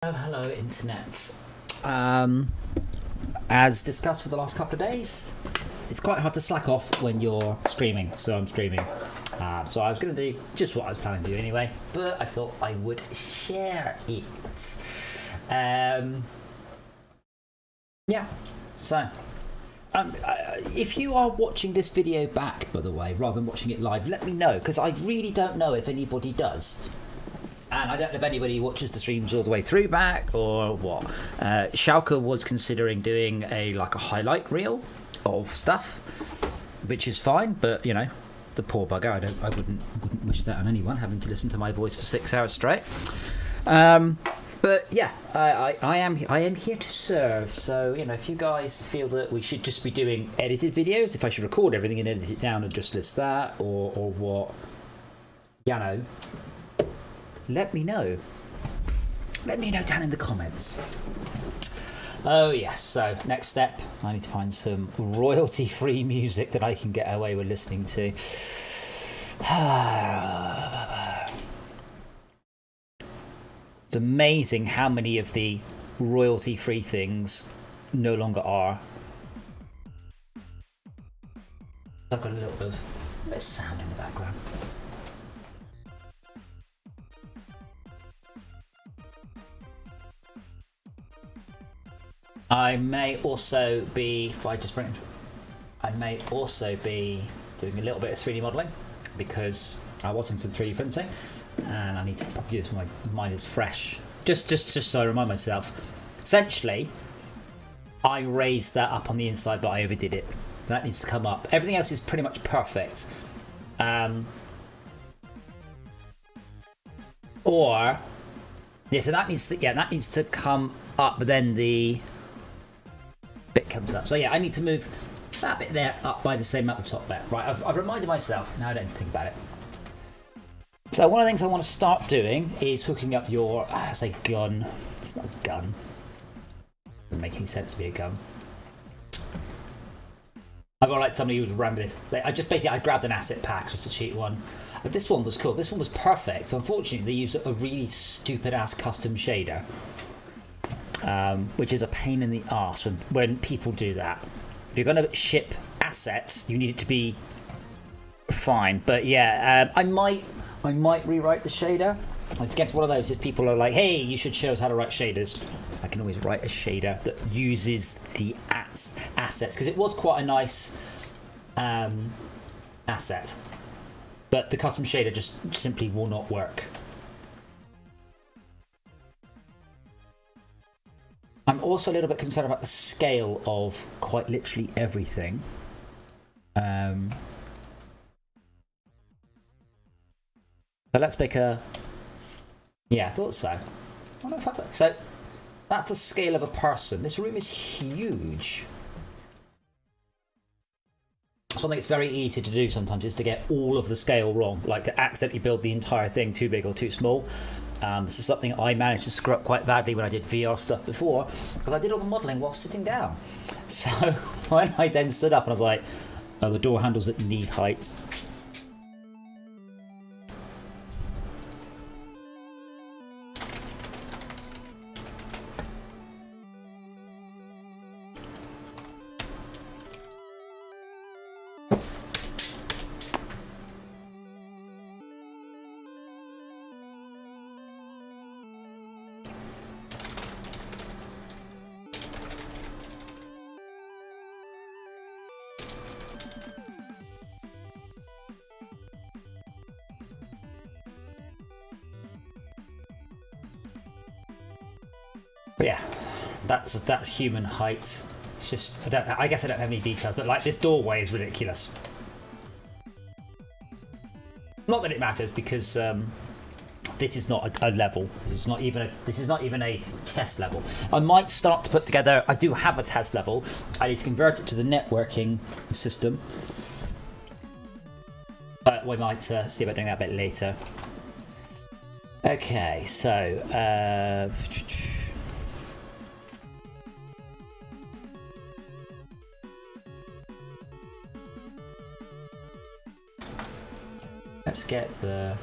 Oh, hello, internet. As discussed for the last couple of days, it's quite hard to slack off when you're streaming, so I'm streaming. So I was going to do just what I was planning to do anyway, but I thought I would share it. Yeah, so if you are watching this video back, by the way, rather than watching it live, let me know, because I really don't know if anybody does. And I don't know if anybody watches the streams all the way through back or what. Schalke was considering doing a highlight reel of stuff, which is fine, but you know, the poor bugger. I wouldn't wish that on anyone, having to listen to my voice for 6 hours straight. But yeah, I am here to serve. So you know, if you guys feel that we should just be doing edited videos, if I should record everything and edit it down and just list that, or what, you know. Let me know. Let me know down in the comments. Oh yes, so next step, I need to find some royalty-free music that I can get away with listening to. It's amazing how many of the royalty-free things no longer are. I've got a little bit of sound in the background. I may also be, I may also be doing a little bit of 3D modelling because I was in some 3D printing and I need to probably do this when my mind is fresh. Just so I remind myself. Essentially, I raised that up on the inside, but I overdid it. That needs to come up. Everything else is pretty much perfect. So that needs to come up, but then the bit comes up. So yeah, I need to move that bit there up by the same amount the top bit. Right, I've reminded myself, now I don't think about it. So one of the things I want to start doing is hooking up your, I say gun, it's not a gun. Doesn't make any sense to be a gun. I've got like somebody who's ran with this. I grabbed an asset pack, just a cheap one. But this one was cool, this one was perfect. So unfortunately they used a really stupid ass custom shader. Which is a pain in the arse when people do that. If you're going to ship assets, you need it to be fine. But yeah, I might rewrite the shader. I think it's one of those if people are like, hey, you should show us how to write shaders. I can always write a shader that uses the assets, because it was quite a nice asset. But the custom shader just simply will not work. I'm also a little bit concerned about the scale of quite literally everything. So let's make a... Yeah, I thought so. I don't know if I... So that's the scale of a person. This room is huge. That's one thing that's very easy to do sometimes, is to get all of the scale wrong, like to accidentally build the entire thing too big or too small. This is something I managed to screw up quite badly when I did VR stuff before, because I did all the modelling while sitting down. So when I then stood up and I was like, oh, the door handles that need height. But yeah, that's human height. It's just, I guess I don't have any details, but like this doorway is ridiculous. Not that it matters, because this is not a level. This is not even a test level. I might start to put together. I do have a test level. I need to convert it to the networking system, but we might see about doing that a bit later. Okay, so. Let's get the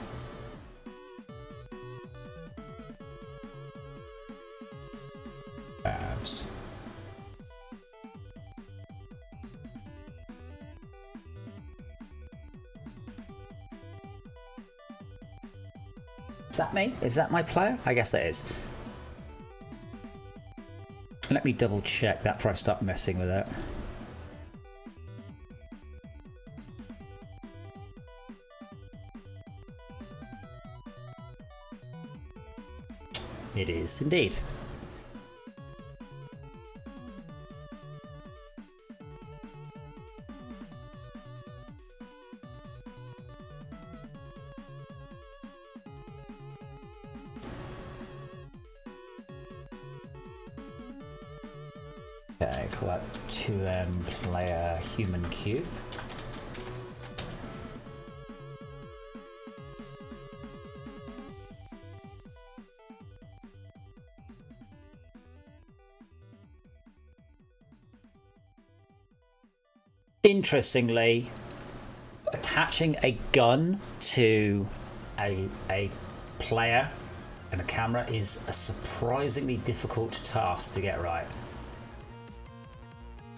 Oops. Is that me? Is that my player? I guess that is. Let me double check that before I start messing with it. It is indeed. Okay, call that 2M player human cube. Interestingly, attaching a gun to a player and a camera is a surprisingly difficult task to get right.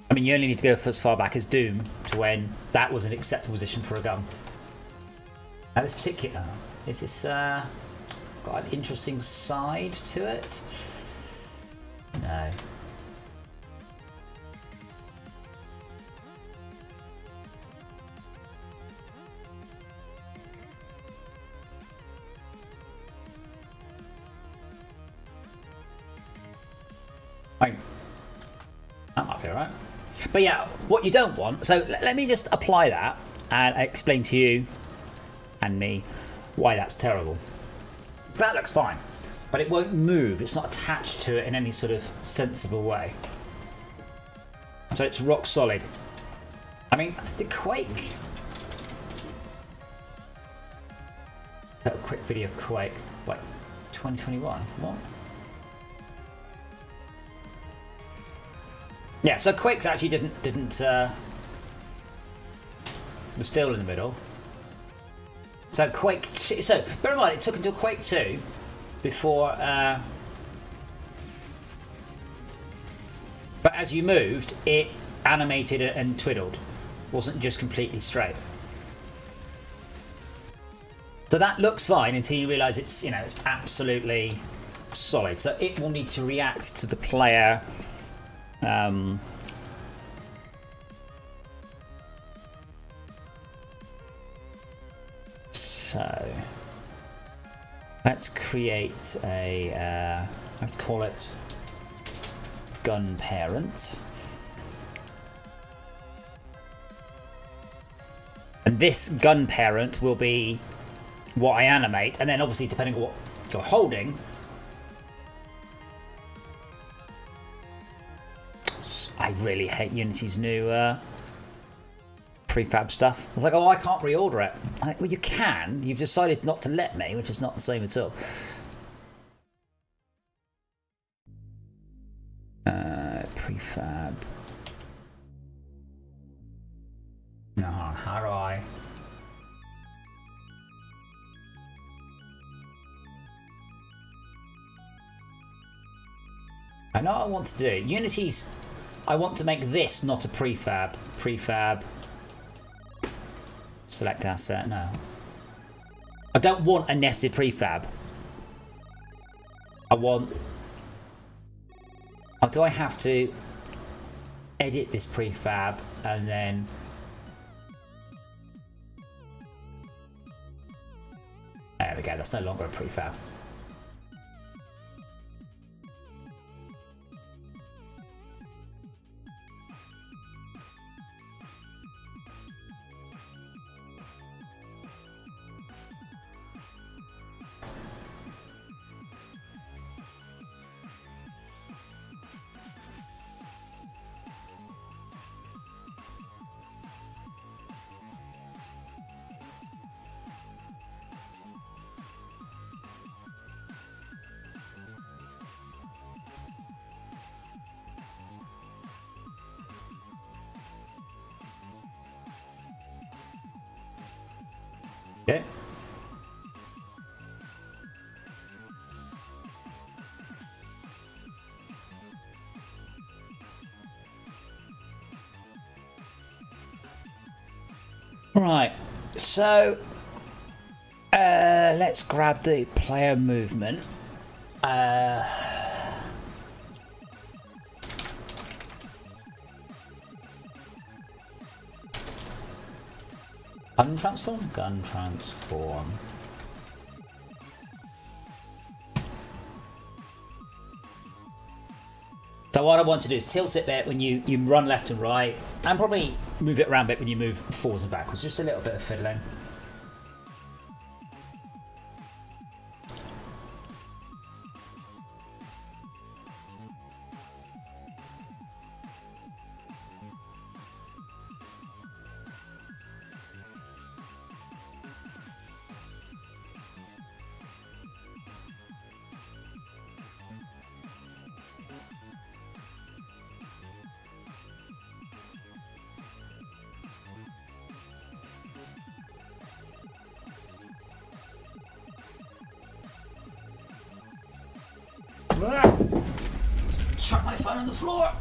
I mean, you only need to go for as far back as Doom to when that was an acceptable position for a gun. Now this particular, is this got an interesting side to it? No. That might be alright. But yeah, what you don't want, so let me just apply that and explain to you and me why that's terrible. So that looks fine, but it won't move. It's not attached to it in any sort of sensible way. So it's rock solid. I mean, did Quake... A quick video of Quake, like 2021, what? Yeah, so Quake's actually didn't was still in the middle. So Quake 2, so bear in mind it took until Quake 2 before but as you moved it animated and twiddled. Wasn't just completely straight. So that looks fine until you realise it's, you know, it's absolutely solid. So it will need to react to the player. So let's create a let's call it gun parent, and this gun parent will be what I animate, and then obviously depending on what you're holding, I really hate Unity's new prefab stuff. I was like, oh, I can't reorder it. Well, you can. You've decided not to let me, which is not the same at all. Prefab. No, how do I? I know what I want to do. Unity's... I want to make this not a prefab. Prefab. Select asset. No. I don't want a nested prefab. I want... Oh, do I have to edit this prefab and then... There we go. That's no longer a prefab. Okay. Right, so let's grab the player movement. Gun transform? Gun transform. So what I want to do is tilt it a bit when you run left and right, and probably move it around a bit when you move forwards and backwards. Just a little bit of fiddling. Chuck my phone on the floor.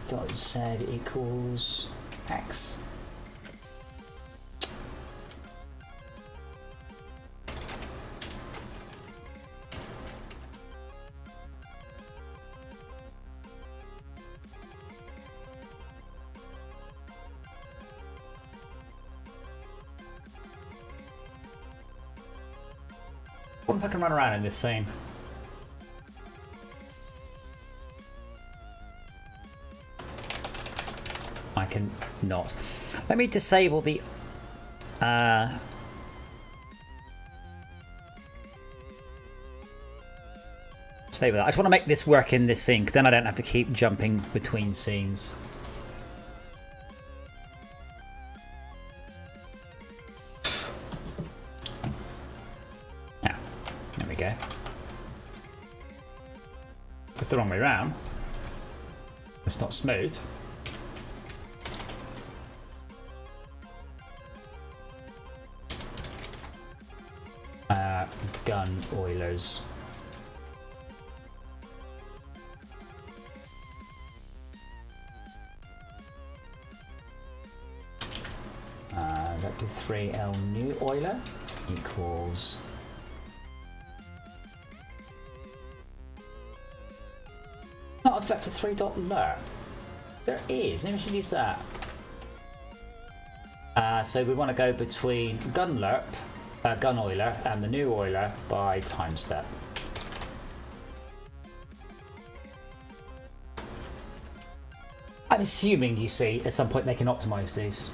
Dot z equals x. I wonder if I can run around in this scene. I can not. Let me disable the stay with that. I just want to make this work in this scene, 'cause then I don't have to keep jumping between scenes. Yeah, there we go. It's the wrong way around. It's not smooth. Gun Oilers. Vector 3L new Euler equals not a vector 3 dot lerp. There is. Maybe we should use that. So we want to go between gun lerp. Gun Euler and the new Euler by time step. I'm assuming, you see, at some point they can optimize these.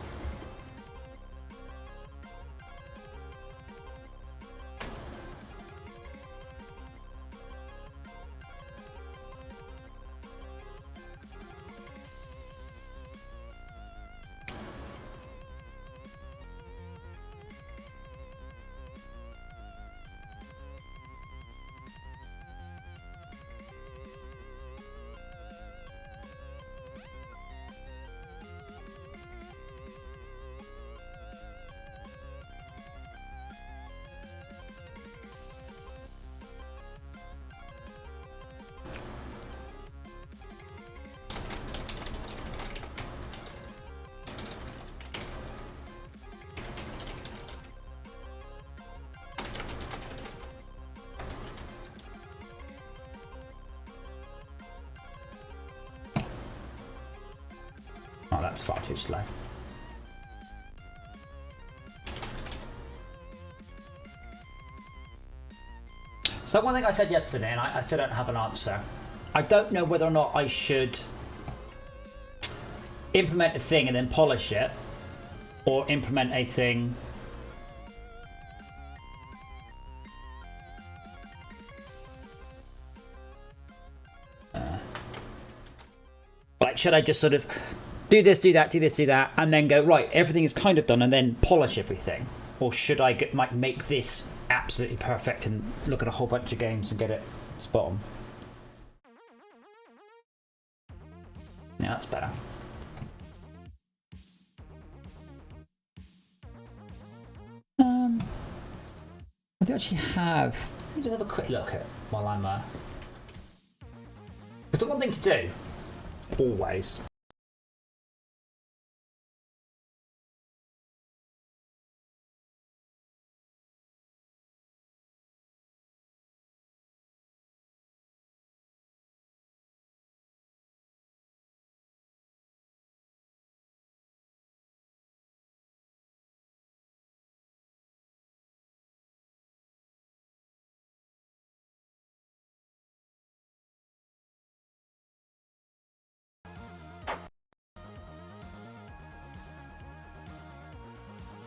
Oh, that's far too slow. So one thing I said yesterday, and I still don't have an answer. I don't know whether or not I should implement a thing and then polish it, or implement a thing should I just sort of do this, do that, do this, do that, and then go, right, everything is kind of done, and then polish everything? Or should I make this absolutely perfect and look at a whole bunch of games and get it spot on? Yeah, that's better. I do actually have... Let me just have a quick look at it while I'm... It's the one thing to do. Always.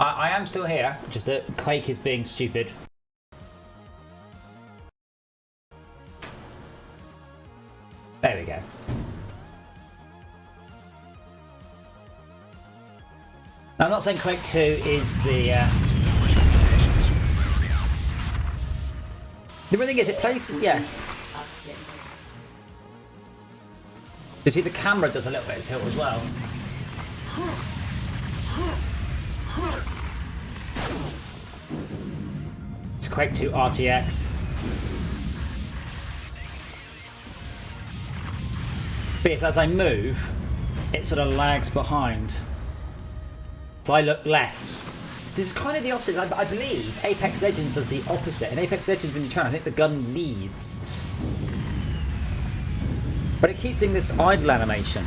I am still here, just that Quake is being stupid. There we go. I'm not saying Quake 2 is the... The real thing is, it plays... Yeah. You see, the camera does a little bit of tilt as well. It's Quake 2 RTX. But it's as I move, it sort of lags behind. So I look left. This is kind of the opposite. I believe Apex Legends does the opposite. In Apex Legends, when you turn, I think the gun leads. But it keeps doing this idle animation.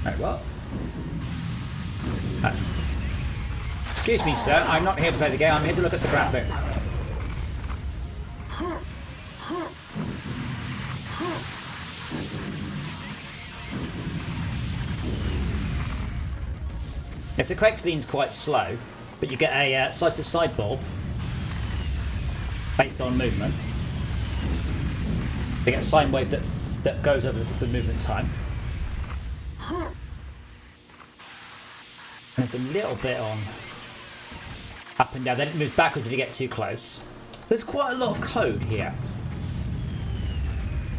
Right, what? Excuse me, sir. I'm not here to play the game. I'm here to look at the graphics. Yeah, so Quake lean's quite slow, but you get a side-to-side bob based on movement. You get a sine wave that goes over the movement time. And it's a little bit on up and down, then it moves backwards if you get too close. There's quite a lot of code here.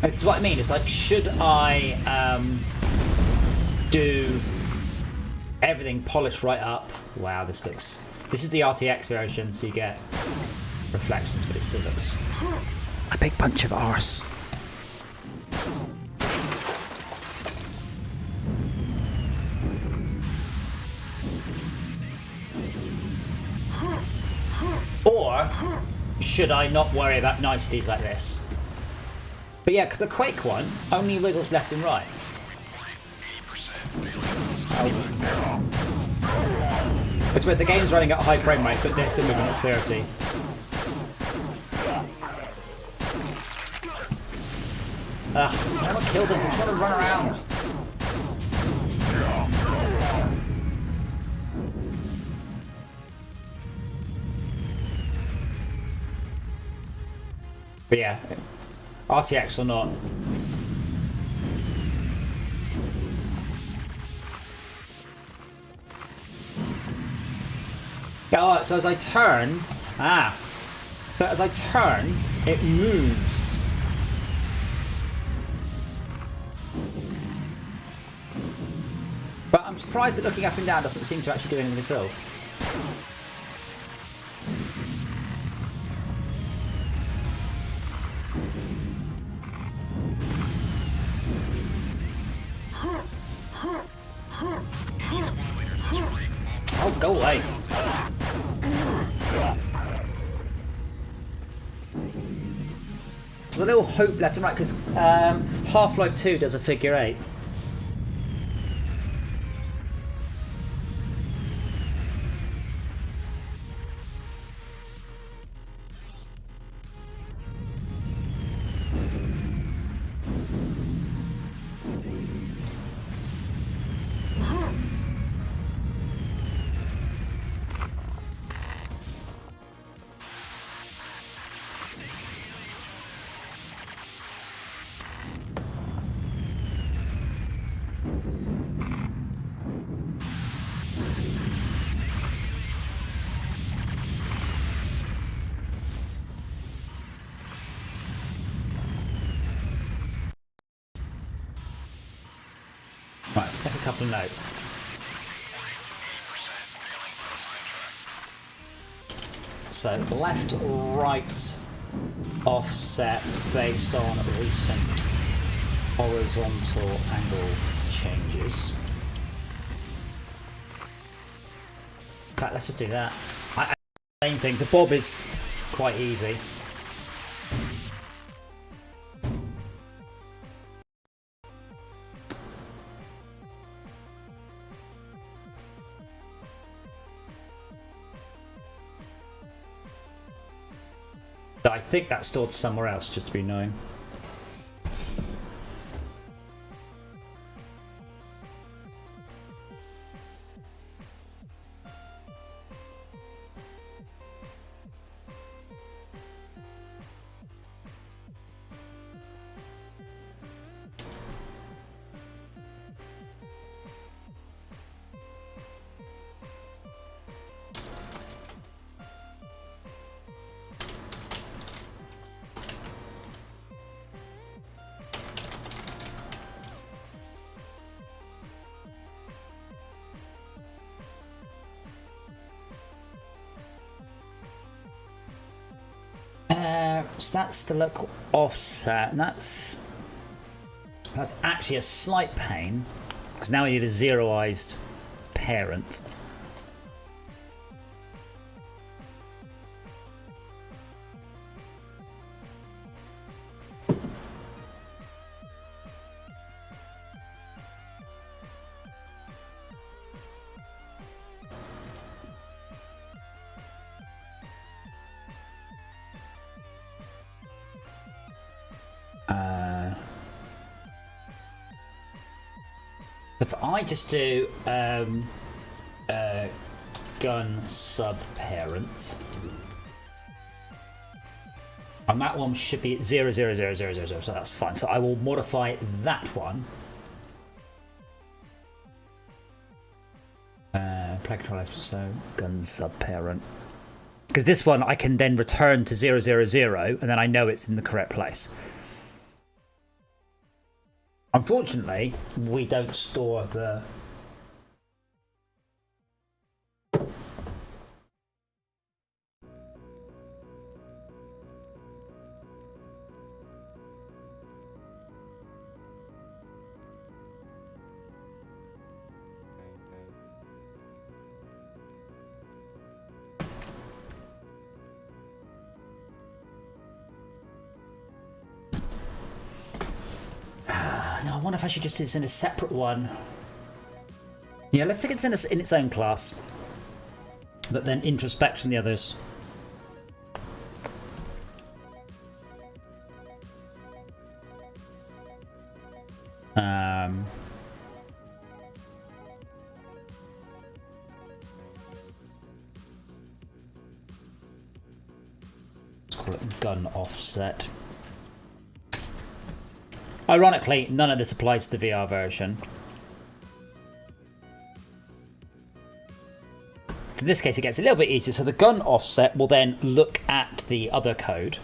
And this is what I mean, it's like, should I do everything polished right up? Wow, this looks... This is the RTX version, so you get reflections, but it still looks a big bunch of arse. Or should I not worry about niceties like this? But yeah, because the Quake one only wiggles left and right. It's where the game's running at a high frame rate, but they're still moving at 30. Ugh, I haven't killed them, so I just want to run around. But yeah, RTX or not. Oh, so as I turn, so as I turn, it moves. But I'm surprised that looking up and down doesn't seem to actually do anything at all. Oh, go away. There's a little hope left and right, because Half-Life 2 does a figure 8. Right, let's take a couple of notes. So left, right offset based on recent horizontal angle changes. In fact, let's just do that. Same thing. The bob is quite easy. I think that's stored somewhere else, just to be known. So that's the local offset, and that's actually a slight pain because now we need a zeroized parent. If I just do gun sub parent, and that one should be 0000000, so that's fine. So I will modify that one. Play control F, so gun sub parent, because this one I can then return to 000, and then I know it's in the correct place. Unfortunately, we don't store the... No, I wonder if I should just do this in a separate one. Yeah, let's take it in its own class, but then introspects from the others. Let's call it gun offset. Ironically, none of this applies to the VR version. In this case, it gets a little bit easier. So the gun offset will then look at the other code.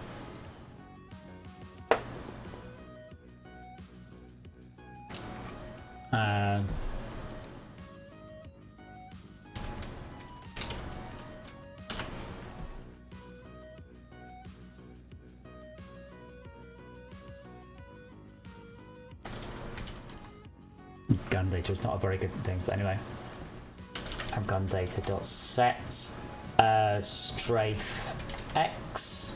Gun data is not a very good thing, but anyway. Gun data dot set strafe x.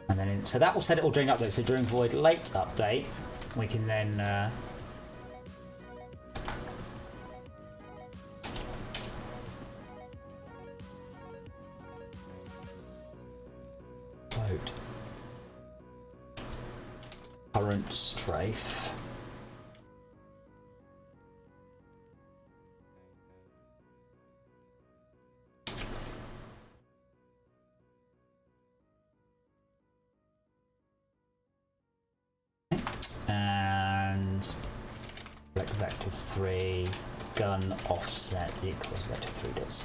And then so that will set it all during update. So during void late update, we can then current strafe. And select vector 3 gun offset equals vector 3.0.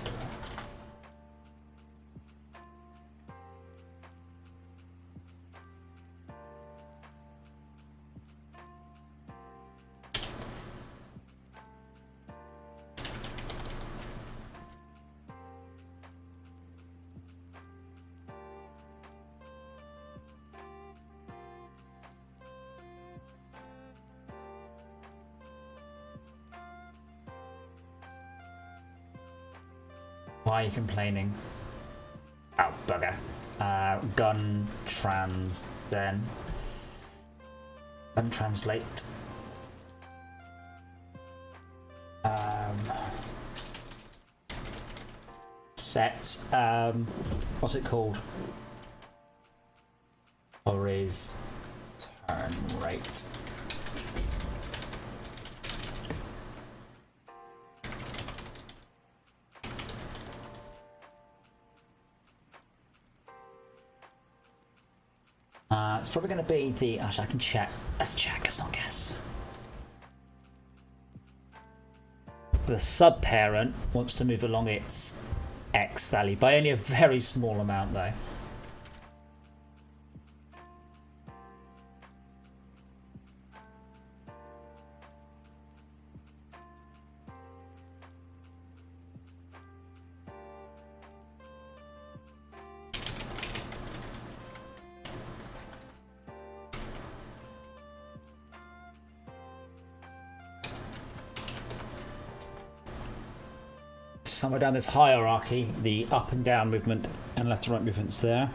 Why are you complaining? Oh, bugger. Gun trans then. Gun translate. Set. What's it called? Or is turn rate. It's probably going to be the. Actually, I can check. Let's check. Let's not guess. The subparent wants to move along its X value by only a very small amount, though. Somewhere down this hierarchy, the up and down movement and left to right movements there.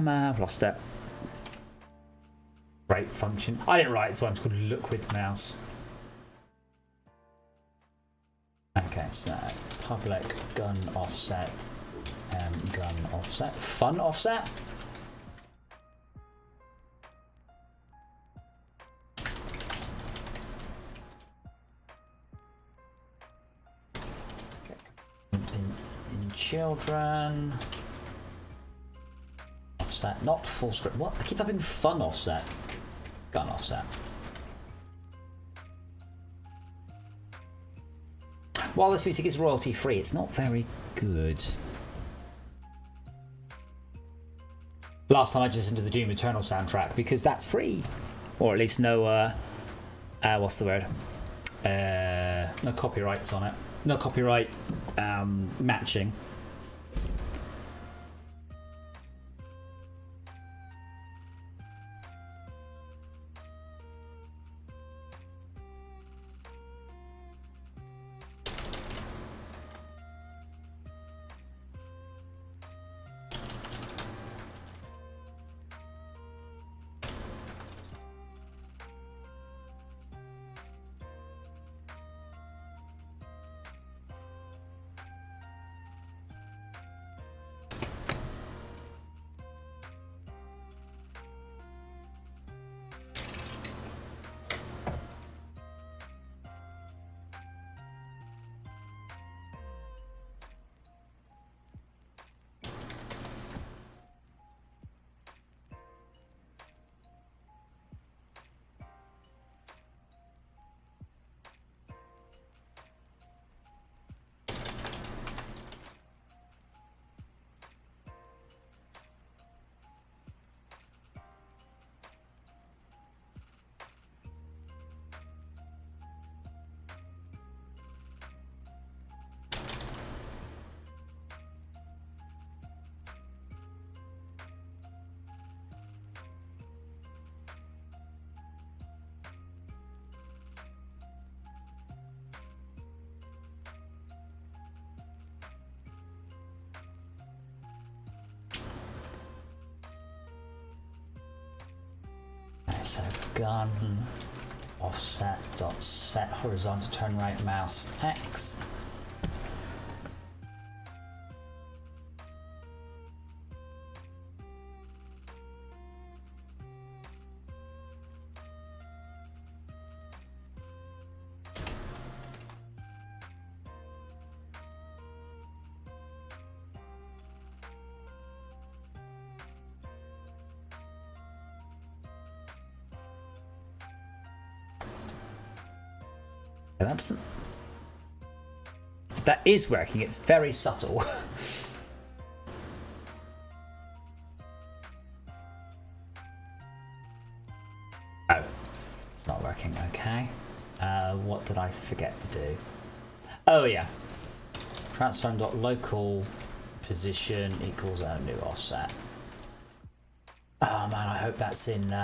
I've lost it. Great function. I didn't write this one, it's called look with mouse. Okay, so public gun offset, gun offset, fun offset. In children. Offset, not full script. What? I keep typing fun offset. Gun offset. While this music is royalty free, it's not very good. Last time I just listened to the Doom Eternal soundtrack because that's free, or at least no. What's the word? No copyrights on it. No copyright matching. So gun offset dot set horizontal turn right mouse X. But that doesn't... If that is working, it's very subtle. Oh, it's not working. Okay. What did I forget to do? Oh yeah. Transform.local position equals a new offset. Oh man, I hope that's in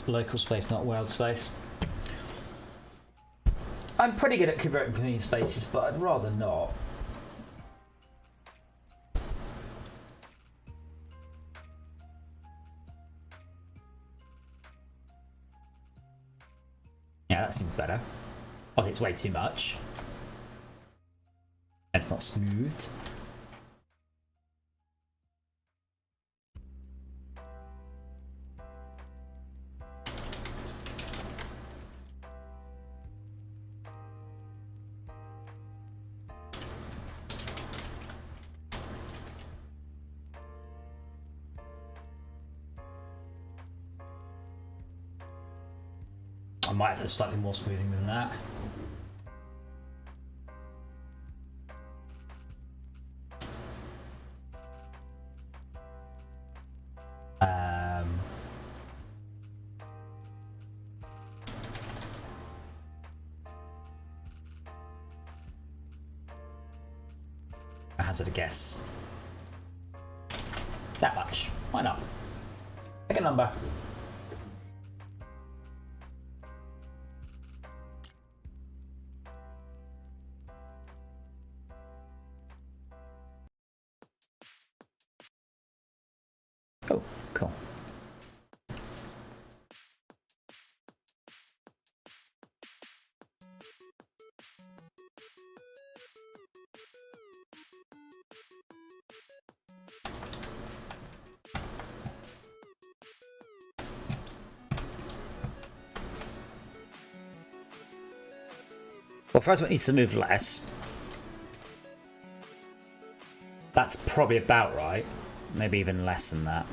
local space, not world space. I'm pretty good at converting between spaces, but I'd rather not. Yeah, that seems better. I think it's way too much. And it's not smooth. I might have slightly more smoothing than that. I hazard a guess. That much. Why not? Pick a number. Oh, cool. Well, first one needs to move less. That's probably about right. Maybe even less than that.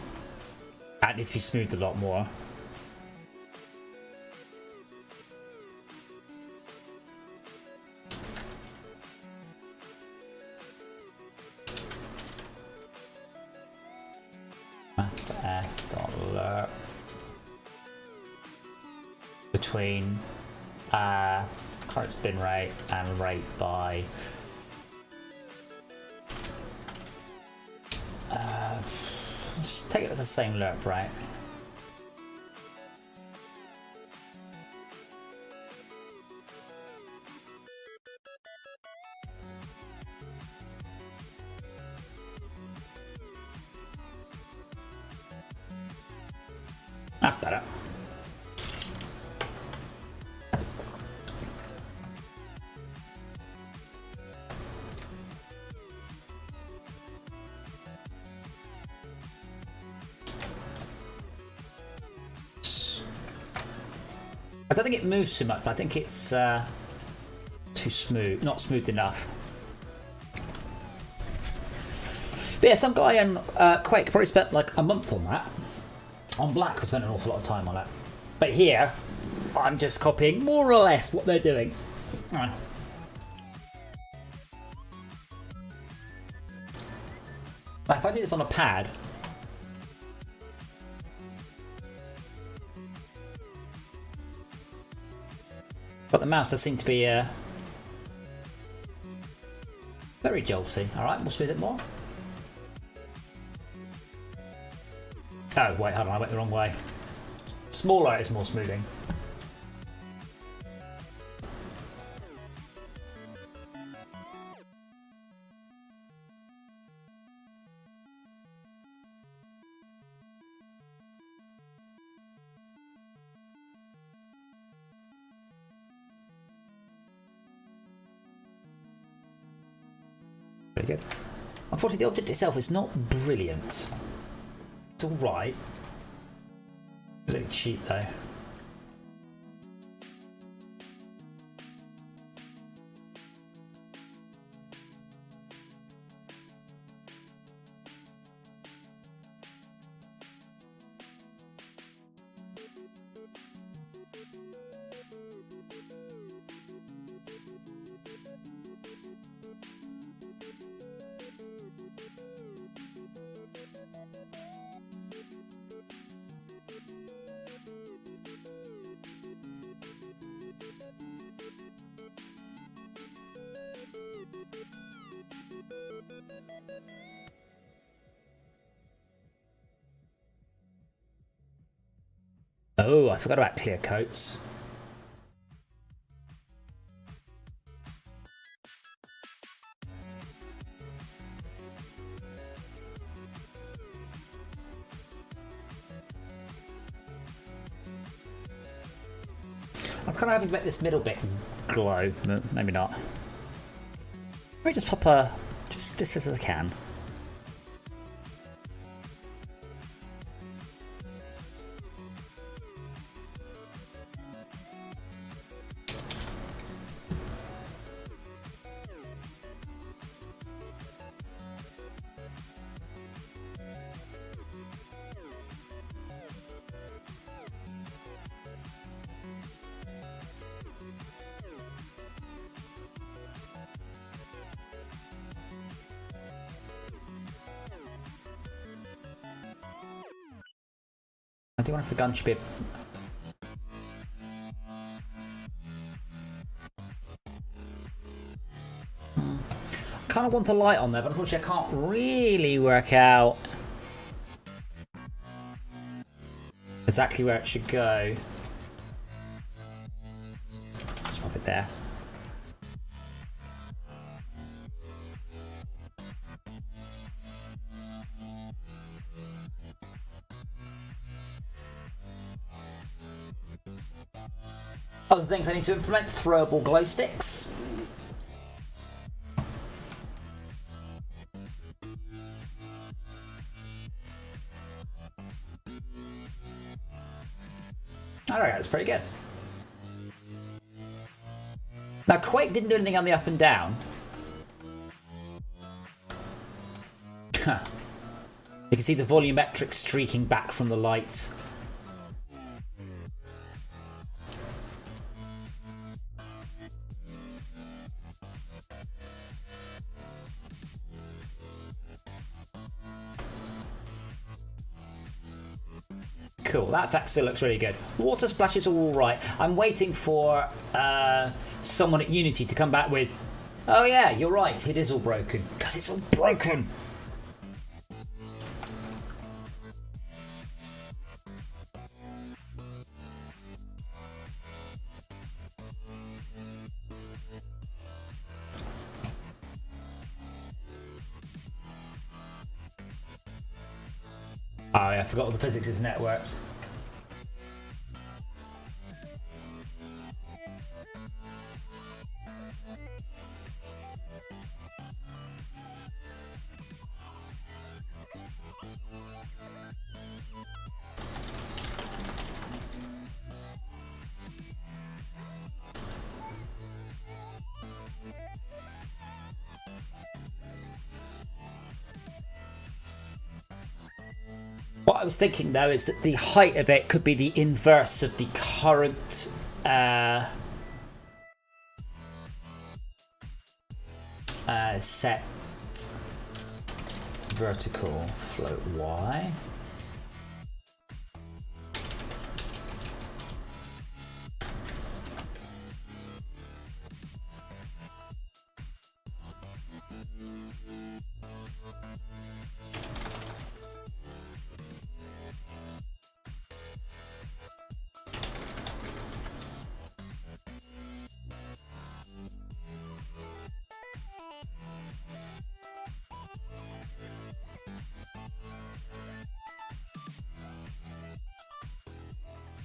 That needs to be smoothed a lot more. $F.alert between current spin rate and rate by just take it with the same lerp, right? That's better. I don't think it moves too much, but I think it's too smooth, not smooth enough. But yeah, some guy on Quake probably spent like a month on that. On Black, we spent an awful lot of time on it. But here, I'm just copying more or less what they're doing. Right. If I do this on a pad, but the mouse does seem to be very jolty. Alright, we'll smooth it more. Oh, wait, hold on, I went the wrong way. Smaller is more smoothing. Very good. Unfortunately, the object itself is not brilliant. It's alright. It's really cheap though. Oh, I forgot about clear coats. I was kind of having to make this middle bit glow, but maybe not. Let me just pop a, just as I can. I do wonder if the gun should be. I kind of want a light on there, but unfortunately I can't really work out exactly where it should go. Let's swap it there. Other things I need to implement: throwable glow sticks. Alright, that's pretty good. Now, Quake didn't do anything on the up and down. You can see the volumetric streaking back from the light. Cool, that effect still looks really good. Water splashes are all right. I'm waiting for someone at Unity to come back with, oh yeah, you're right, it is all broken. Because it's all broken. Oh yeah, I forgot all the physics is networks. What I was thinking though is that the height of it could be the inverse of the current set vertical float Y.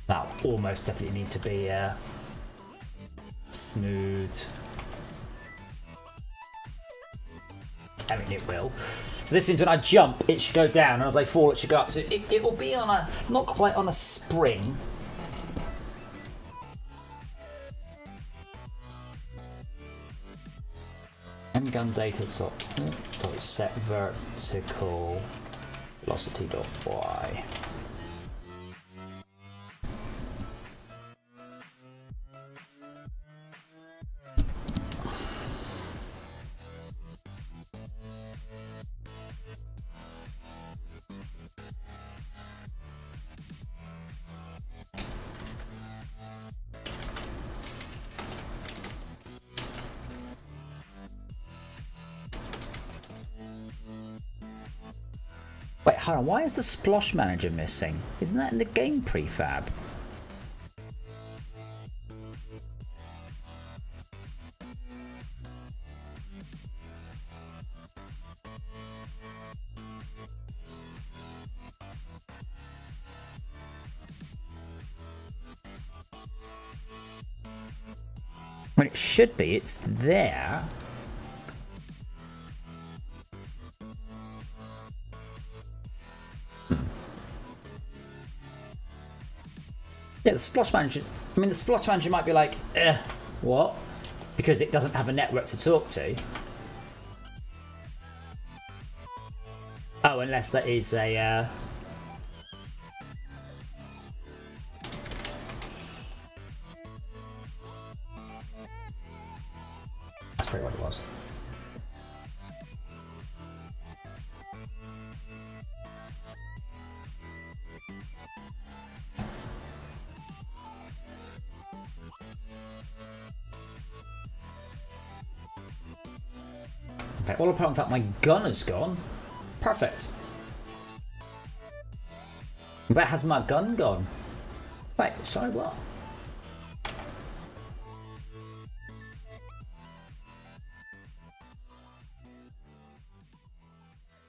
That will almost definitely need to be smooth. I mean, it will. So this means when I jump, it should go down, and as I fall, it should go up. So it will be on a, not quite on a spring. Gun data dot set vertical velocity dot Y. Wait, hold on, why is the Splosh Manager missing? Isn't that in the game prefab? Well, it should be. It's there. Yeah, the Splosh Manager... I mean, the Splosh Manager might be like, what? Because it doesn't have a network to talk to. Oh, unless that is a... That's probably what it was. Okay, all apart from that, my gun has gone. Perfect. Where has my gun gone? Wait, sorry, what?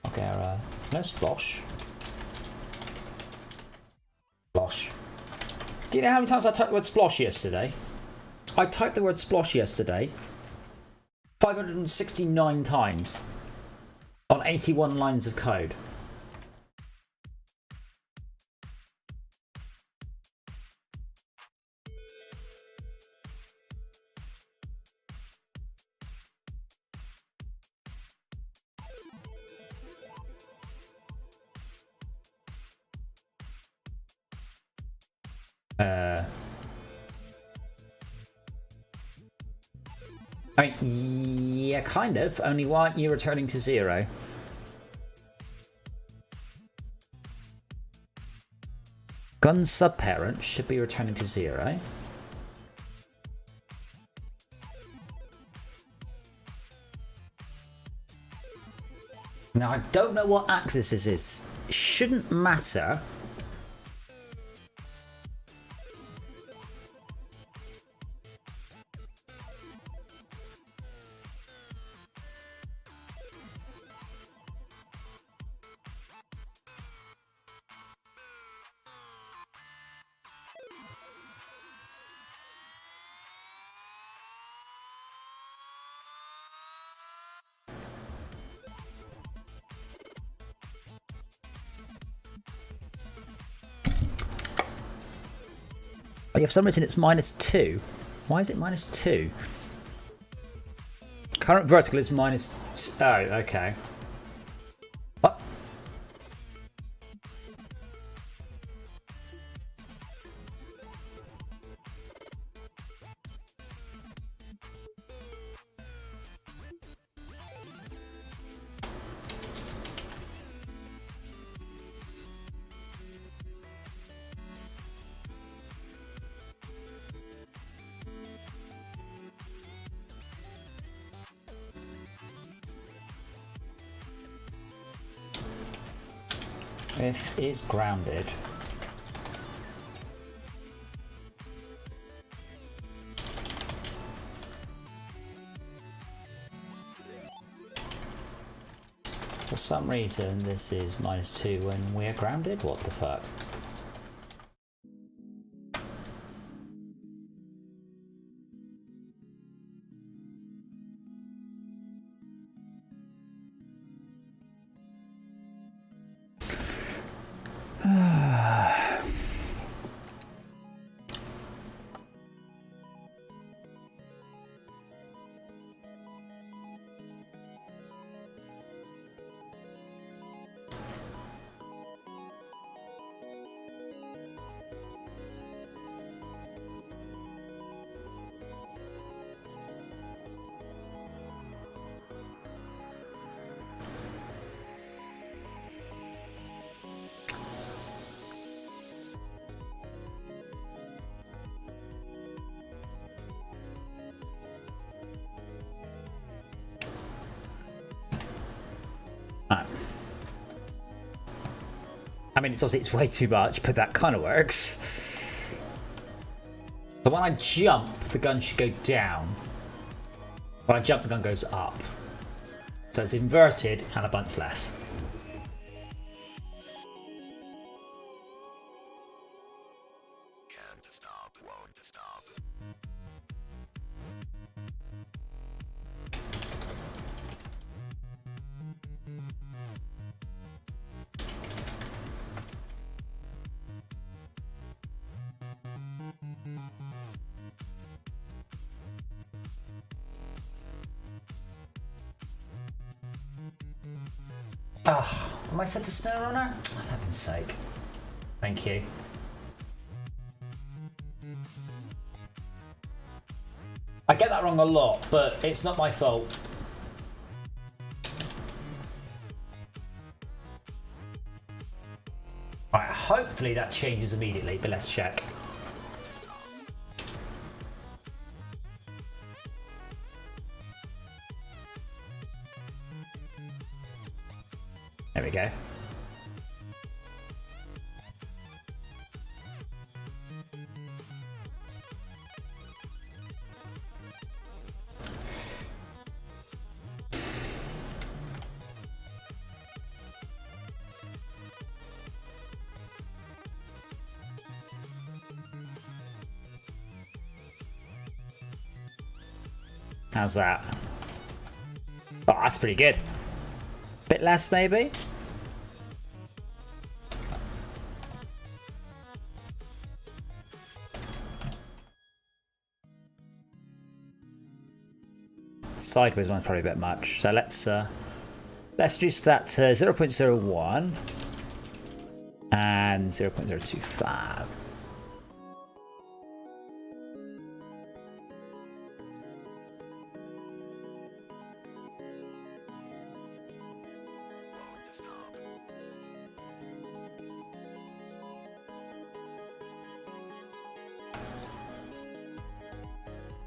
Okay, no splosh. Splosh. Do you know how many times I typed the word splosh yesterday? I typed the word splosh yesterday 569 times on 81 lines of code. I mean, yeah, kind of. Only why aren't you returning to 0? Gun subparent should be returning to 0. Now, I don't know what axis this is. It shouldn't matter. Oh, yeah, for some reason it's -2. Why is it -2? Current vertical is minus... Oh, okay. What? If is grounded. For some reason this is -2 when we're grounded? What the fuck? I mean, it's obviously it's way too much, but that kind of works. So when I jump, the gun should go down. When I jump, the gun goes up. So it's inverted and a bunch less. Can't stop, won't stop. Ah, am I set to snow runner? For heaven's sake. Thank you. I get that wrong a lot, but it's not my fault. Alright, hopefully that changes immediately, but let's check. There we go. How's that? Oh, that's pretty good. Bit less, maybe? Sideways one's probably a bit much. So let's reduce that to 0.01 and 0.025.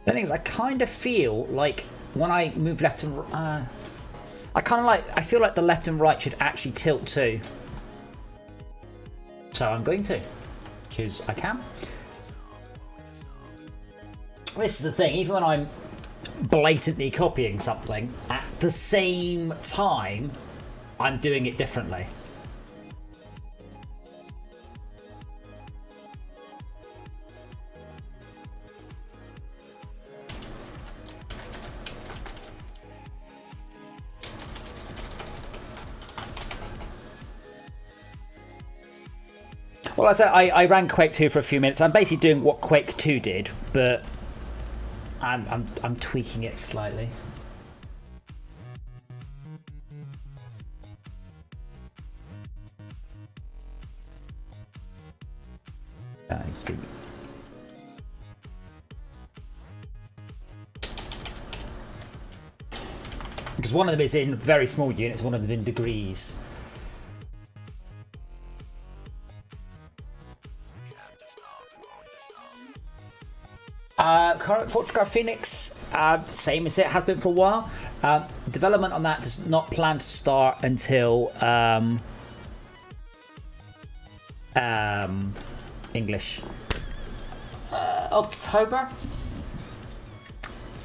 The thing is, I kind of feel like when I move left and I feel like the left and right should actually tilt too. So I'm going to, because I can. This is the thing, even when I'm blatantly copying something, at the same time, I'm doing it differently. Well, I said I ran Quake 2 for a few minutes. I'm basically doing what Quake 2 did, but I'm tweaking it slightly. Because one of them is in very small units, one of them in degrees. Current Photograph Phoenix, same as it has been for a while. Development on that does not plan to start until English October.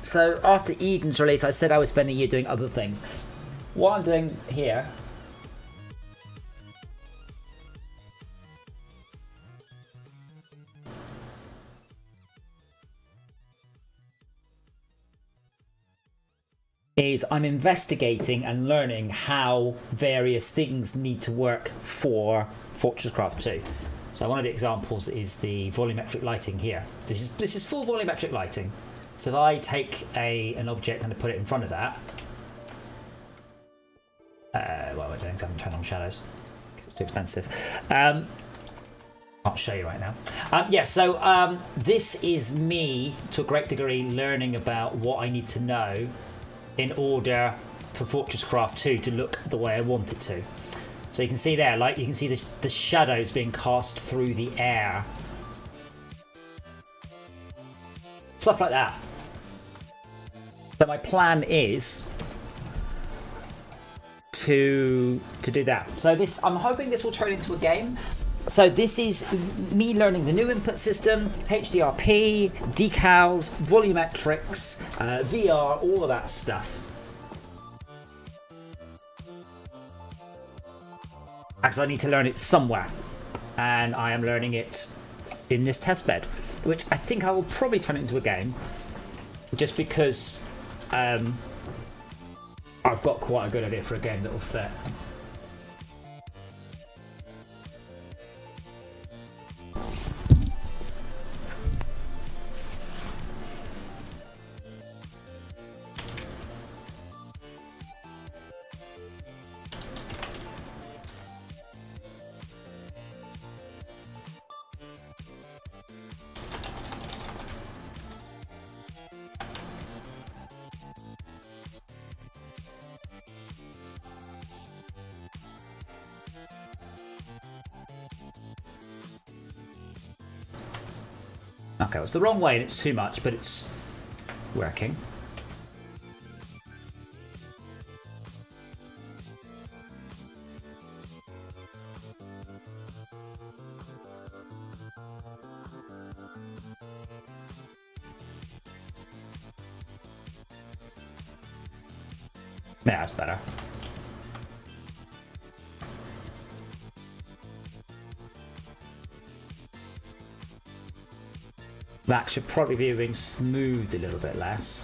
So after Eden's release, I said I would spend a year doing other things. What I'm doing here is I'm investigating and learning how various things need to work for Fortresscraft 2. So one of the examples is the volumetric lighting here. This is full volumetric lighting. So if I take an object and I put it in front of that, well, I don't have to turn on shadows because it's too expensive. Can't show you right now. So this is me to a great degree learning about what I need to know in order for Fortresscraft 2 to look the way I want it to. So you can see there, like you can see the shadows being cast through the air. Stuff like that. So my plan is to do that. So this, I'm hoping this will turn into a game. So this is me learning the new input system, HDRP, decals, volumetrics, VR, all of that stuff. Because I need to learn it somewhere. And I am learning it in this testbed, which I think I will probably turn it into a game. Just because I've got quite a good idea for a game that will fit. Okay, it's the wrong way and it's too much, but it's working. Yeah, that's better. That should probably be being smoothed a little bit less.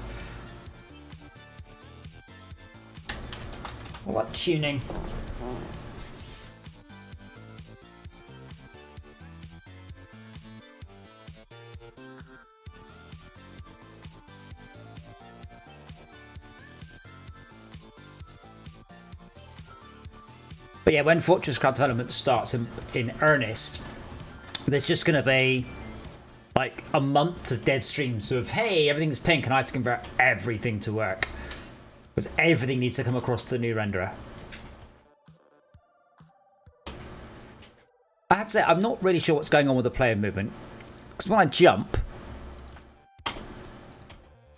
What tuning? But yeah, when Fortress Cloud Development starts in earnest, there's just going to be like a month of dead streams of, hey, everything's pink and I have to convert everything to work. Because everything needs to come across to the new renderer. I have to say, I'm not really sure what's going on with the player movement. Because when I jump,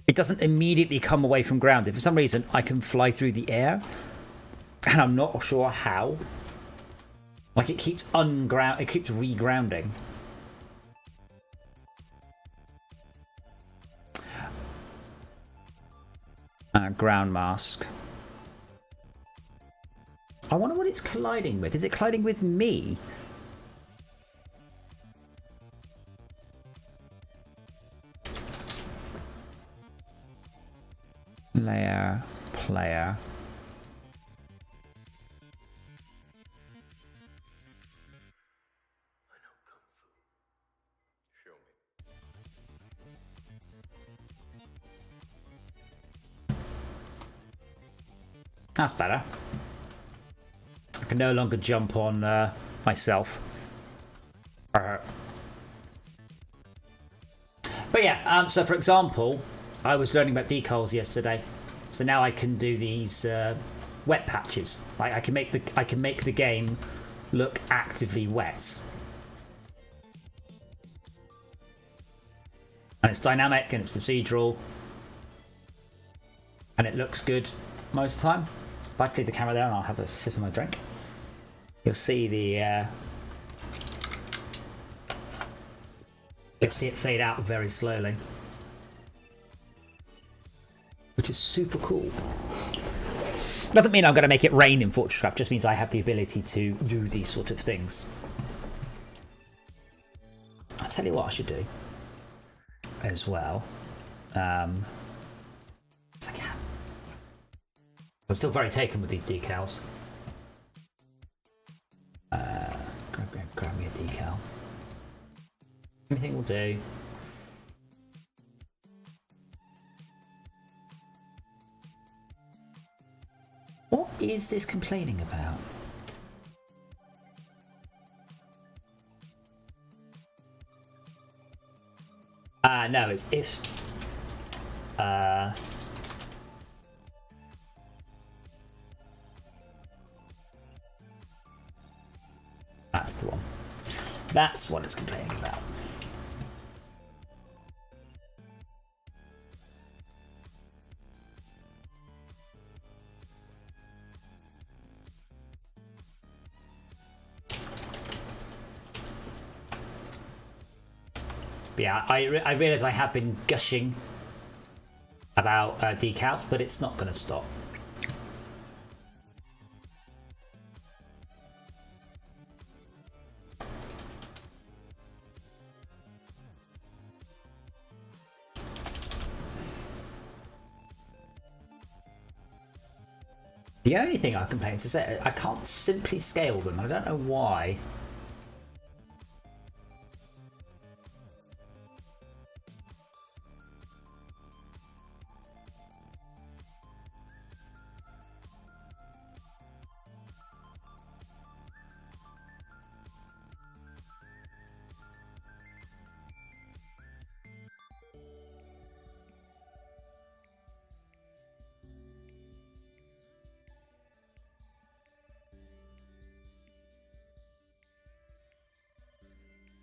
it doesn't immediately come away from ground. If for some reason I can fly through the air, and I'm not sure how. Like it keeps regrounding. Ground mask. I wonder what it's colliding with. Is it colliding with me? Layer, player. That's better. I can no longer jump on myself. But yeah, so for example, I was learning about decals yesterday. So now I can do these wet patches. Like I can make the game look actively wet. And it's dynamic and it's procedural. And it looks good most of the time. If I leave the camera there and I'll have a sip of my drink, you'll see you'll see it fade out very slowly, which is super cool. Doesn't mean I'm going to make it rain in Fortress Craft, just means I have the ability to do these sort of things. I'll tell you what I should do as well. I'm still very taken with these decals. Grab me a decal. Anything will do. What is this complaining about? No, it's if. That's the one. That's what it's complaining about. But yeah, I realise I have been gushing about decals, but it's not going to stop. The only thing I complain is that I can't simply scale them. I don't know why.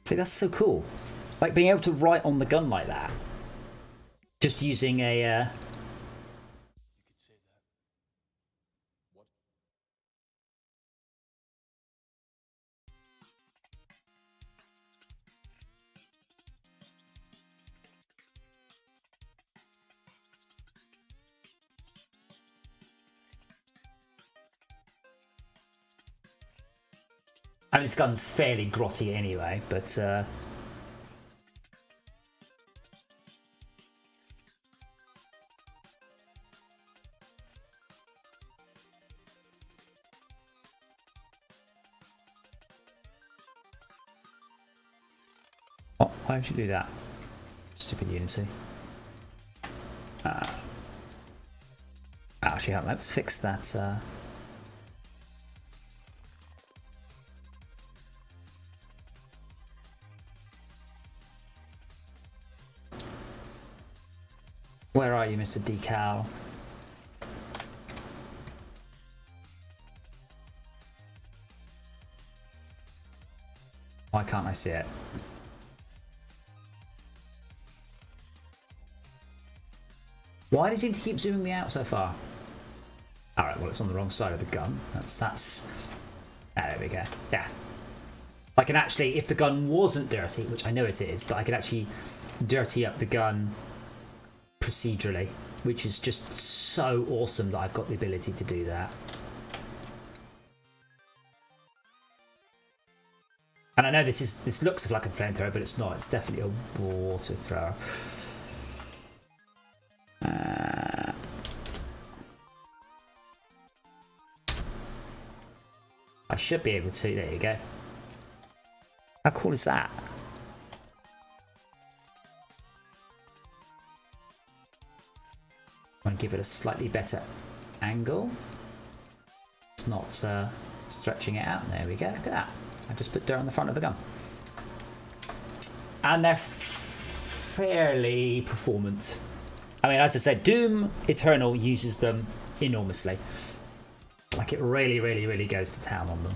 See, that's so cool. Like being able to write on the gun like that. Just using a... I mean, this gun's fairly grotty anyway, but... Oh, why would you do that? Stupid Unity. Actually, let's fix that. Where are you, Mr. Decal? Why can't I see it? Why did it keep zooming me out so far? Alright, well, it's on the wrong side of the gun. That's... Ah, there we go. Yeah. I can actually, if the gun wasn't dirty, which I know it is, but I could actually dirty up the gun procedurally, which is just so awesome that I've got the ability to do that. And I know this looks like a flamethrower, but it's not. It's definitely a water thrower. I should be able to. There you go. How cool is that? I'm going to give it a slightly better angle. It's not stretching it out. There we go. Look at that. I just put dirt on the front of the gun. And they're fairly performant. I mean, as I said, Doom Eternal uses them enormously. Like, it really, really, really goes to town on them.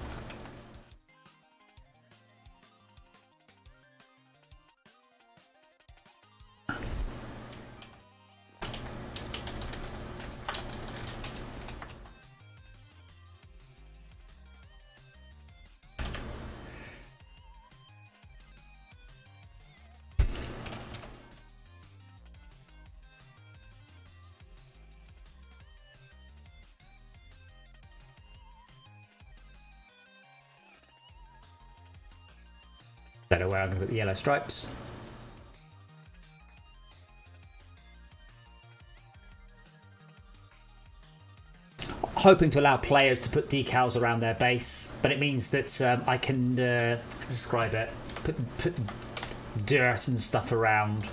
Don't know where I'm going to put the yellow stripes. Hoping to allow players to put decals around their base, but it means that I can describe it. Put dirt and stuff around.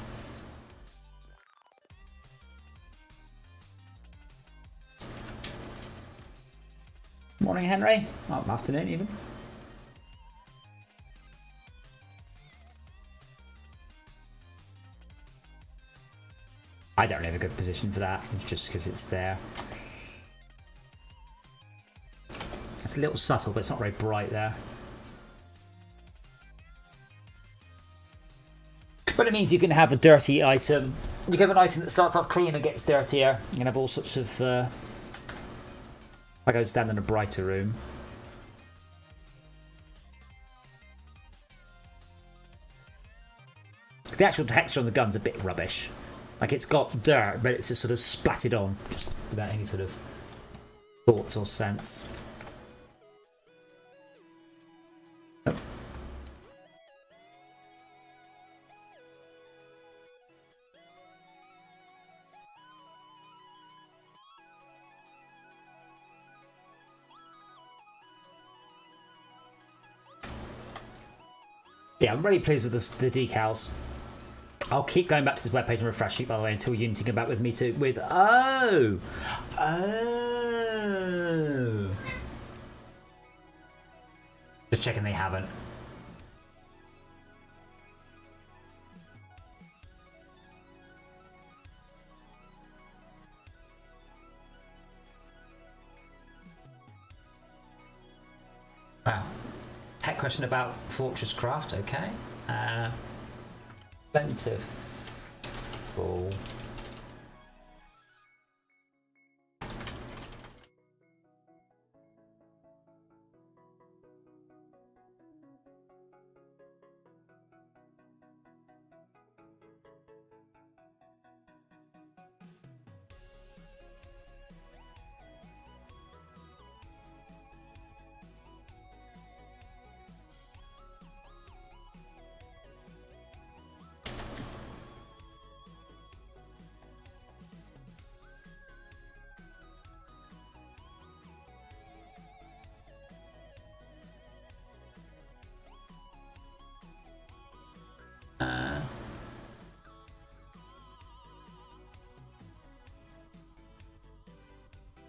Morning, Henry. Oh, afternoon, even. I don't really have a good position for that, it's just because it's there. It's a little subtle, but it's not very bright there. But it means you can have a dirty item. You can have an item that starts off clean and gets dirtier. You can have all sorts of... I go stand in a brighter room. Because the actual texture on the gun's a bit rubbish. Like, it's got dirt, but it's just sort of splatted on, just without any sort of thoughts or sense. Oh. Yeah, I'm really pleased with the decals. I'll keep going back to this webpage and refresh it, by the way, until Unity come back with me to with oh. Just checking they haven't. Wow. Tech question about Fortress Craft, okay. Plentiful.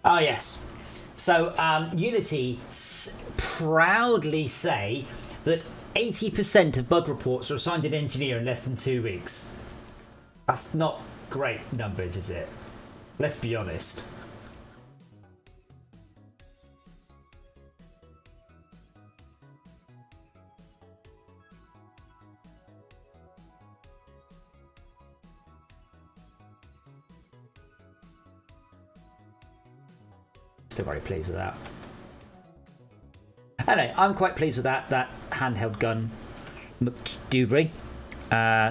Oh yes. So Unity proudly say that 80% of bug reports are assigned an engineer in less than 2 weeks. That's not great numbers, is it? Let's be honest. Still very pleased with that. Anyway, I'm quite pleased with that handheld gun McDoobry.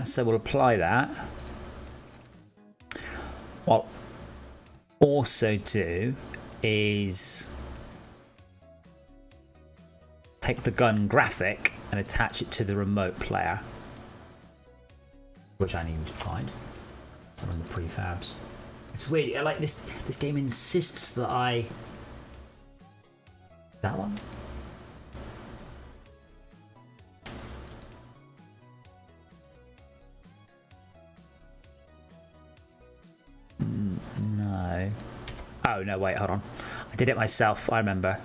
So we'll apply that. What I'll also do is take the gun graphic and attach it to the remote player, which I need to find some of the prefabs. It's weird. I like this. This game insists that I. That one. No. Oh no! Wait, hold on. I did it myself. I remember.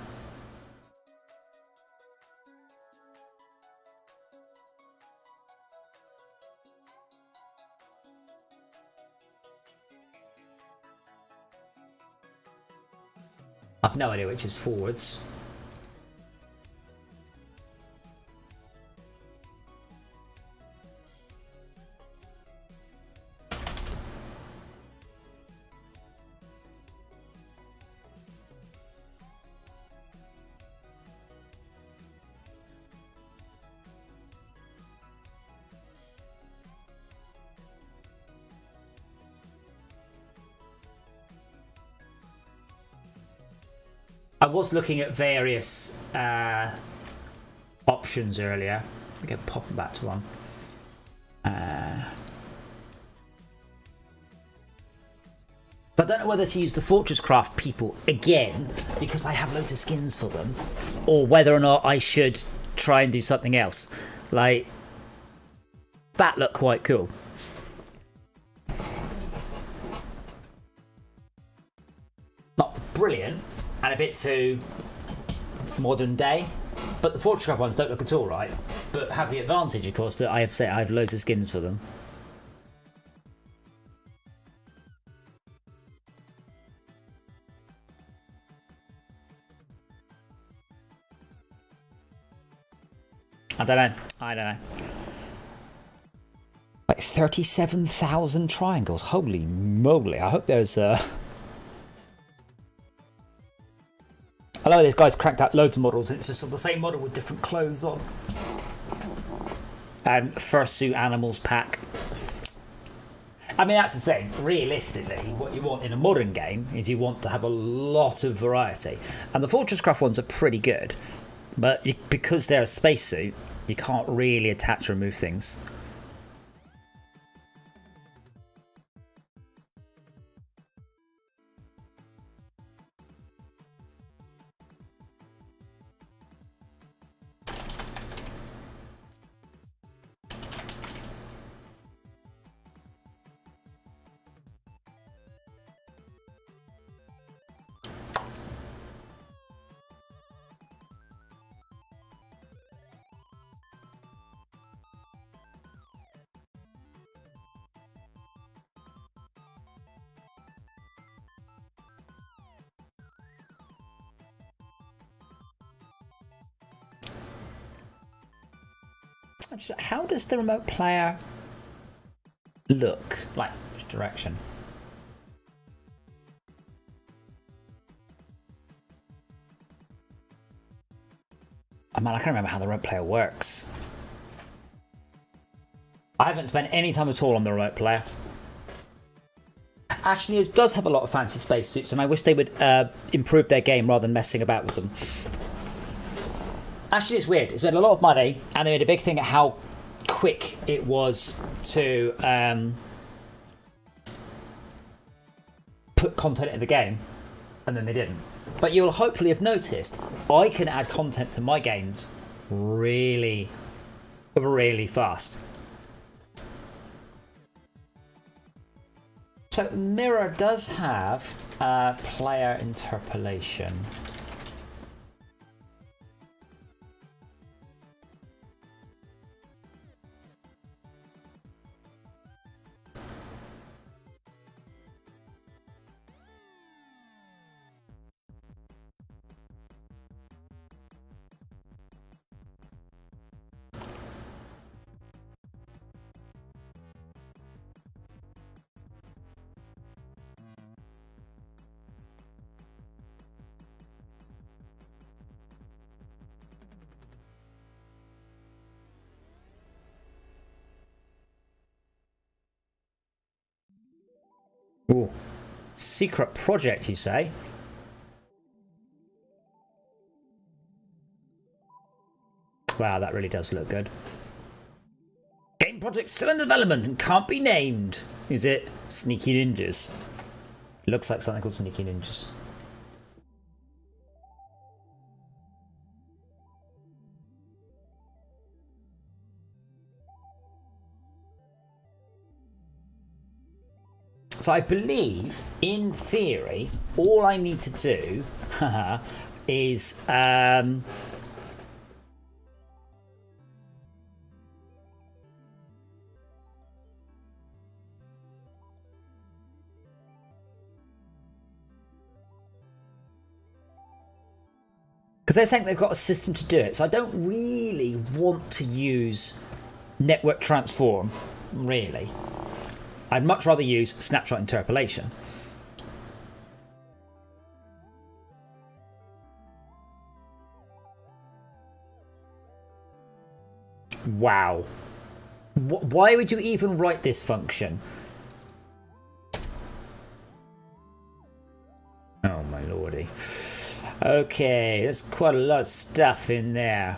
I've no idea which is forwards. I was looking at various options earlier. I can pop back to one. I don't know whether to use the Fortress Craft people again because I have loads of skins for them, or whether or not I should try and do something else. Like, that looked quite cool. Not brilliant. And a bit too modern day, but the Fortress Craft ones don't look at all right, but have the advantage, of course, that I have loads of skins for them. I don't know. Like 37,000 triangles. Holy moly! I hope there's I know this guy's cracked out loads of models, and it's just the same model with different clothes on. And fursuit animals pack. I mean, that's the thing. Realistically, what you want in a modern game is you want to have a lot of variety. And the Fortress Craft ones are pretty good, but because they're a spacesuit, you can't really attach or remove things. How does the remote player look? Like, which direction? Oh man, I can't remember how the remote player works. I haven't spent any time at all on the remote player. Actually, it does have a lot of fancy spacesuits, and I wish they would improve their game rather than messing about with them. Actually, it's weird. It's made a lot of money, and they made a big thing at how quick it was to put content in the game, and then they didn't. But you'll hopefully have noticed I can add content to my games really, really fast. So Mirror does have player interpolation. Ooh. Secret project, you say? Wow, that really does look good. Game project still in development and can't be named. Is it Sneaky Ninjas? Looks like something called Sneaky Ninjas. So I believe, in theory, all I need to do is because they're saying they've got a system to do it, so I don't really want to use network transform, really. I'd much rather use snapshot interpolation. Wow. Why would you even write this function? Oh my lordy. Okay, there's quite a lot of stuff in there.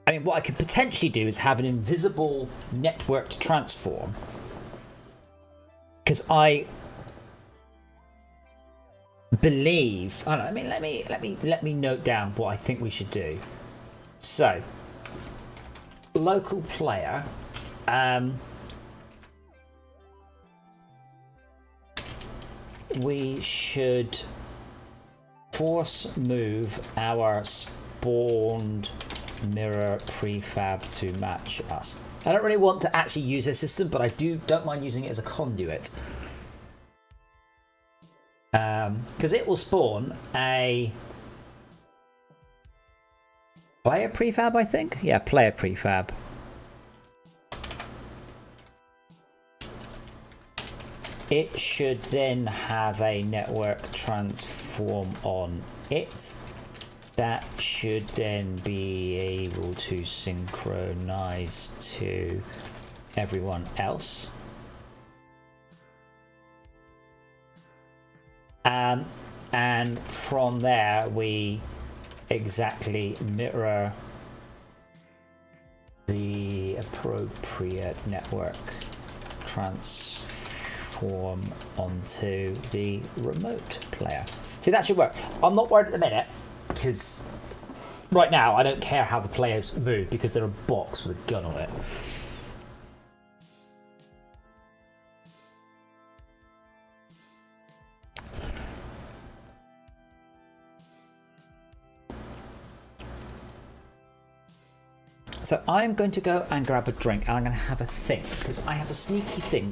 I mean, what I could potentially do is have an invisible networked transform, because I believe. I don't know, I mean, let me note down what I think we should do. So, local player. We should force move our spawned mirror prefab to match us. I don't really want to actually use this system, but I don't mind using it as a conduit. Because it will spawn a player prefab, I think? Yeah, player prefab. It should then have a network transform on it. That should then be able to synchronize to everyone else. And from there, we exactly mirror the appropriate network transform onto the remote player. See, that should work. I'm not worried at the minute, because right now I don't care how the players move because they're a box with a gun on it. So I'm going to go and grab a drink, and I'm going to have a think, because I have a sneaky feeling.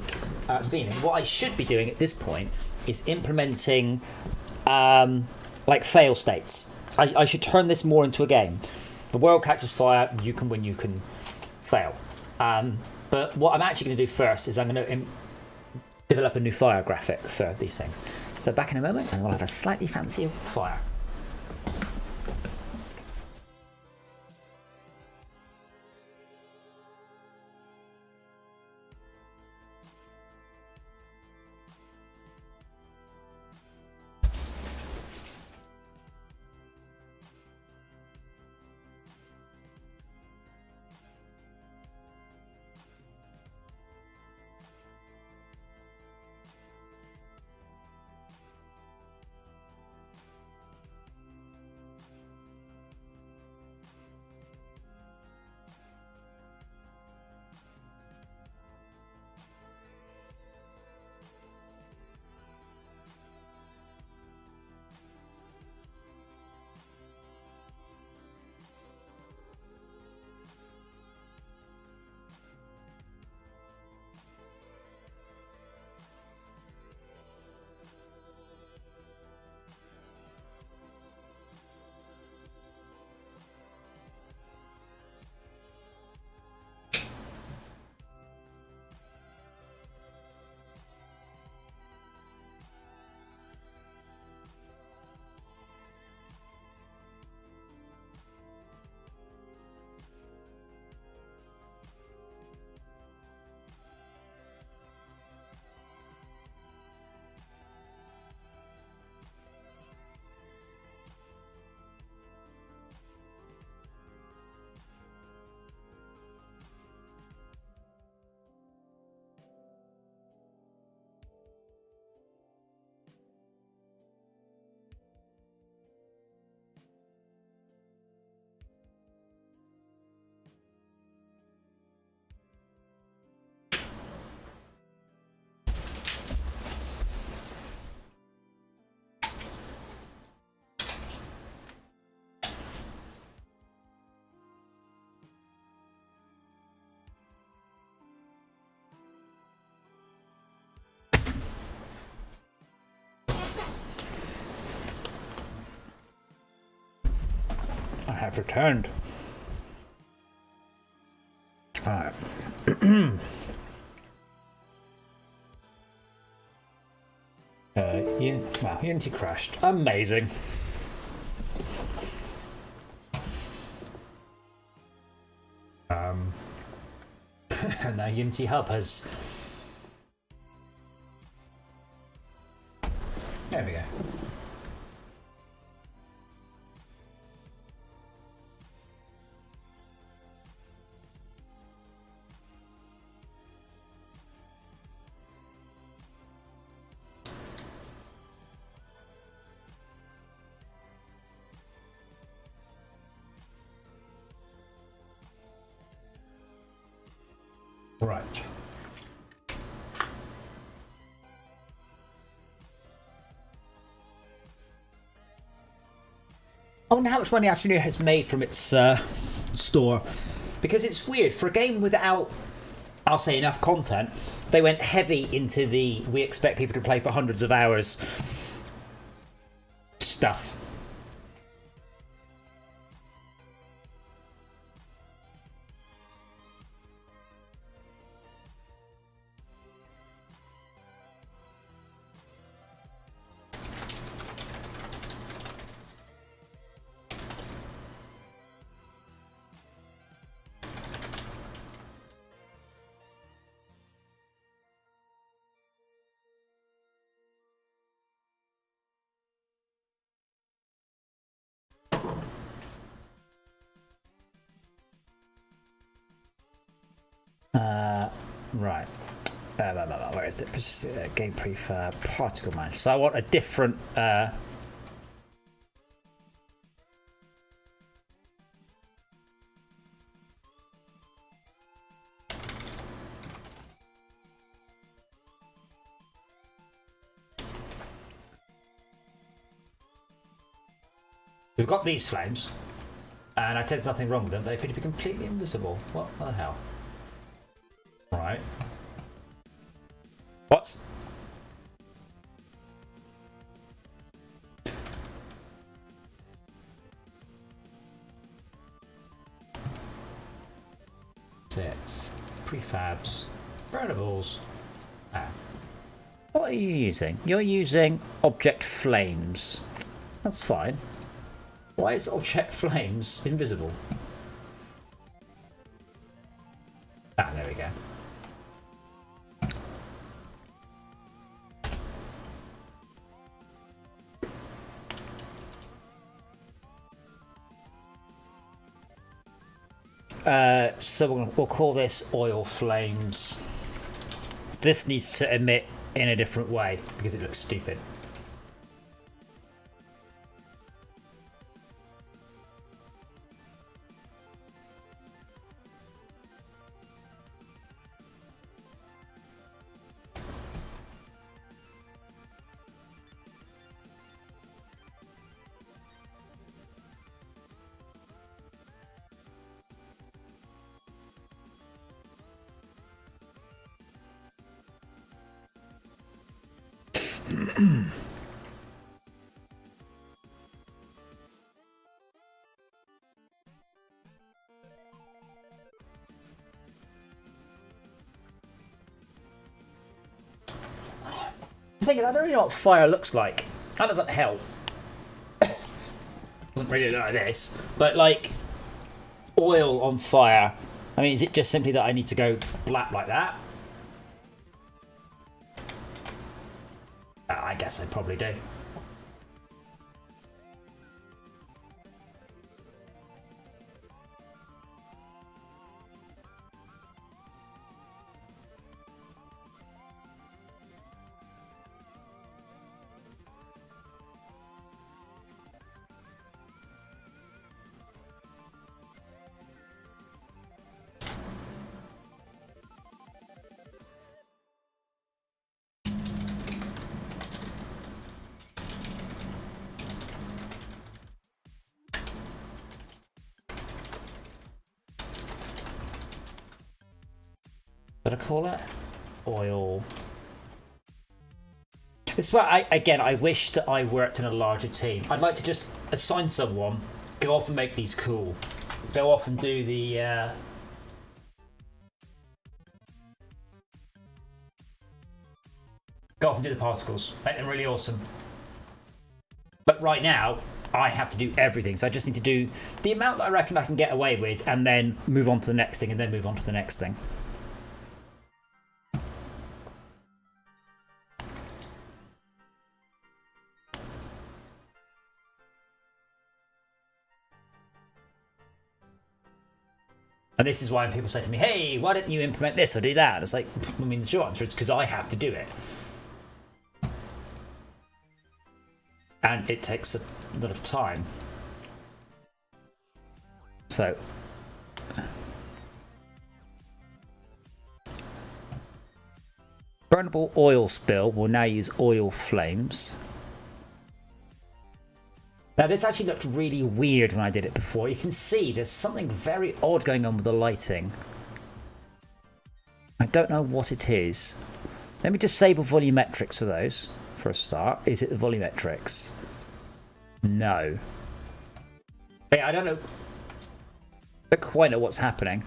What I should be doing at this point is implementing like fail states. I should turn this more into a game. If the world catches fire, you can win, you can fail. But what I'm actually going to do first is I'm going to develop a new fire graphic for these things. So back in a moment, and we'll have a slightly fancier fire. I have returned. Alright. Wow, Unity crashed. Amazing. Now Unity Hub has... There we go. Right. I wonder how much money Astroneer has made from its store, because it's weird for a game without, I'll say, enough content. They went heavy into the we expect people to play for hundreds of hours stuff. Right. Where is it? Game prefab, particle manager. So I want a different. We've got these flames. And I said there's nothing wrong with them. They appear to be completely invisible. What the hell? Right. What? Sets, prefabs, burnables. Ah. What are you using? You're using object flames. That's fine. Why is object flames invisible? Ah, there we go. So we'll call this oil flames. So this needs to emit in a different way because it looks stupid. The thing is, I don't really know what fire looks like. That doesn't help. Doesn't really look like this, but like oil on fire. I mean, is it just simply that I need to go blap like that? I guess I probably do. What do I call it? Oil. This is where I wish that I worked in a larger team. I'd like to just assign someone, go off and make these cool. Go off and do the go off and do the particles. Make them really awesome. But right now, I have to do everything. So I just need to do the amount that I reckon I can get away with and then move on to the next thing and then move on to the next thing. And this is why people say to me, hey, why don't you implement this or do that? And it's like, I mean, the short answer is because I have to do it. And it takes a lot of time. So. Burnable oil spill will now use oil flames. Now this actually looked really weird when I did it before. You can see there's something very odd going on with the lighting. I don't know what it is. Let me disable volumetrics for those for a start. Is it the volumetrics? No. Hey, I don't know. I don't quite know what's happening.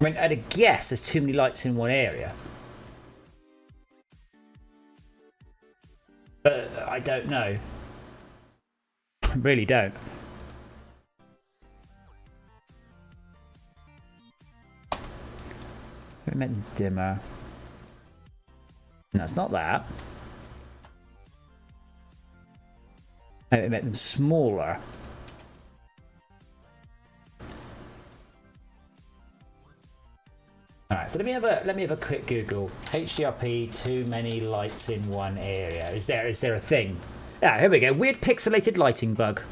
I mean, at a guess, there's too many lights in one area. But I don't know. I really don't. We meant dimmer. No, it's not that. No, it meant them smaller. Alright, so let me have a quick Google. HDRP, too many lights in one area. Is there a thing? Ah, here we go. Weird pixelated lighting bug.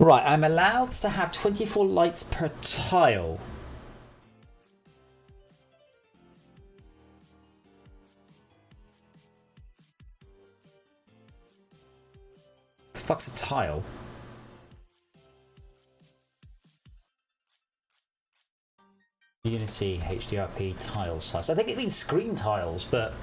Right, I'm allowed to have 24 lights per tile. The fuck's a tile? Unity HDRP tile size. I think it means screen tiles, but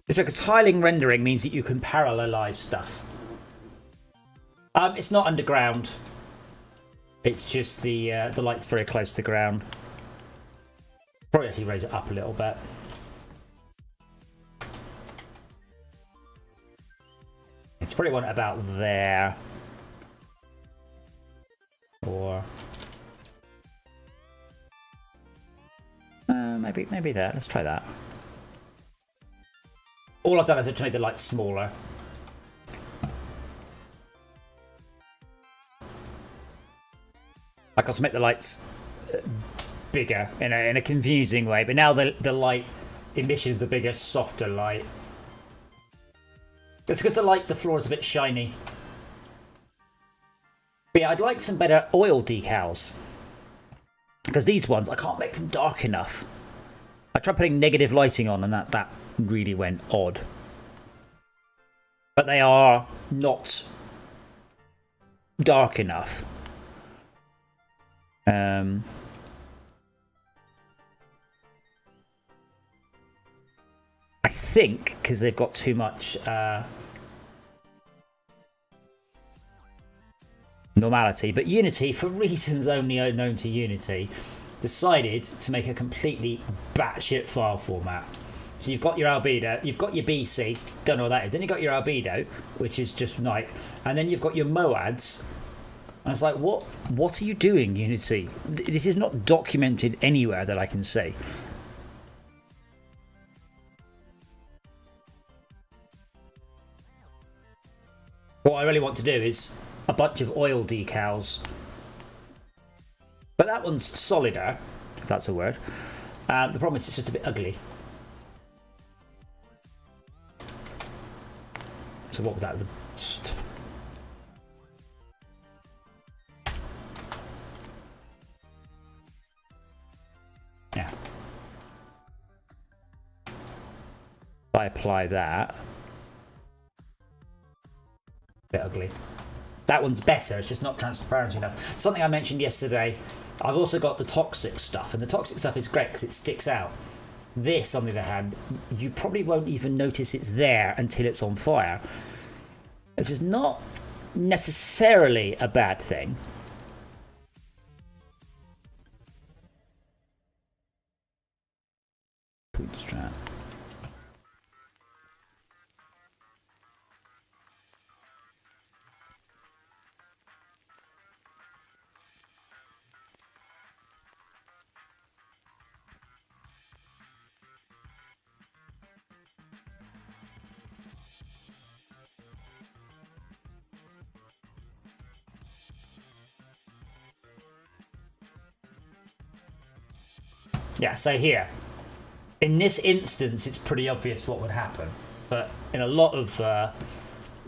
it's because tiling rendering means that you can parallelize stuff. It's not underground. It's just the light's very close to the ground. Probably actually raise it up a little bit. It's probably one about there. Or maybe there. Let's try that. All I've done is to make the light smaller. I got to make the lights bigger in a confusing way, but now the light emissions a bigger, softer light. It's because the floor is a bit shiny. But yeah, I'd like some better oil decals, because these ones I can't make them dark enough. I tried putting negative lighting on, and that really went odd. But they are not dark enough. I think because they've got too much normality, but Unity, for reasons only known to Unity, decided to make a completely batshit file format. So you've got your albedo, you've got your BC, don't know what that is. Then you've got your albedo, which is just night, and then you've got your moads. And it's like, what are you doing, Unity? This is not documented anywhere that I can see. What I really want to do is a bunch of oil decals. But that one's solider, if that's a word. The problem is it's just a bit ugly. So what was that? Yeah. If I apply that, bit ugly. That one's better, it's just not transparent enough. Something I mentioned yesterday, I've also got the toxic stuff, and the toxic stuff is great because it sticks out. This, on the other hand, you probably won't even notice it's there until it's on fire, which is not necessarily a bad thing. Bootstrap. Yeah, so here, in this instance, it's pretty obvious what would happen. But in a lot of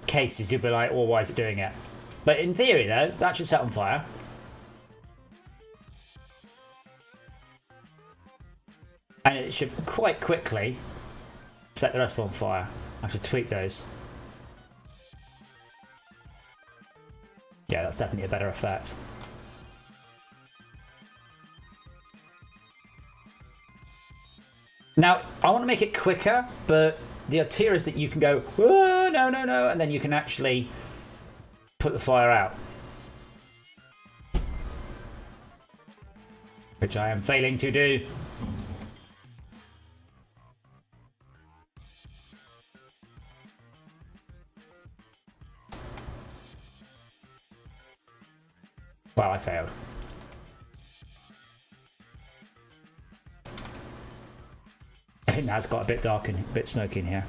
cases, you'll be like, well, why is it doing it? But in theory, though, that should set on fire. And it should quite quickly set the rest on fire. I should tweak those. Yeah, that's definitely a better effect. Now, I want to make it quicker, but the idea is that you can go, oh, no, no, no, and then you can actually put the fire out. Which I am failing to do. Well, I failed. I think that's got a bit dark and a bit smoky in here.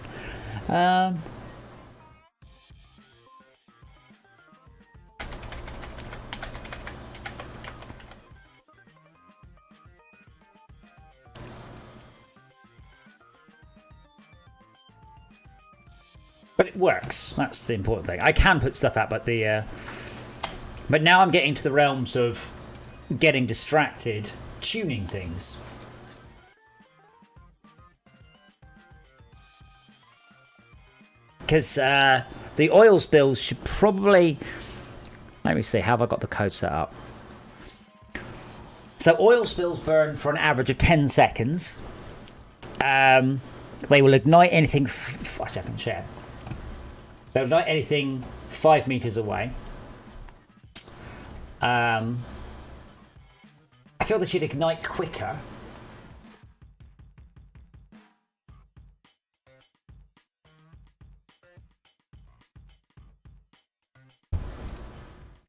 But it works. That's the important thing. I can put stuff out, but but now I'm getting to the realms of getting distracted, tuning things. Because the oil spills should probably... Let me see, how have I got the code set up? So oil spills burn for an average of 10 seconds. They will ignite anything... I can share. They'll ignite anything 5 meters away. I feel they should ignite quicker.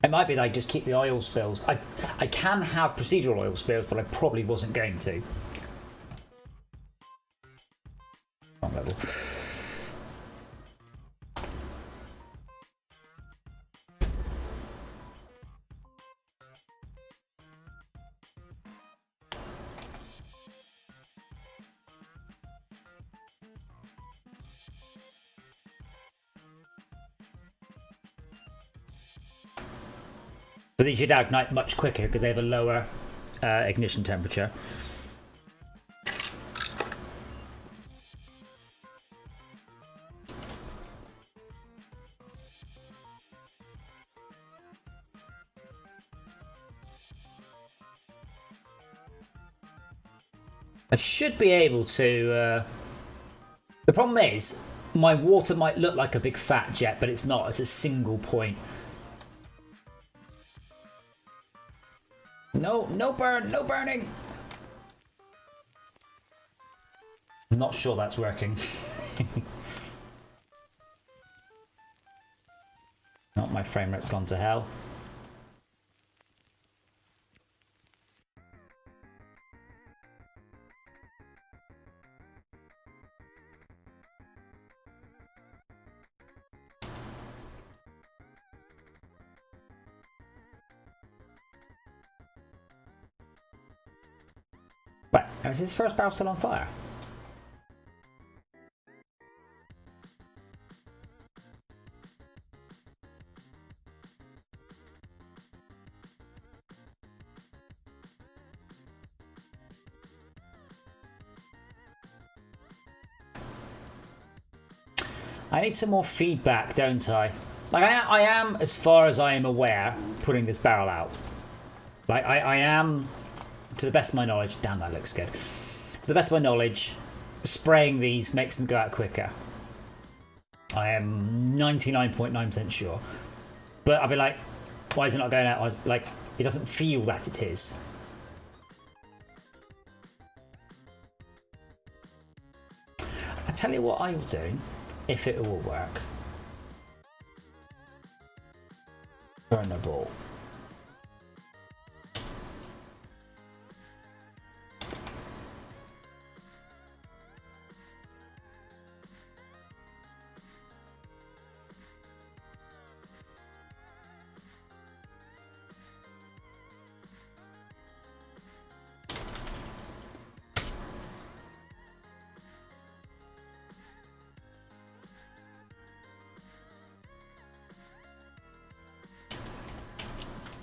It might be that I just keep the oil spills. I can have procedural oil spills, but I probably wasn't going to. Wrong level. So these should ignite much quicker because they have a lower ignition temperature. I should be able to... The problem is, my water might look like a big fat jet, but it's not. It's a single point. No burn, no burning. I'm not sure that's working. Not my frame rate's gone to hell. Right, is his first barrel still on fire? I need some more feedback, don't I? Like I am, as far as I am aware, putting this barrel out. Like I am, to the best of my knowledge, damn that looks good. To the best of my knowledge, spraying these makes them go out quicker. I am 99.9% sure. But I'll be like, why is it not going out? I was like, it doesn't feel that it is. I tell you what I'll do, if it will work. Burn the ball.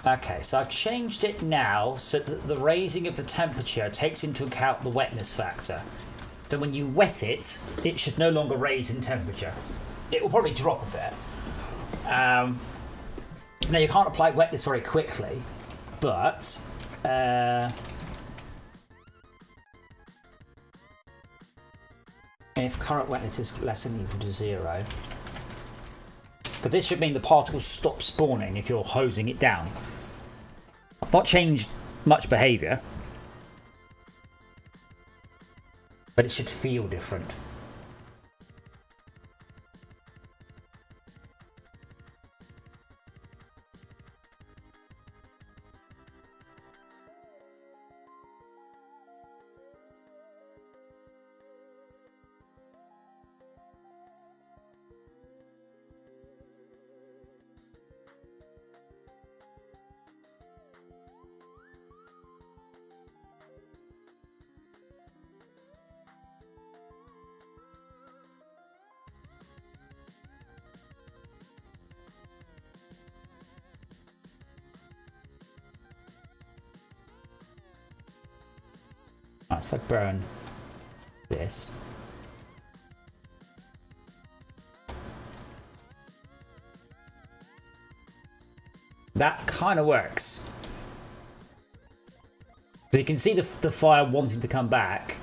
Okay, so I've changed it now so that the raising of the temperature takes into account the wetness factor. So when you wet it, it should no longer raise in temperature. It will probably drop a bit. Now you can't apply wetness very quickly, but if current wetness is less than or equal to 0, but this should mean the particles stop spawning if you're hosing it down. I've not changed much behaviour, but it should feel different. Right, if I burn this. That kind of works. So you can see the fire wanting to come back.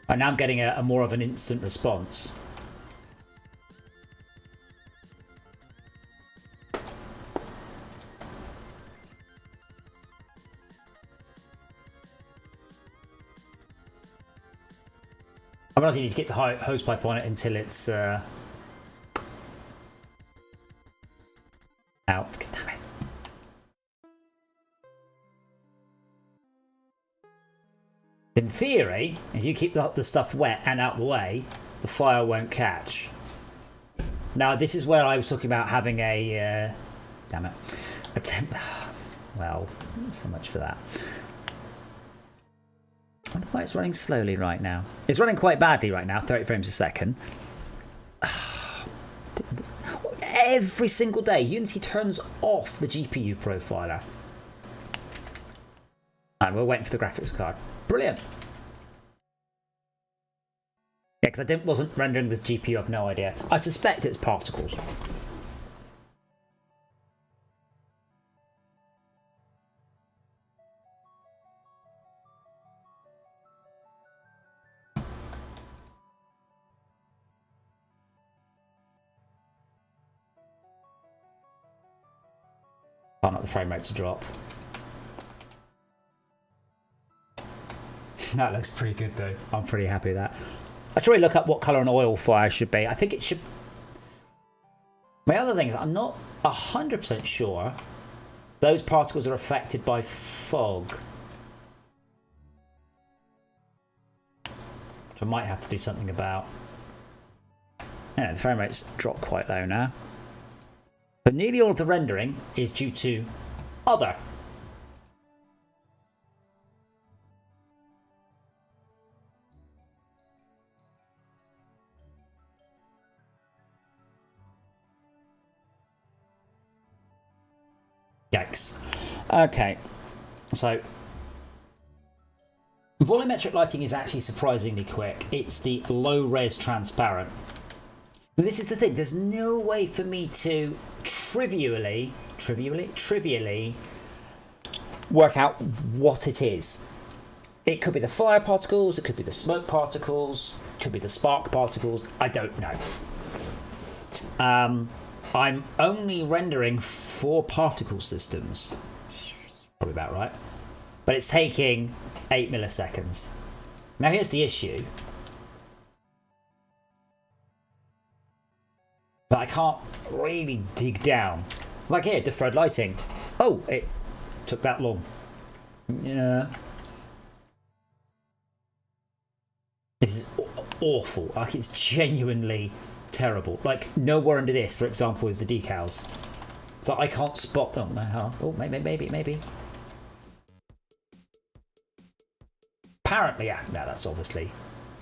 And now I'm getting a more of an instant response. I realize you need to get the hose pipe on it until it's out. Damn it. In theory, if you keep the stuff wet and out the way, the fire won't catch. Now, this is where I was talking about having a... damn it. A temp... Well, so much for that. I wonder why it's running slowly right now. It's running quite badly right now, 30 frames a second. Every single day, Unity turns off the GPU profiler. And we're waiting for the graphics card. Brilliant. Yeah, because I wasn't rendering with GPU, I've no idea. I suspect it's particles. Can't let the frame rate to drop. That looks pretty good though. I'm pretty happy with that. I should really look up what colour an oil fire should be. I think it should... My other thing is I'm not 100% sure those particles are affected by fog. Which I might have to do something about. Yeah, the frame rate's dropped quite low now. But nearly all of the rendering is due to other. Yikes. Okay, so volumetric lighting is actually surprisingly quick. It's the low res transparent. But this is the thing, there's no way for me to trivially work out what it is. It could be the fire particles, it could be the smoke particles, it could be the spark particles, I don't know. I'm only rendering 4 particle systems. Probably about right. But it's taking 8 milliseconds. Now here's the issue. That I can't really dig down. Like here, deferred lighting. Oh, it took that long. Yeah. This is awful. Like, it's genuinely terrible. Like, nowhere under this, for example, is the decals. So I can't spot them. Oh, maybe. Apparently, yeah. No, that's obviously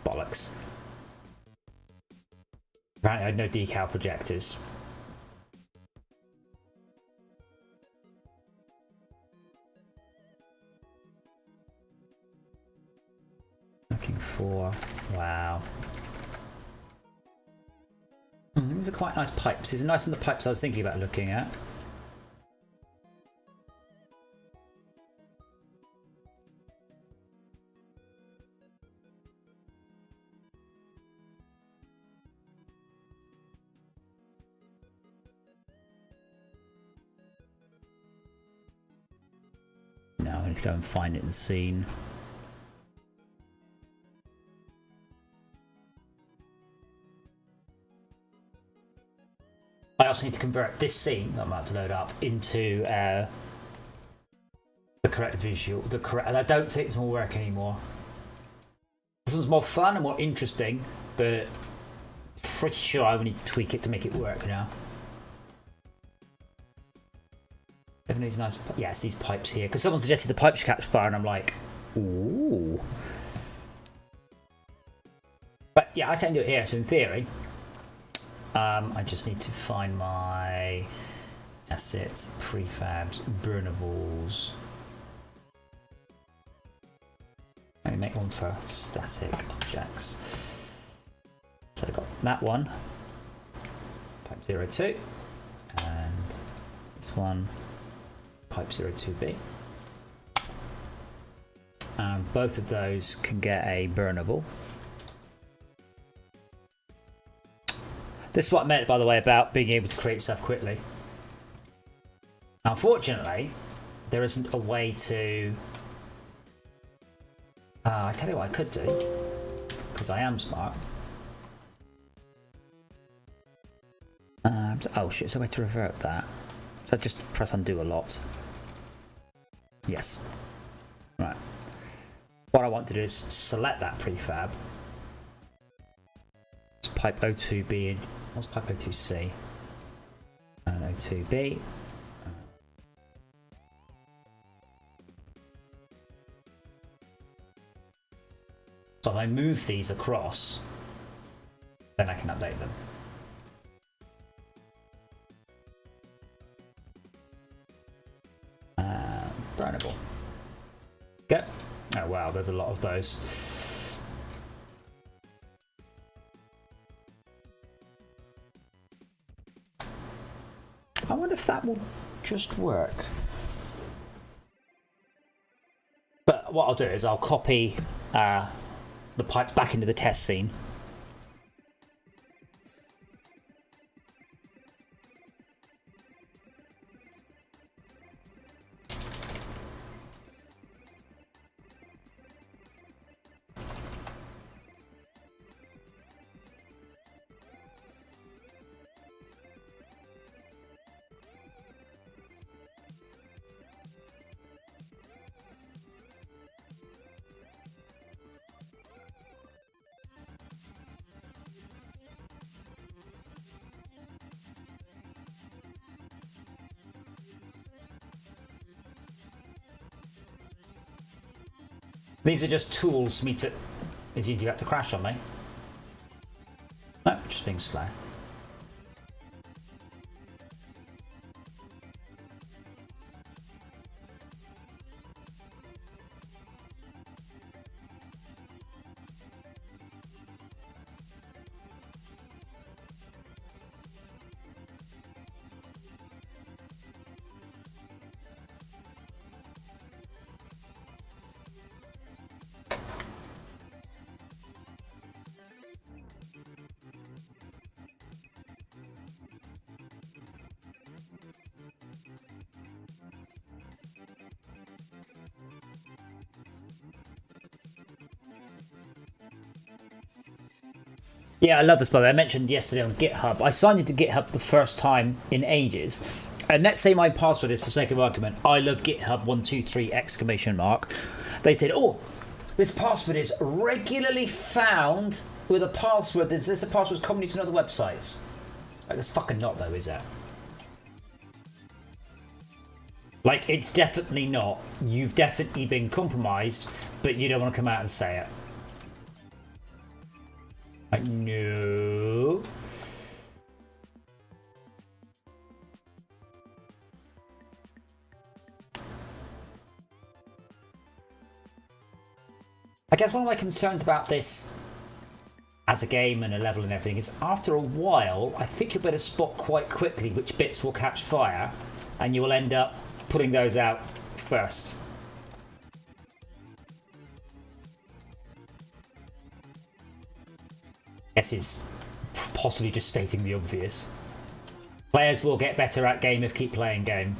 bollocks. Apparently I had no decal projectors. Looking for... Wow. These are quite nice pipes. These are nicer than the pipes I was thinking about looking at. Now I need to go and find it in the scene. I also need to convert this scene that I'm about to load up into the correct visual. And I don't think this will work anymore. This one's more fun and more interesting, but pretty sure I will need to tweak it to make it work now. Even these nice, yes, these pipes here. Because someone suggested the pipes catch fire, and I'm like, ooh. But yeah, I can do it here. So in theory, I just need to find my assets, prefabs, burnables. Let me make one for static objects. So I've got that one, pipe 02, and this one, pipe 02B. And both of those can get a burnable. This is what I meant, by the way, about being able to create stuff quickly. Unfortunately, there isn't a way to... I tell you what I could do, because I am smart. Oh shit, so I have to revert that. So I just press undo a lot. Yes. Right. What I want to do is select that prefab. It's pipe 02B. What's pipe 02C? And 02B. So if I move these across, then I can update them. Burnable. Okay. Oh wow, there's a lot of those. I wonder if that will just work. But what I'll do is I'll copy the pipes back into the test scene. These are just tools for me to... Is you got to crash on me? No, just being slow. Yeah, I love this, by the way. I mentioned yesterday on GitHub. I signed into GitHub for the first time in ages. And let's say my password is, for sake of argument, I love GitHub 123 exclamation mark. They said, oh, this password is regularly found with a password. This a password commonly to other websites. Like, it's fucking not, though, is it? Like, it's definitely not. You've definitely been compromised, but you don't want to come out and say it. Like, no. I guess one of my concerns about this as a game and a level and everything is after a while, I think you'll be able to spot quite quickly which bits will catch fire, and you will end up putting those out first. Guess is possibly just stating the obvious. Players will get better at game if keep playing game.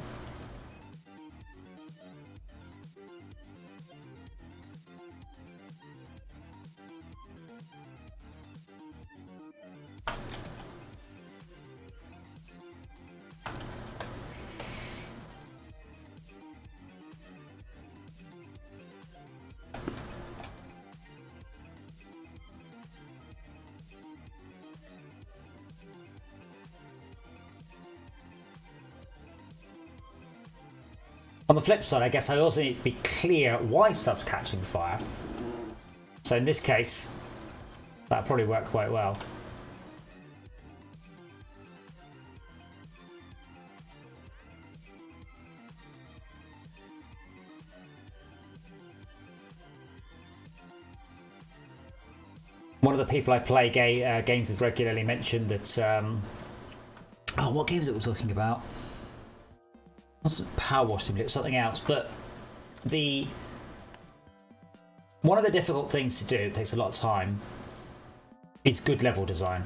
On the flip side, I guess I also need to be clear why stuff's catching fire. So in this case, that'll probably work quite well. One of the people I play games with regularly mentioned that. Oh, what games it we're talking about? It wasn't Power Wash Simulator, it was something else. But one of the difficult things to do, it takes a lot of time, is good level design.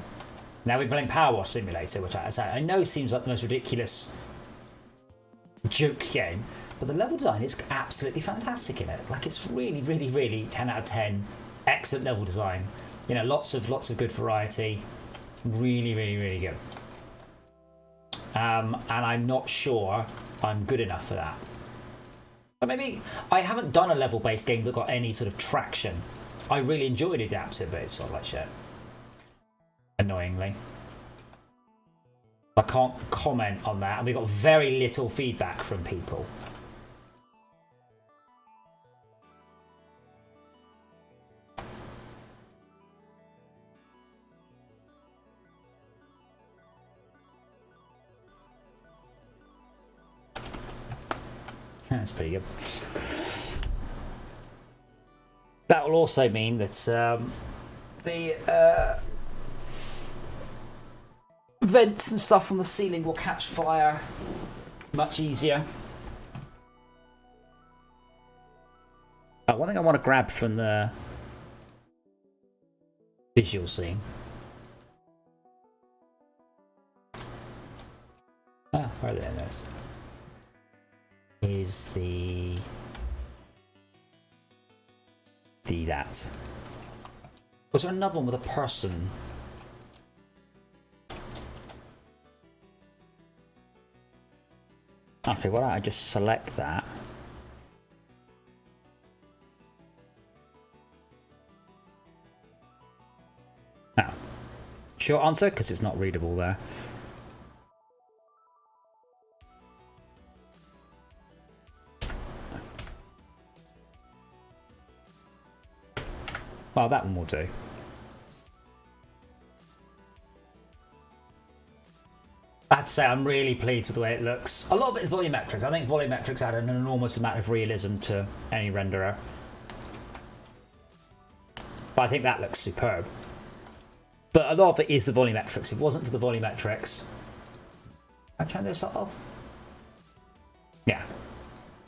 Now we're playing Power Wash Simulator, which I know seems like the most ridiculous joke game, but the level design is absolutely fantastic in it. Like, it's really, really, really 10 out of 10. Excellent level design. You know, lots of good variety. Really, really, really good. And I'm not sure I'm good enough for that. But maybe I haven't done a level-based game that got any sort of traction. I really enjoyed Adaptive, but it's sort of like shit. Annoyingly. I can't comment on that, and we got very little feedback from people. That's pretty good. That will also mean that the vents and stuff from the ceiling will catch fire much easier. One thing I want to grab from the visual scene. Where are they? Those is that. Was there another one with a person? Okay, why don't I just select that? Now, short answer, because it's not readable there. Well, that one will do. I have to say, I'm really pleased with the way it looks. A lot of it is volumetrics. I think volumetrics add an enormous amount of realism to any renderer. But I think that looks superb. But a lot of it is the volumetrics. If it wasn't for the volumetrics... I turn this off? Yeah.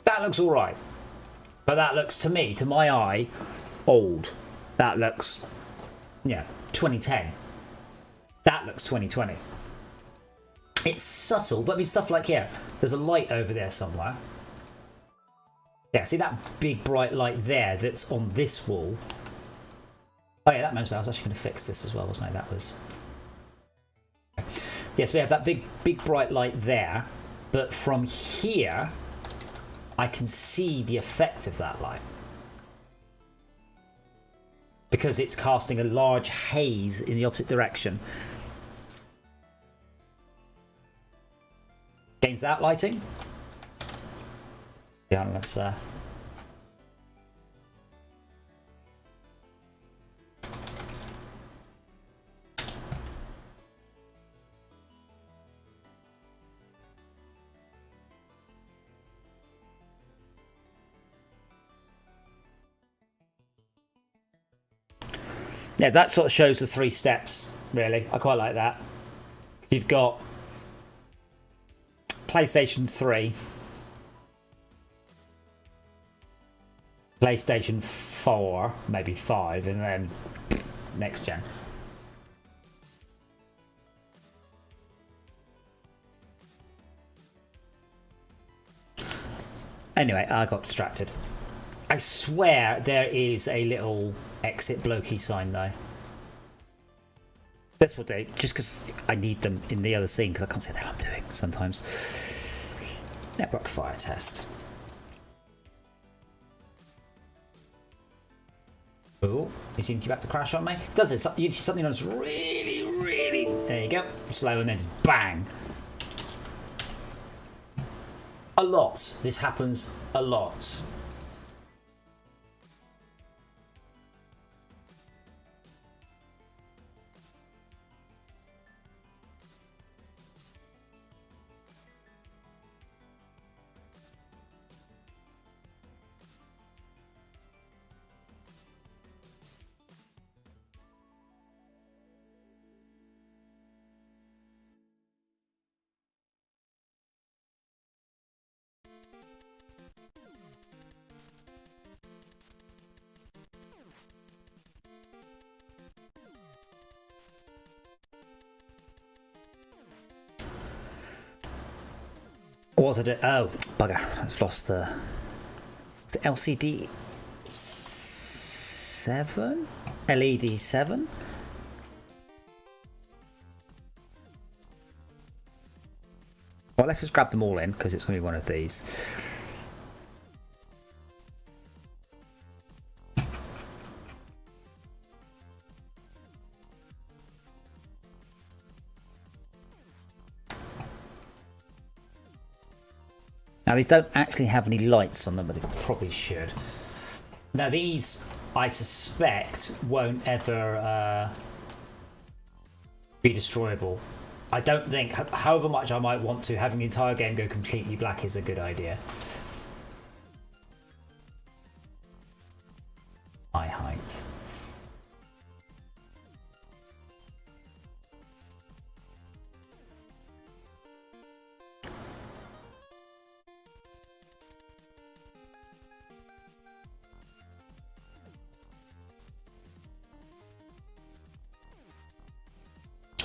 That looks alright. But that looks, to me, to my eye, old. That looks, yeah, 2010. That looks 2020. It's subtle, but I mean, stuff like here, there's a light over there somewhere. Yeah, see that big bright light there that's on this wall? Oh yeah, that reminds me, I was actually going to fix this as well, wasn't I? That was... Yes, we have that big bright light there, but from here, I can see the effect of that light. Because it's casting a large haze in the opposite direction. Game's that lighting? Yeah, let's... Yeah, that sort of shows the 3 steps, really. I quite like that. You've got PlayStation 3, PlayStation 4, maybe 5, and then next gen. Anyway, I got distracted. I swear there is a little exit blokey sign though. This will do, just because I need them in the other scene, because I can't see what I'm doing sometimes. Network fire test. Oh, you seem to be about to crash on me. Does it? Something that's really, really... There you go. Slow and then just bang. A lot. This happens a lot. What was it? Oh, bugger. I've lost the LCD 7? LED 7? Well, let's just grab them all in because it's going to be one of these. Now, these don't actually have any lights on them, but they probably should. Now, these, I suspect, won't ever be destroyable. I don't think, however much I might want to, having the entire game go completely black is a good idea. Eye height.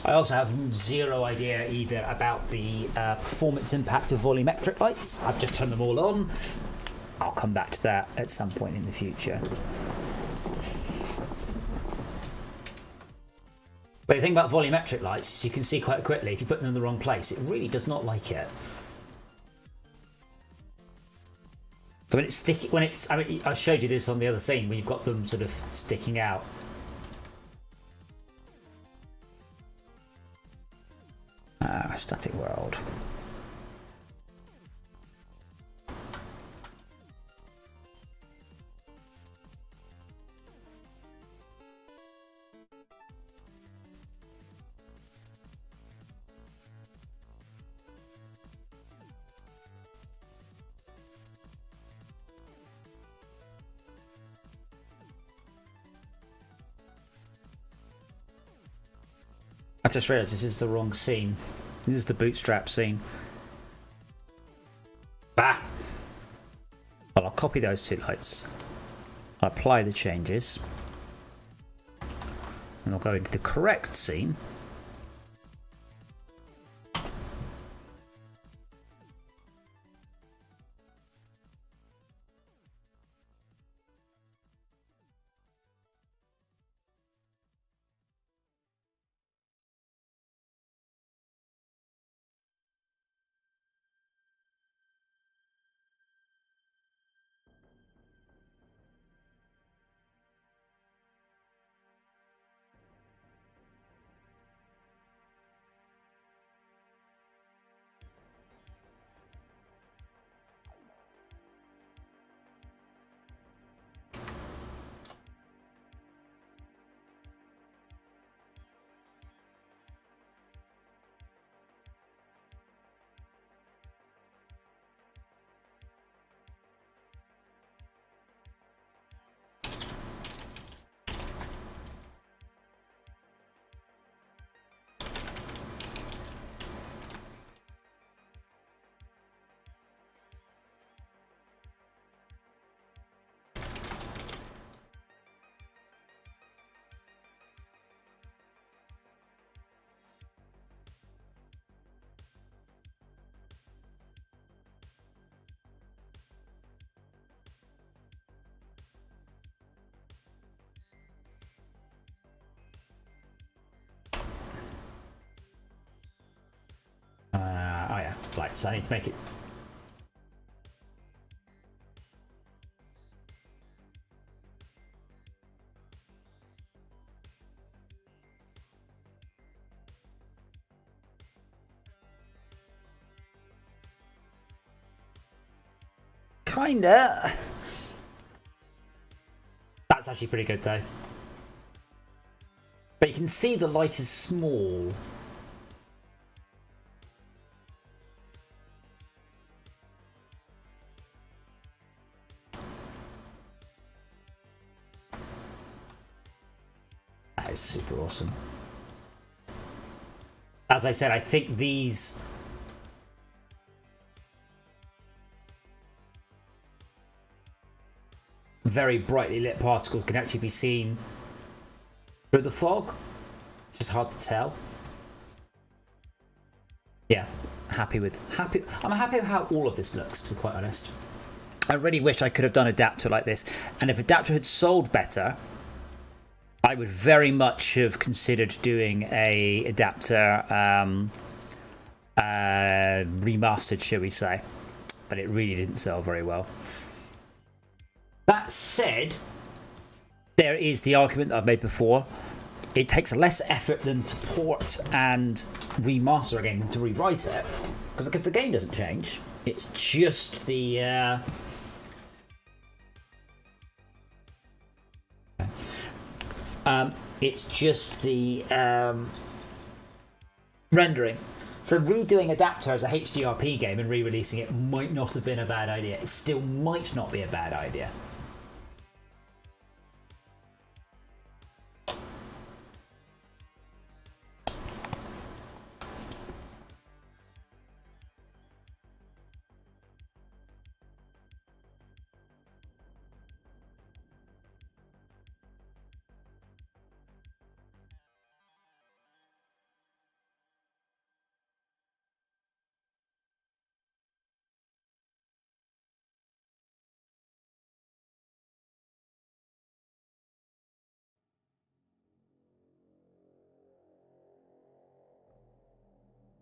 I also have zero idea either about the performance impact of volumetric lights. I've just turned them all on. I'll come back to that at some point in the future. But the thing about volumetric lights is you can see quite quickly if you put them in the wrong place, it really does not like it. So when it's sticky, I mean, I showed you this on the other scene where you've got them sort of sticking out. Static world. I've just realised this is the wrong scene. This is the bootstrap scene. Bah! Well, I'll copy those two lights. I'll apply the changes. And I'll go into the correct scene. Oh yeah, lights. I need to make it. Kinda. That's actually pretty good though. But you can see the light is small. That is super awesome. As I said, I think these very brightly lit particles can actually be seen through the fog. It's just hard to tell. Yeah, I'm happy with how all of this looks, to be quite honest. I really wish I could have done adapter like this, and if adapter had sold better, I would very much have considered doing a adapter remastered, shall we say, but it really didn't sell very well. That said, there is the argument that I've made before. It takes less effort than to port and remaster a game than to rewrite it, because the game doesn't change. It's just the rendering. So redoing Adapter as a HDRP game and re-releasing it might not have been a bad idea. It still might not be a bad idea.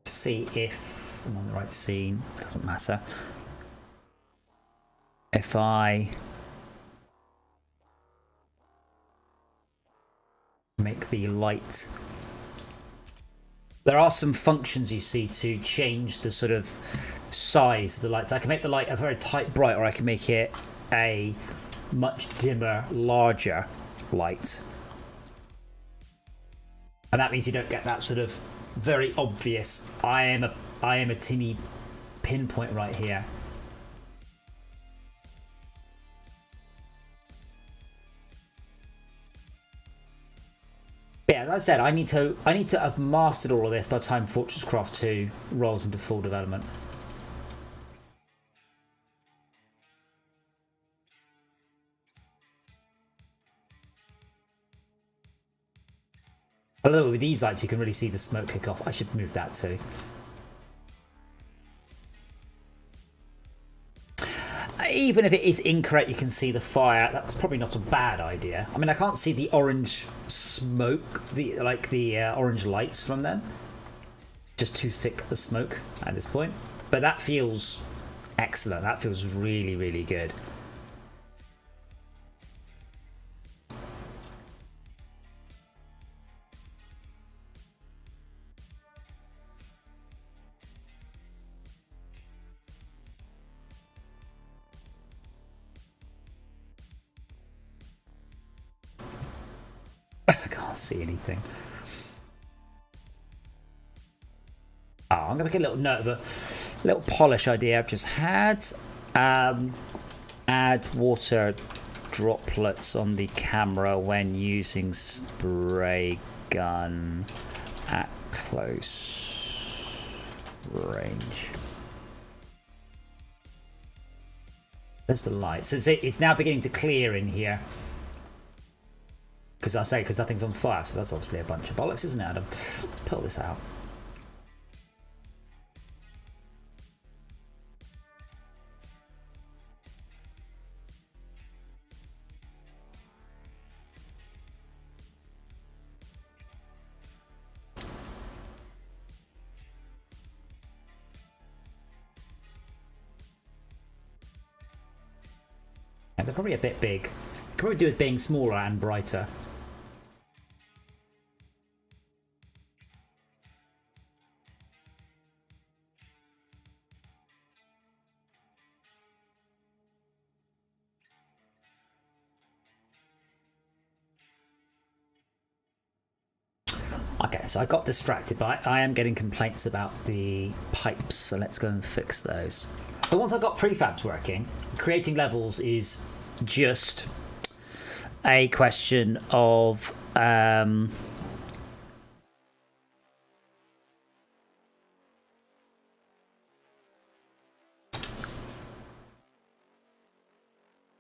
See if I'm on the right scene. Doesn't matter. If I make the light, there are some functions you see to change the sort of size of the lights. I can make the light a very tight bright, or I can make it a much dimmer, larger light. And that means you don't get that sort of very obvious, I am a tinny pinpoint right here. But yeah, as I said, I need to have mastered all of this by the time Fortress Craft 2 rolls into full development. Although with these lights you can really see the smoke kick off. I should move that too. Even if it is incorrect, you can see the fire. That's probably not a bad idea. I mean, I can't see the orange smoke, the orange lights from them. Just too thick the smoke at this point. But that feels excellent. That feels really, really good. I can't see anything. Oh, I'm gonna make a little note of a little polish idea I've just had. Add water droplets on the camera when using spray gun at close range. There's the lights. It's now beginning to clear in here. Because nothing's on fire, so that's obviously a bunch of bollocks, isn't it, Adam? Let's pull this out. Yeah, they're probably a bit big. Could probably do with being smaller and brighter. Okay, so I got distracted, but I am getting complaints about the pipes, so let's go and fix those. So once I've got prefabs working, creating levels is just a question of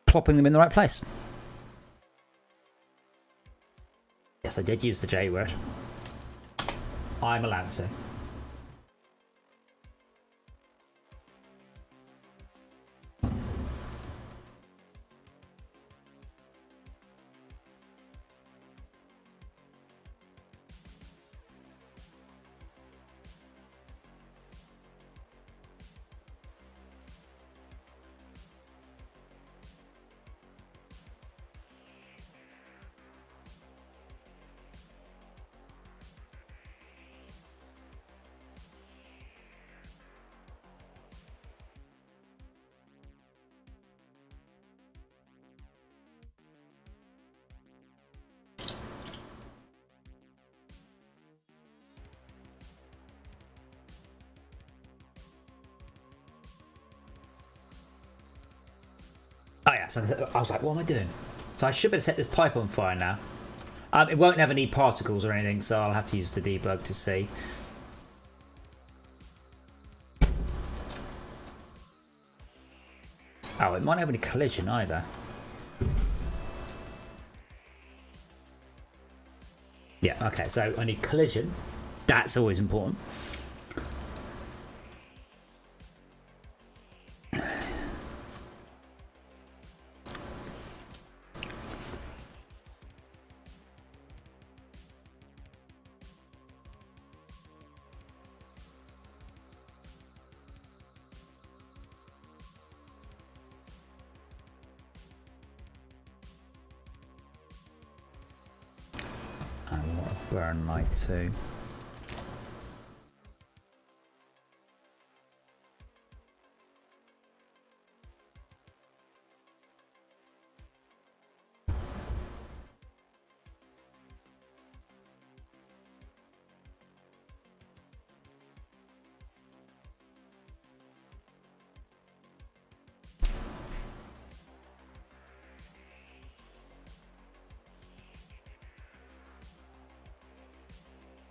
plopping them in the right place. Yes, I did use the J word. I'm allowed to. Oh yeah, so I was like, what am I doing? So I should be able to set this pipe on fire now. It won't have any particles or anything, so I'll have to use the debug to see. Oh, it might not have any collision either. Yeah, okay, so I need collision. That's always important. And what a burn light too.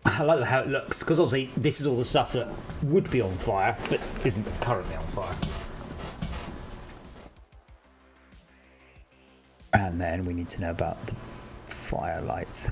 I like how it looks, because obviously this is all the stuff that would be on fire, but isn't currently on fire. And then we need to know about the fire lights.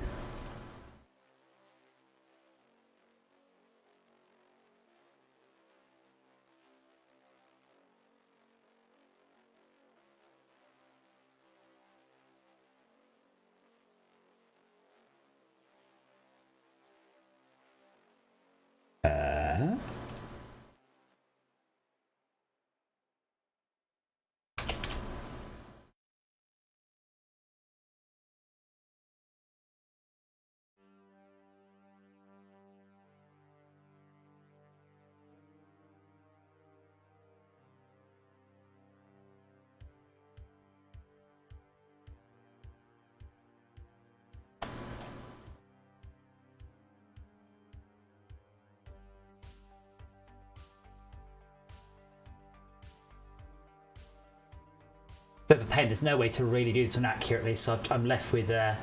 Bit of a pain, there's no way to really do this one accurately, so I'm left with a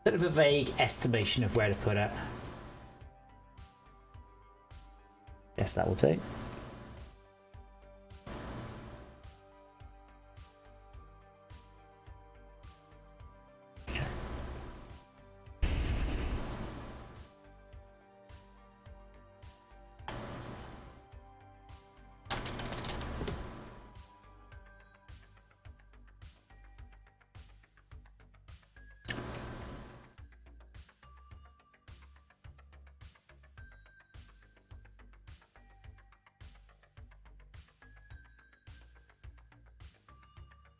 bit of a vague estimation of where to put it. Yes, that will do.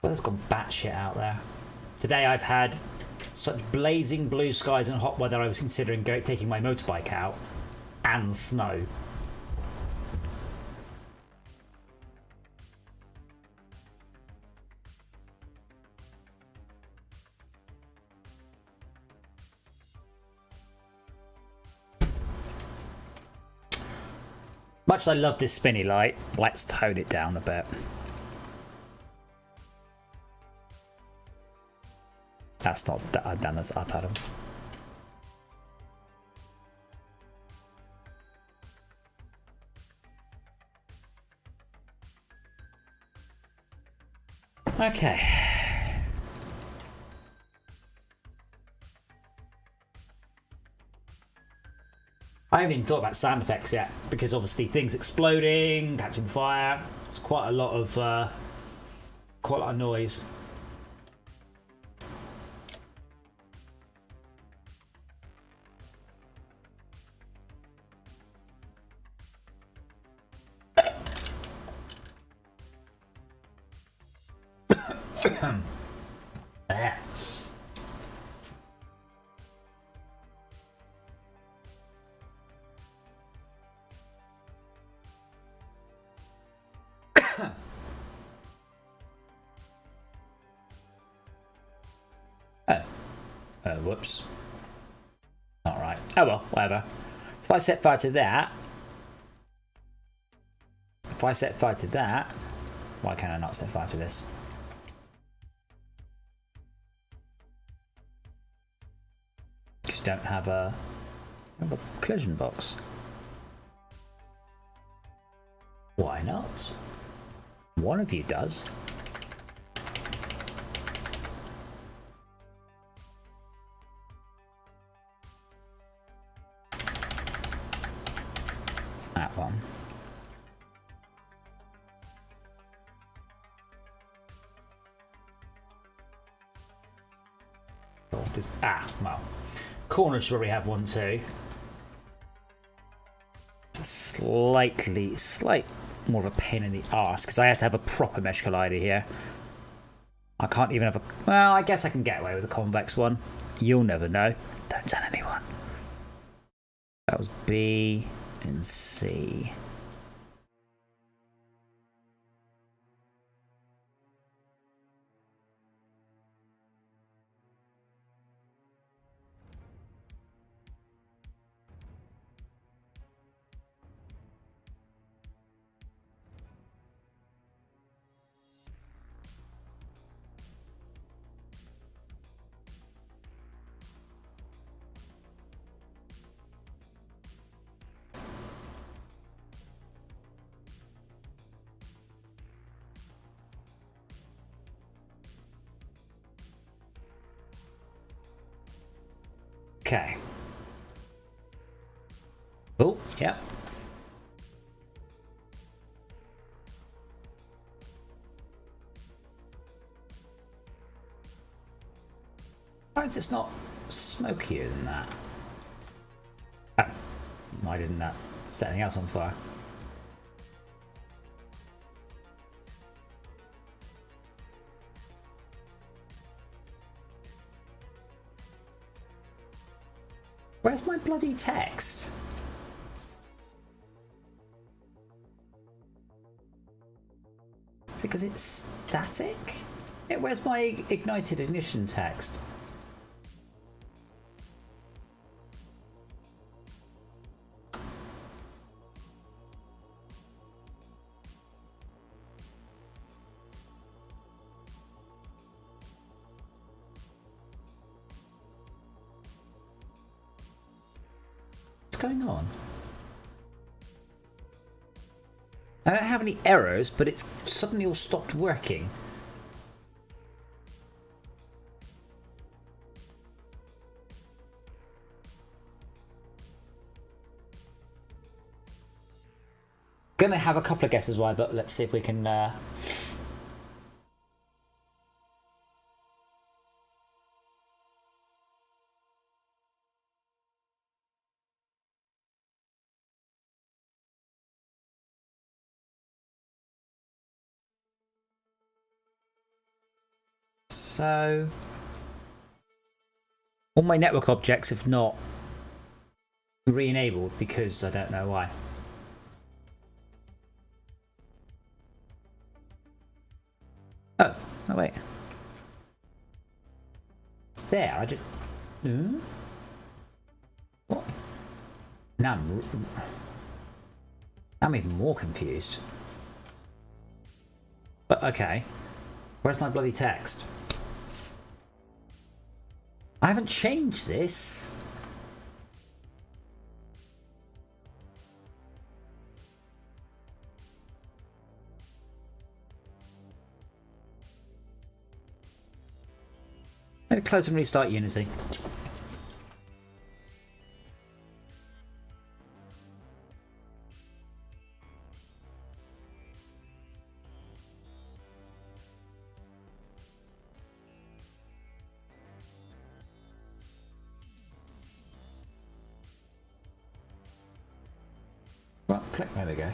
Well, it's gone batshit out there. Today I've had such blazing blue skies and hot weather I was considering taking my motorbike out, and snow. Much as I love this spinny light, let's tone it down a bit. That's not done as up, Adam. Okay. I haven't even thought about sound effects yet, because obviously things exploding, catching fire, it's quite a lot of noise. There. Whoops. All right. Oh well, whatever. So if I set fire to that, Why can I not set fire to this? Because you don't have a collision box. Why not? One of you does. That one. Oh, well. Corners should probably have one too. It's a slight more of a pain in the arse because I have to have a proper mesh collider here. I can't even have a... Well, I guess I can get away with a convex one. You'll never know. Don't tell anyone. That was B and C. Okay. Oh, yeah. Why is this not smokier than that? Oh, why didn't that set anything else on fire? Where's my bloody text? Is it because it's static? Yeah, where's my ignited ignition text? Going on? I don't have any errors, but it's suddenly all stopped working. Gonna have a couple of guesses why, but let's see if we can So all my network objects have not re-enabled because I don't know why. Oh, wait. It's there. I just... What? Now I'm even more confused. But okay. Where's my bloody text? I haven't changed this. Maybe close and restart Unity. Right click, there we go.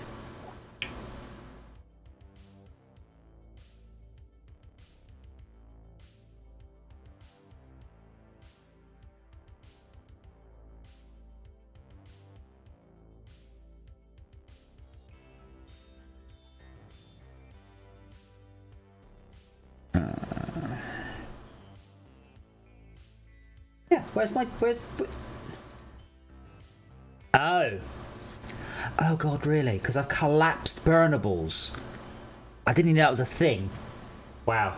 Yeah, where's... Oh god, really? Because I've collapsed burnables. I didn't even know that was a thing. Wow.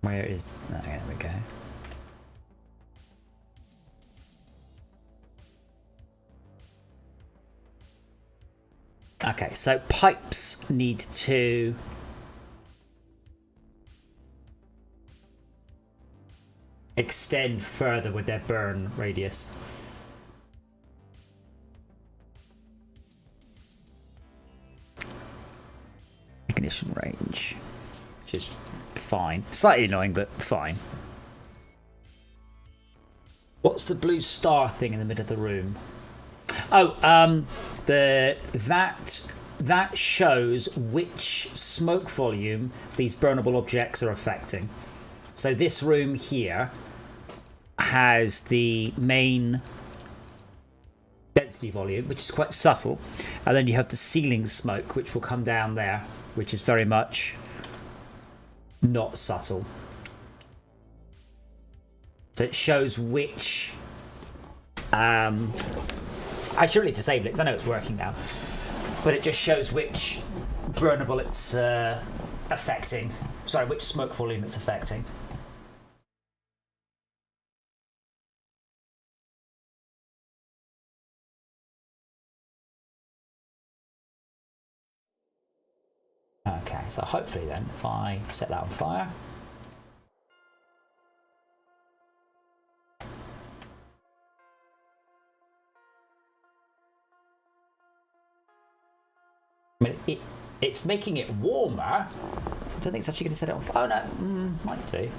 Where is... Oh, there we go. Okay, so pipes need to... extend further with their burn radius. Ignition range. Which is fine. Slightly annoying, but fine. What's the blue star thing in the middle of the room? Oh, that shows which smoke volume these burnable objects are affecting. So this room here has the main density volume, which is quite subtle, and then you have the ceiling smoke, which will come down there, which is very much not subtle. So it shows which... I should really disable it because I know it's working now, but it just shows which burnable it's affecting. Sorry, which smoke volume it's affecting. Okay, so hopefully then, if I set that on fire. I mean, it's making it warmer. I don't think it's actually going to set it on fire. Oh no, might do.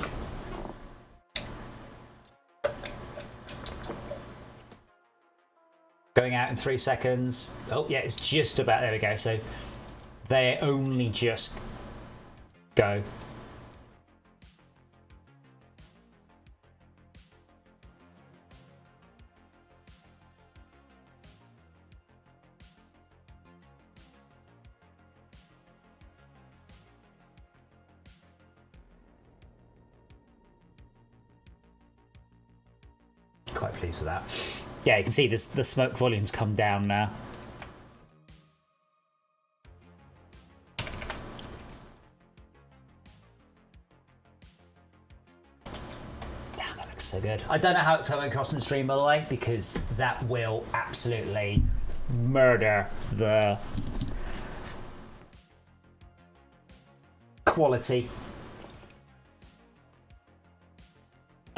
Going out in 3 seconds. Oh yeah, it's just about, there we go. So they only just go. Quite pleased with that. Yeah, you can see this, the smoke volumes come down now. Damn, that looks so good. I don't know how it's coming across on the stream, by the way, because that will absolutely murder the quality.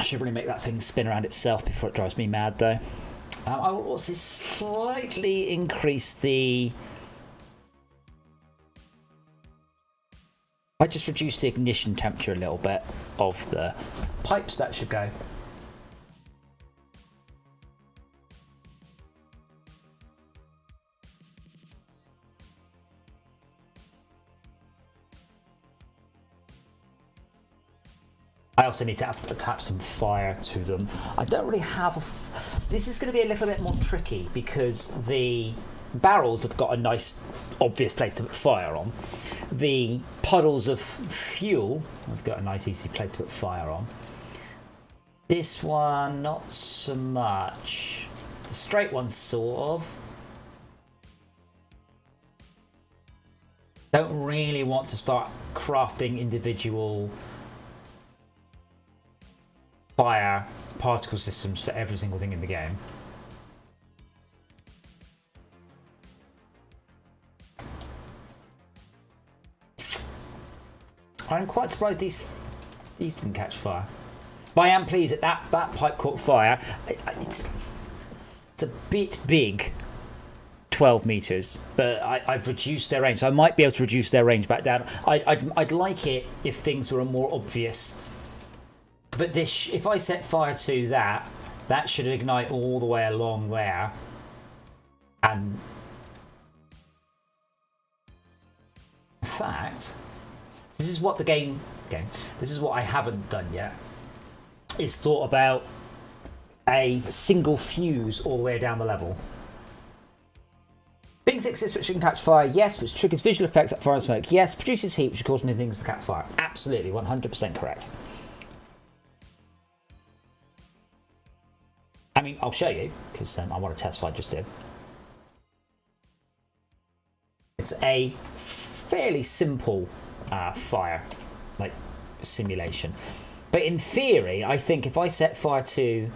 I should really make that thing spin around itself before it drives me mad, though. I will also slightly increase the... I just reduced the ignition temperature a little bit of the pipes. That should go. I also need to attach some fire to them. I don't really have a... This is going to be a little bit more tricky because the barrels have got a nice, obvious place to put fire on. The puddles of fuel have got a nice, easy place to put fire on. This one, not so much. The straight one, sort of. Don't really want to start crafting individual fire particle systems for every single thing in the game. I'm quite surprised these didn't catch fire. But I am pleased that that pipe caught fire. It's a bit big, 12 meters, but I've reduced their range, so I might be able to reduce their range back down. I'd like it if things were more obvious. But this, if I set fire to that, that should ignite all the way along there. And in fact, this is what this is what I haven't done yet. is thought about a single fuse all the way down the level. Things exist which can catch fire, yes. Which triggers visual effects like fire and smoke, yes. Produces heat, which causes many things to catch fire. Absolutely, 100% correct. I mean, I'll show you, because I want to test what I just did. It's a fairly simple fire, like, simulation. But in theory, I think if I set fire to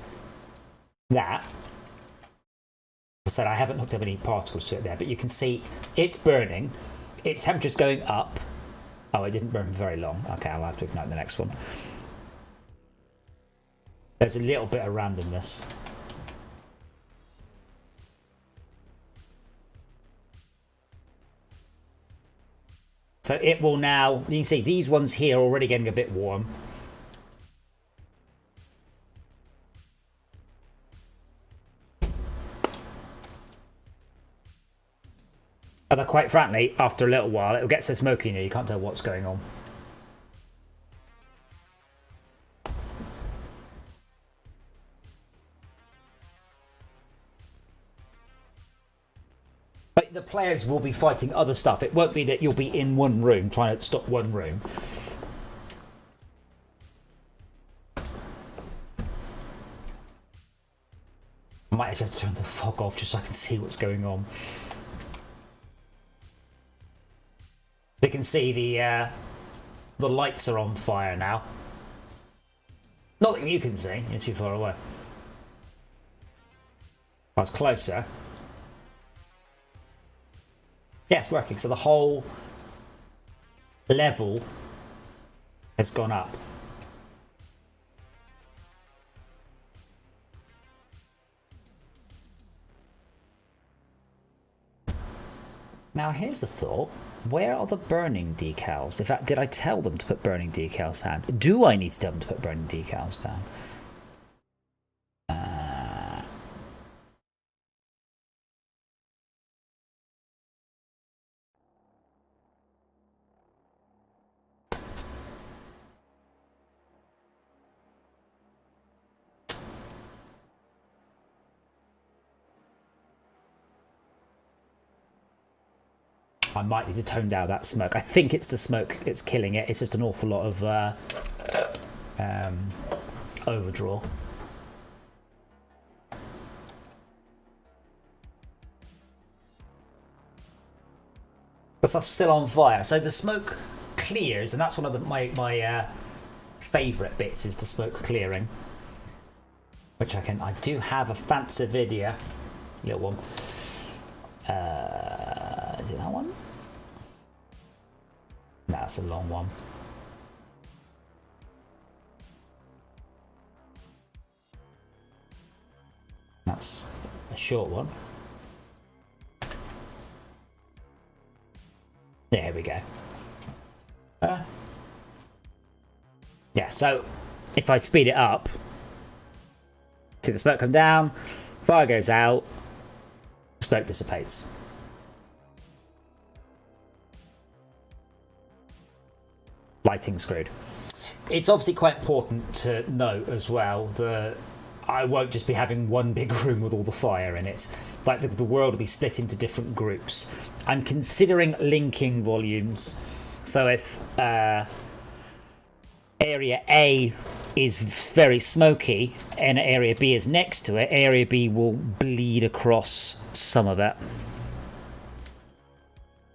that, I said I haven't hooked up any particles to it there, but you can see it's burning. Its temperature's going up. Oh, it didn't burn for very long. Okay, I'll have to ignite the next one. There's a little bit of randomness. So it will now, you can see these ones here are already getting a bit warm. Although quite frankly, after a little while, it'll get so smoky in here, you can't tell what's going on. But the players will be fighting other stuff. It won't be that you'll be in one room trying to stop one room. I might actually have to turn the fog off just so I can see what's going on. You can see the lights are on fire now. Not that you can see, you're too far away. If I was closer. Yeah, it's working. So the whole level has gone up. Now here's a thought. Where are the burning decals? In fact, did I tell them to put burning decals down? Do I need to tell them to put burning decals down? I might need to tone down that smoke. I think it's the smoke that's killing it. It's just an awful lot of overdraw. But that's still on fire. So the smoke clears, and that's one of my favourite bits is the smoke clearing. Which I do have a fancy video. Little one. Is it that one? No, that's a long one. That's a short one. There we go. Yeah, so if I speed it up, see the smoke come down, fire goes out, smoke dissipates. Lighting screwed. It's obviously quite important to note as well that I won't just be having one big room with all the fire in it. Like the world will be split into different groups. I'm considering linking volumes. So if area A is very smoky and area B is next to it, area B will bleed across some of it.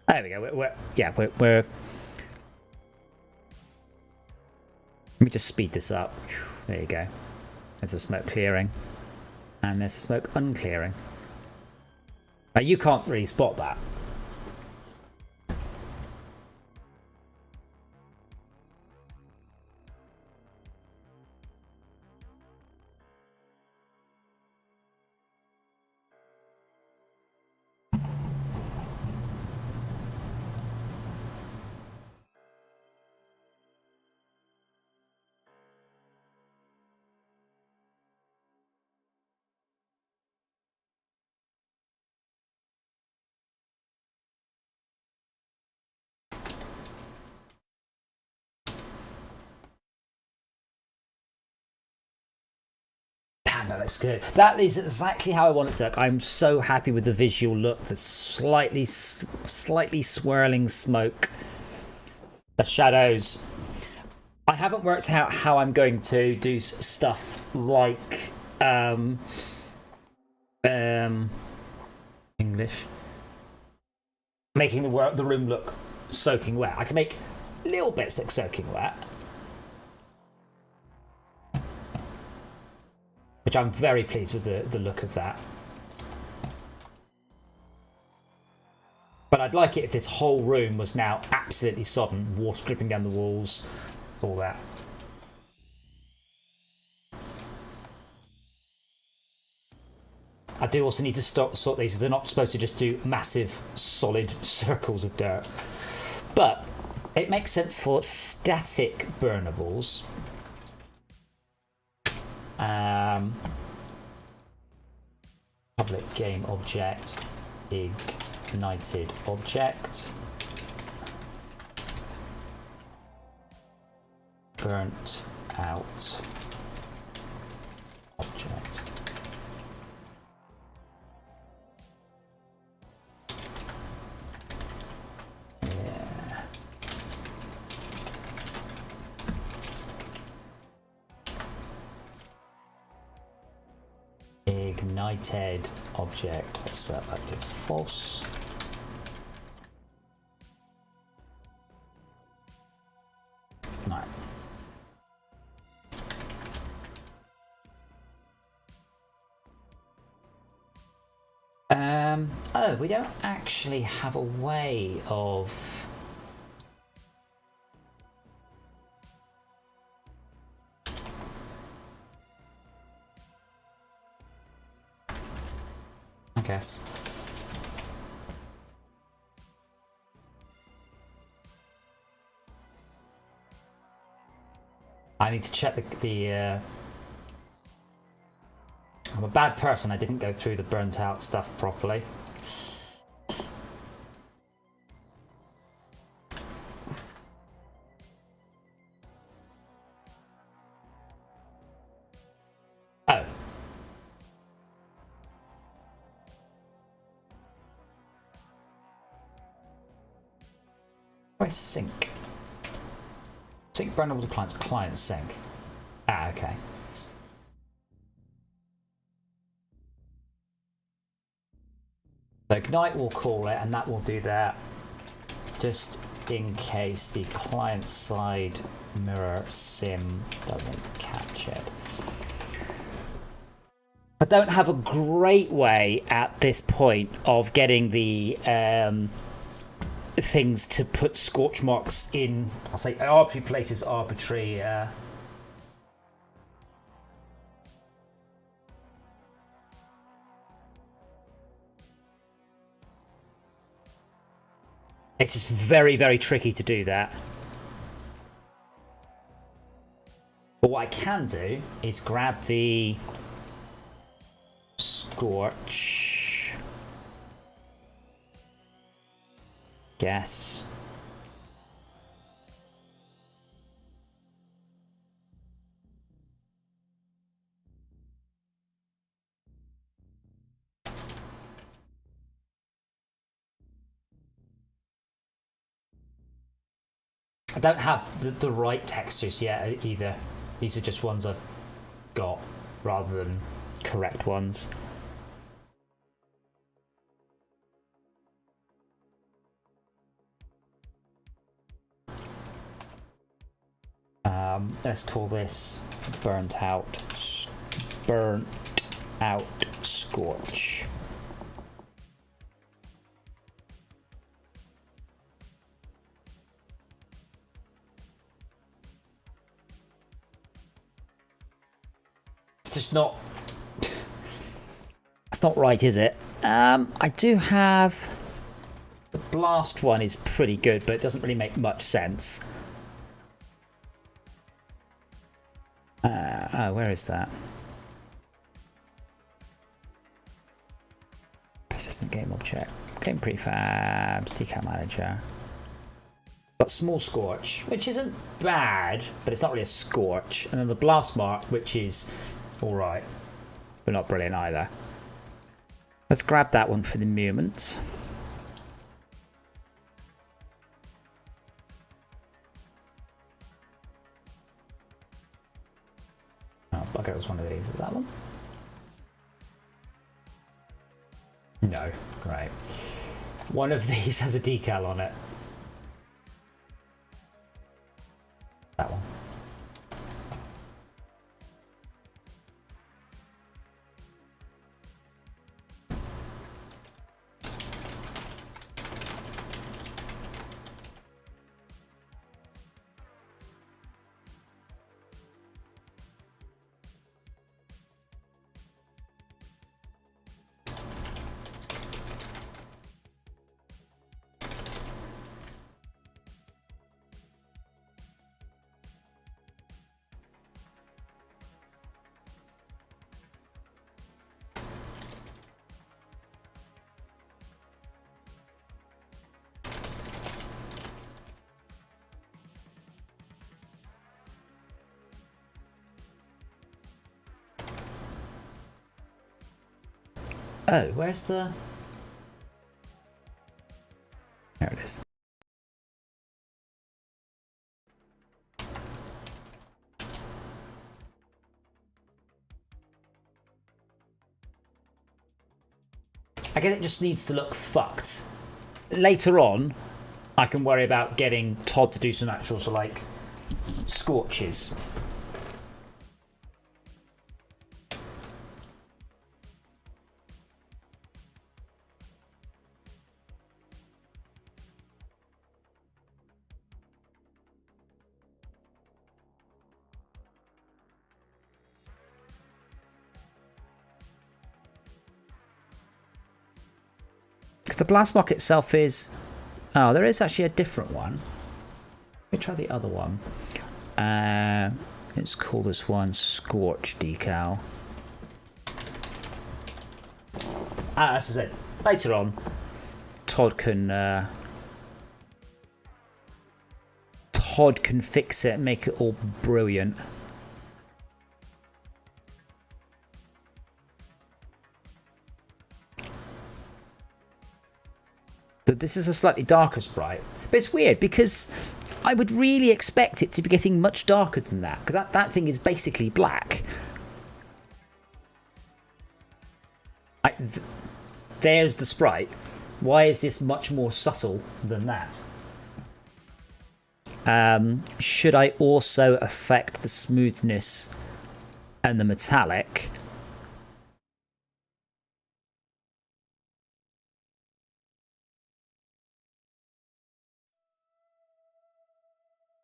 There we go. We're let me just speed this up. There you go. There's a smoke clearing. And there's a smoke unclearing. Now you can't really spot that. That looks good. That is exactly how I want it to look. I'm so happy with the visual look. The slightly swirling smoke. The shadows. I haven't worked out how I'm going to do stuff like English. Making the room look soaking wet. I can make little bits look soaking wet. Which I'm very pleased with the look of that. But I'd like it if this whole room was now absolutely sodden, water dripping down the walls, all that. I do also need to sort these. They're not supposed to just do massive, solid circles of dirt. But it makes sense for static burnables. Public game object, ignited object, burnt out object. Yeah. Ignited object, let's set that to false. Right. Oh, we don't actually have a way of I guess. I need to check the I'm a bad person, I didn't go through the burnt out stuff properly. Oh. Where's sync? Sync burnable to clients, client sync. Ah, okay. So ignite will call it, and that will do that just in case the client side mirror sim doesn't catch it. I don't have a great way at this point of getting the things to put scorch marks in, I'll say arbitrary places, arbitrary it's just very, very tricky to do that. But what I can do is grab the scorch. Guess. I don't have the right textures yet either. These are just ones I've got rather than correct ones. Let's call this burnt out scorch. It's just not. It's not right, is it? I do have. The blast one is pretty good, but it doesn't really make much sense. Oh, where is that? Persistent game object. Game prefabs, decal manager. Got small scorch, which isn't bad, but it's not really a scorch. And then the blast mark, which is alright. but not brilliant either. Let's grab that one for the moment. Oh, bugger, it was one of these. Is that one? No, great. One of these has a decal on it. That one. Oh, where's the... There it is. I guess it just needs to look fucked. Later on, I can worry about getting Todd to do some actual sort of like scorches. Because the blast mark itself is... Oh, there is actually a different one. Let me try the other one. Let's call this one Scorch Decal. As I said, later on, Todd can fix it and make it all brilliant. This is a slightly darker sprite, but it's weird because I would really expect it to be getting much darker than that, because that thing is basically black. There's the sprite. Why is this much more subtle than that? Should I also affect the smoothness and the metallic?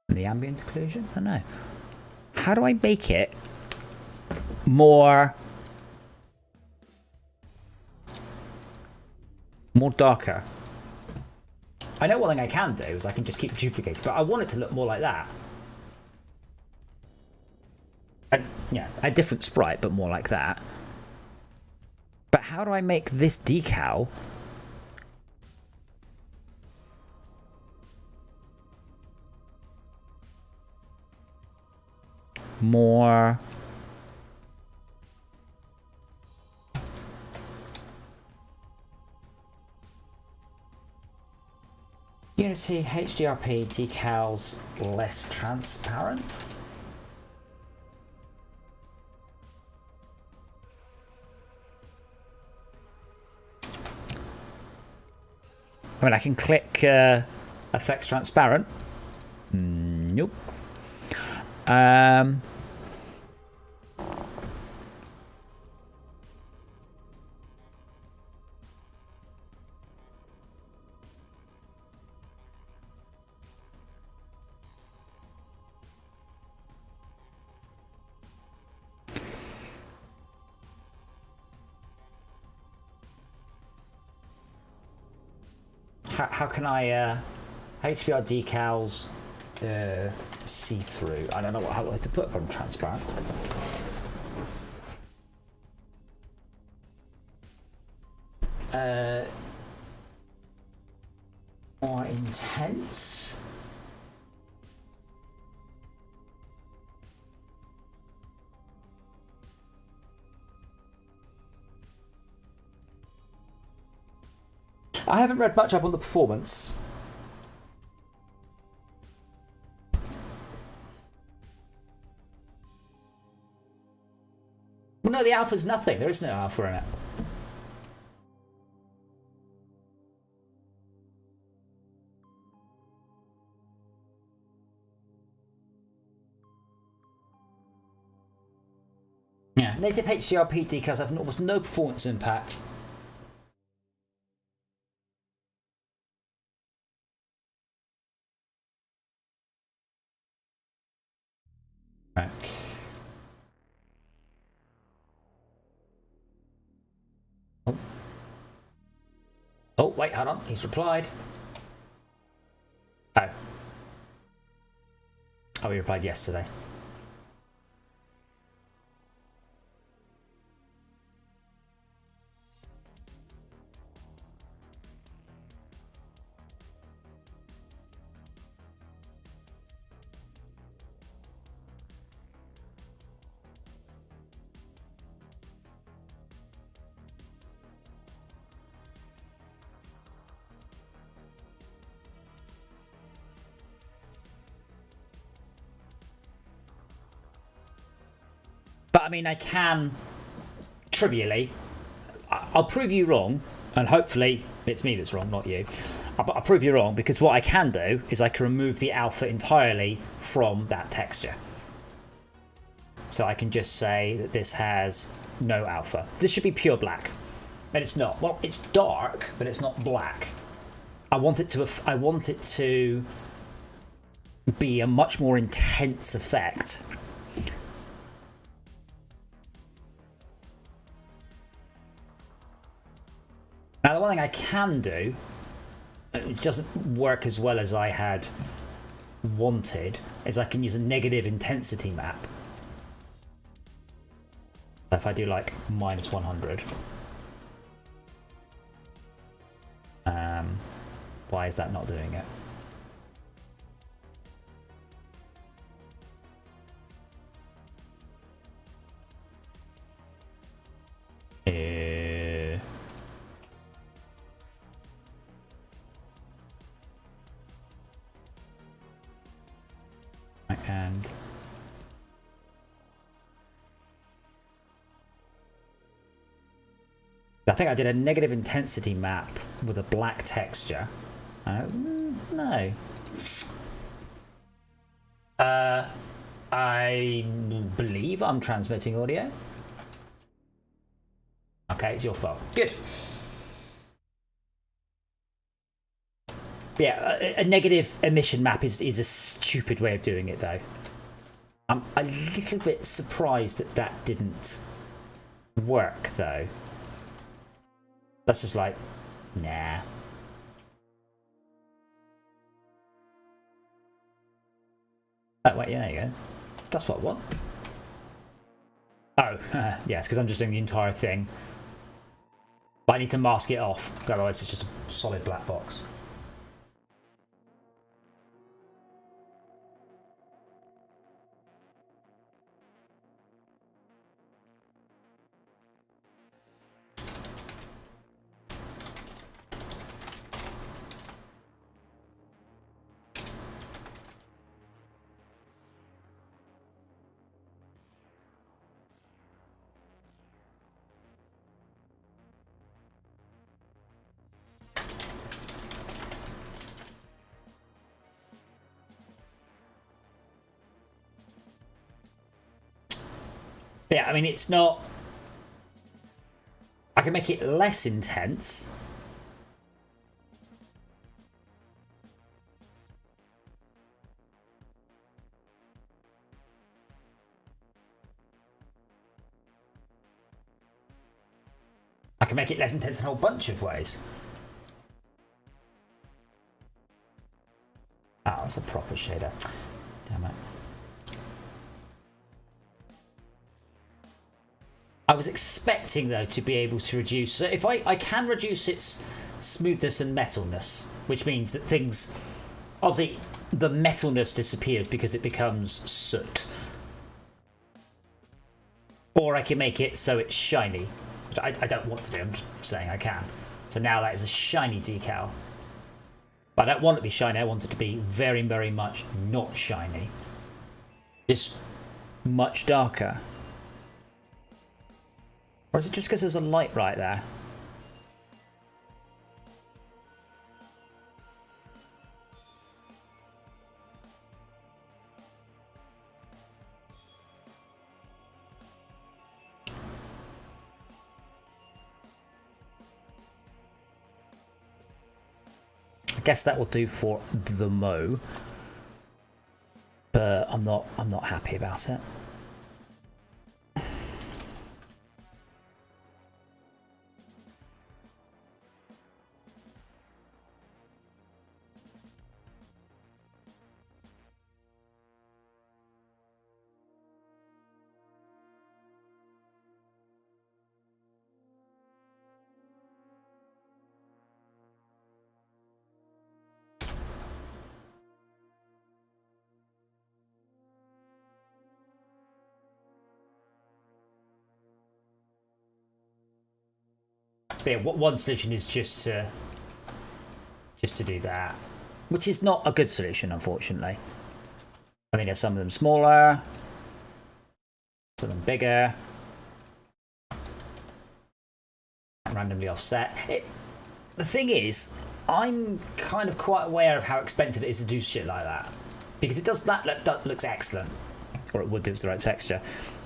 The ambient occlusion? I don't know. How do I make it more darker? I know one thing I can do is I can just keep duplicating, but I want it to look more like that. Yeah, a different sprite, but more like that. But how do I make this decal more Unity HDRP decals less transparent? I mean, I can click effects transparent. Nope. How can I HDR decals see-through? I don't know how to put it on transparent. More intense. I haven't read much up on the performance. Well, no, the alpha's nothing. There is no alpha in it. Yeah, native HDR decals have almost no performance impact. Right. Oh, wait, hold on. He's replied. Oh. Oh, he replied yesterday. But I mean, I can, trivially, I'll prove you wrong, and hopefully it's me that's wrong, not you. I'll prove you wrong, because what I can do is I can remove the alpha entirely from that texture. So I can just say that this has no alpha. This should be pure black, and it's not. Well, it's dark, but it's not black. I want it to be a much more intense effect. Now, the one thing I can do, it doesn't work as well as I had wanted, is I can use a negative intensity map. If I do like -100. Why is that not doing it? And I think I did a negative intensity map with a black texture. No. I believe I'm transmitting audio. Okay, it's your fault. Good. Yeah, a negative emission map is a stupid way of doing it, though. I'm a little bit surprised that that didn't work, though. That's just like, nah. Oh, wait, yeah, there you go. That's what I want. Oh, yes, because I'm just doing the entire thing. But I need to mask it off, otherwise it's just a solid black box. Yeah, I mean, it's not... I can make it less intense. I can make it less intense in a whole bunch of ways. Oh, that's a proper shader. Damn it. I was expecting, though, to be able to reduce... So if I can reduce its smoothness and metalness, which means that things... Obviously, the metalness disappears because it becomes soot. Or I can make it so it's shiny, which I don't want to do. I'm just saying I can. So now that is a shiny decal. But I don't want it to be shiny, I want it to be very, very much not shiny. Just much darker. Or is it just because there's a light right there? I guess that will do for the mo, but I'm not happy about it. But yeah, one solution is just to do that, which is not a good solution, unfortunately. I mean, there's some of them smaller, some of them bigger, randomly offset. The thing is, I'm kind of quite aware of how expensive it is to do shit like that, because it does that looks excellent, or it would do with the right texture.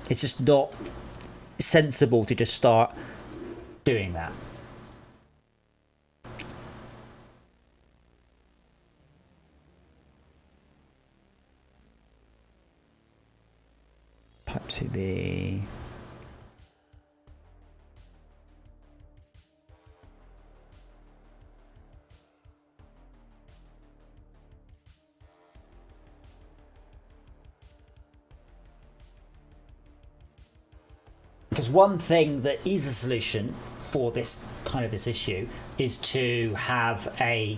It's just not sensible to just start doing that. Pipe to be because one thing that is a solution for this issue is to have a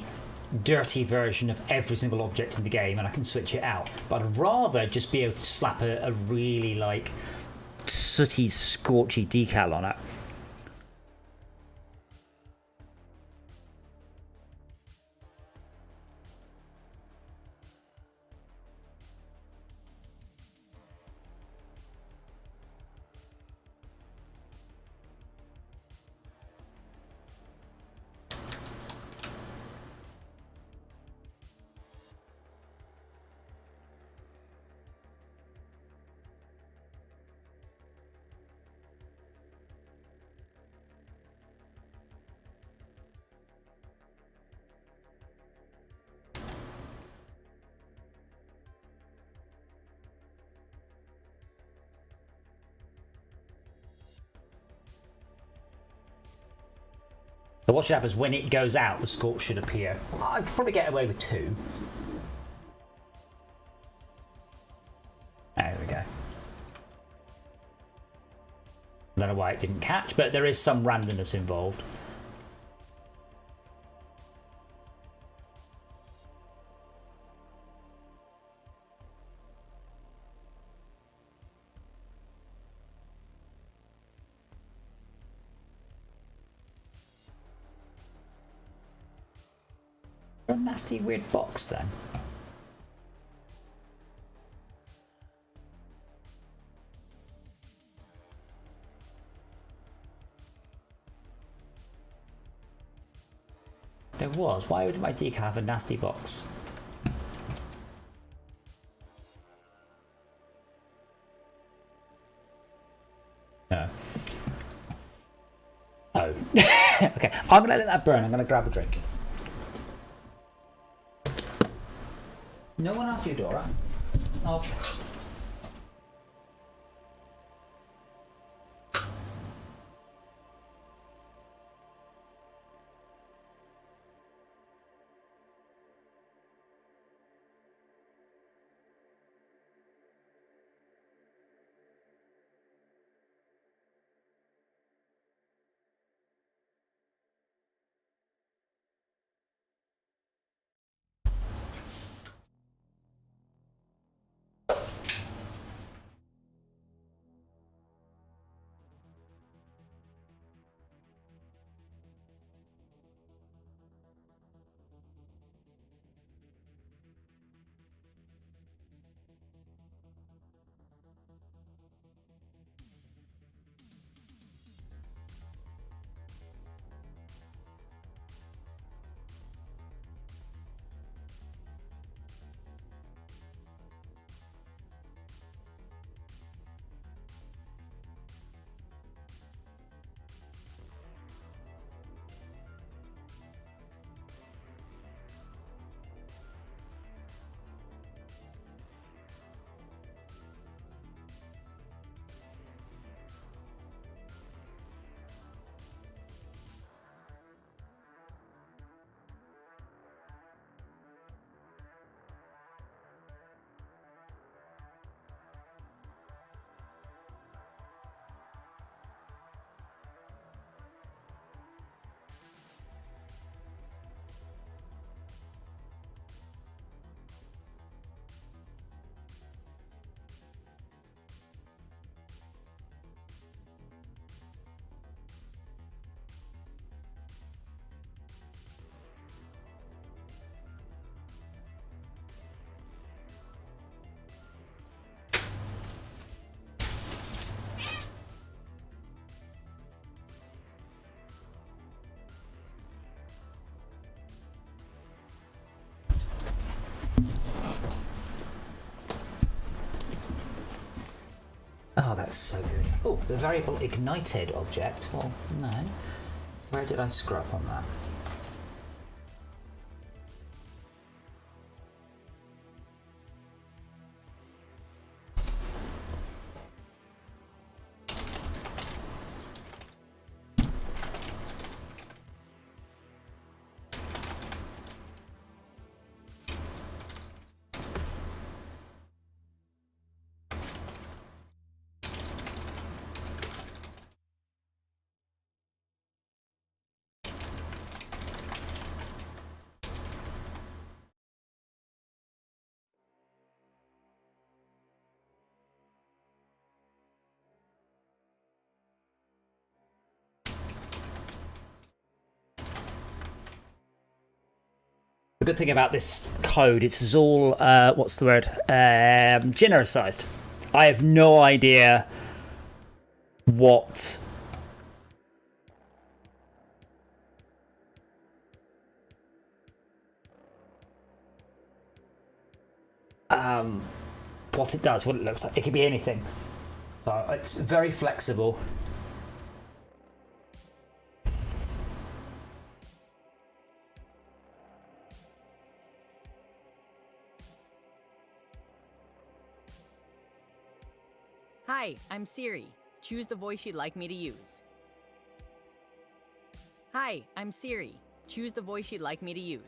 dirty version of every single object in the game, and I can switch it out. But I'd rather just be able to slap a really like sooty, scorchy decal on it. So what should happen is when it goes out, the scorch should appear. I could probably get away with 2. There we go. I don't know why it didn't catch, but there is some randomness involved. A nasty weird box then. There was. Why would my decal have a nasty box? No. Oh. Okay, I'm gonna let that burn. I'm gonna grab a drink. No one asked you, Dora. Oh. Oh, that's so good. Oh, the variable ignited object. Well, no. Where did I screw up on that? The good thing about this code, it's all, what's the word? Genericized. I have no idea what what it does, what it looks like. It could be anything. So it's very flexible. Hi, I'm Siri. Choose the voice you'd like me to use. Hi, I'm Siri. Choose the voice you'd like me to use.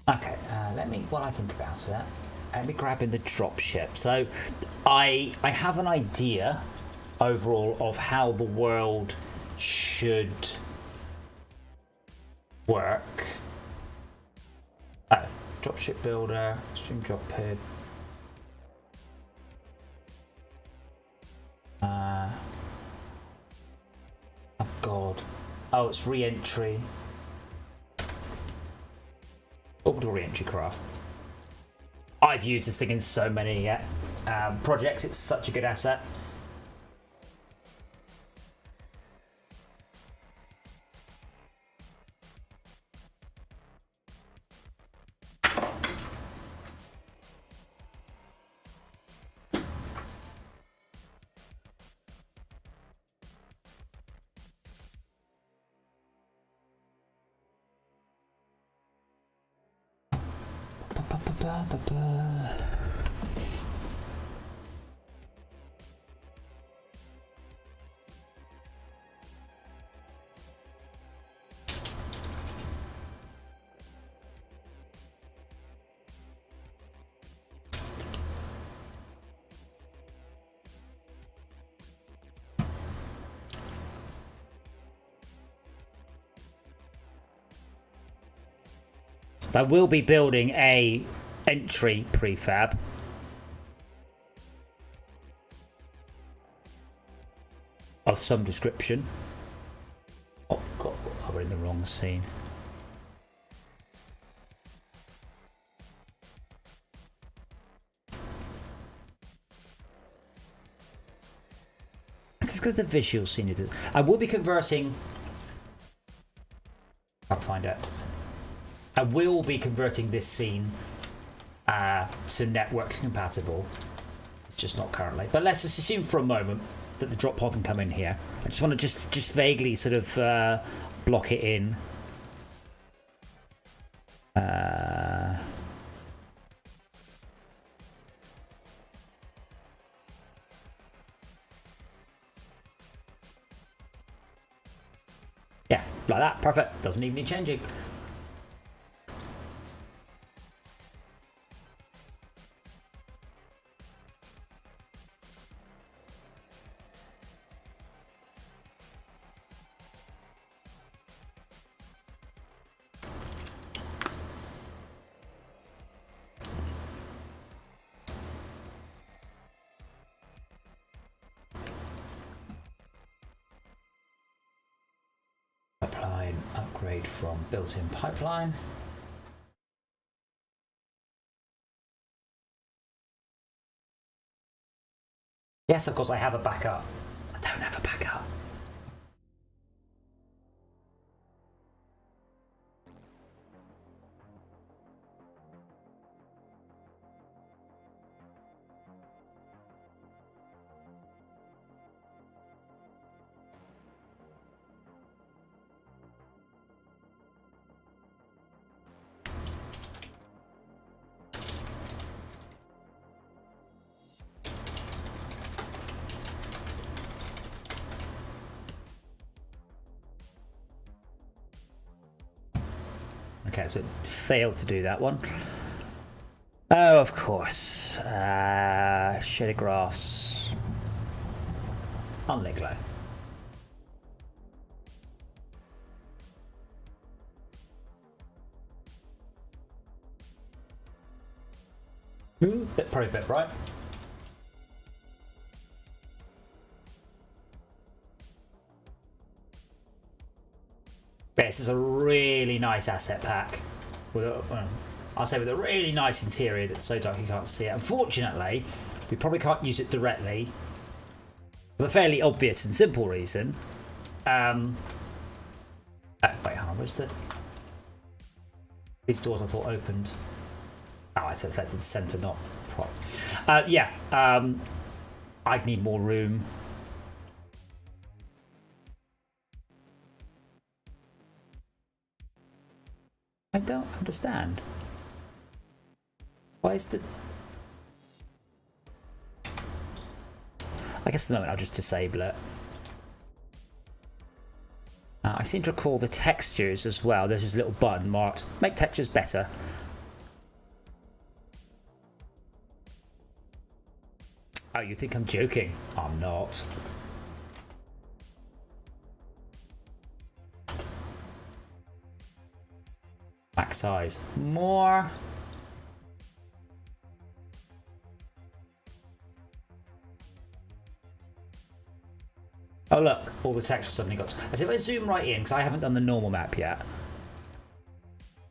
Okay, let me, while I think about it, let me grab in the dropship. So I have an idea overall of how the world should work. Oh, dropship builder, stream drop pid. Oh god. Oh, it's re-entry. Orbital re-entry craft. I've used this thing in so many projects. It's such a good asset. So I will be building a entry prefab. Of some description. Oh god, we're in the wrong scene. Let's go to the visual scene. I will be converting. I'll find out. I will be converting this scene to network compatible. It's just not currently. But let's just assume for a moment that the drop pod can come in here. I just want to just vaguely sort of block it in. Yeah, like that. Perfect. Doesn't even need changing. upgrade from built-in pipeline. Yes, of course I have a backup. I don't have a backup. Okay, so it failed to do that one. Oh, of course. Shaded graphs. Unlit glow. Probably a bit bright. This is a really nice asset pack. With a, I'll say with a really nice interior that's so dark you can't see it. Unfortunately, we probably can't use it directly. For a fairly obvious and simple reason. Oh, wait, hang on, where's the... These doors I thought opened. Oh, I said selected center, not prop. Yeah, I'd need more room. I don't understand. Why is the... I guess at the moment I'll just disable it. I seem to recall the textures as well. There's this little button marked, make textures better. Oh, you think I'm joking? I'm not. Max size. More. Oh look, all the textures suddenly got... If I zoom right in, because I haven't done the normal map yet.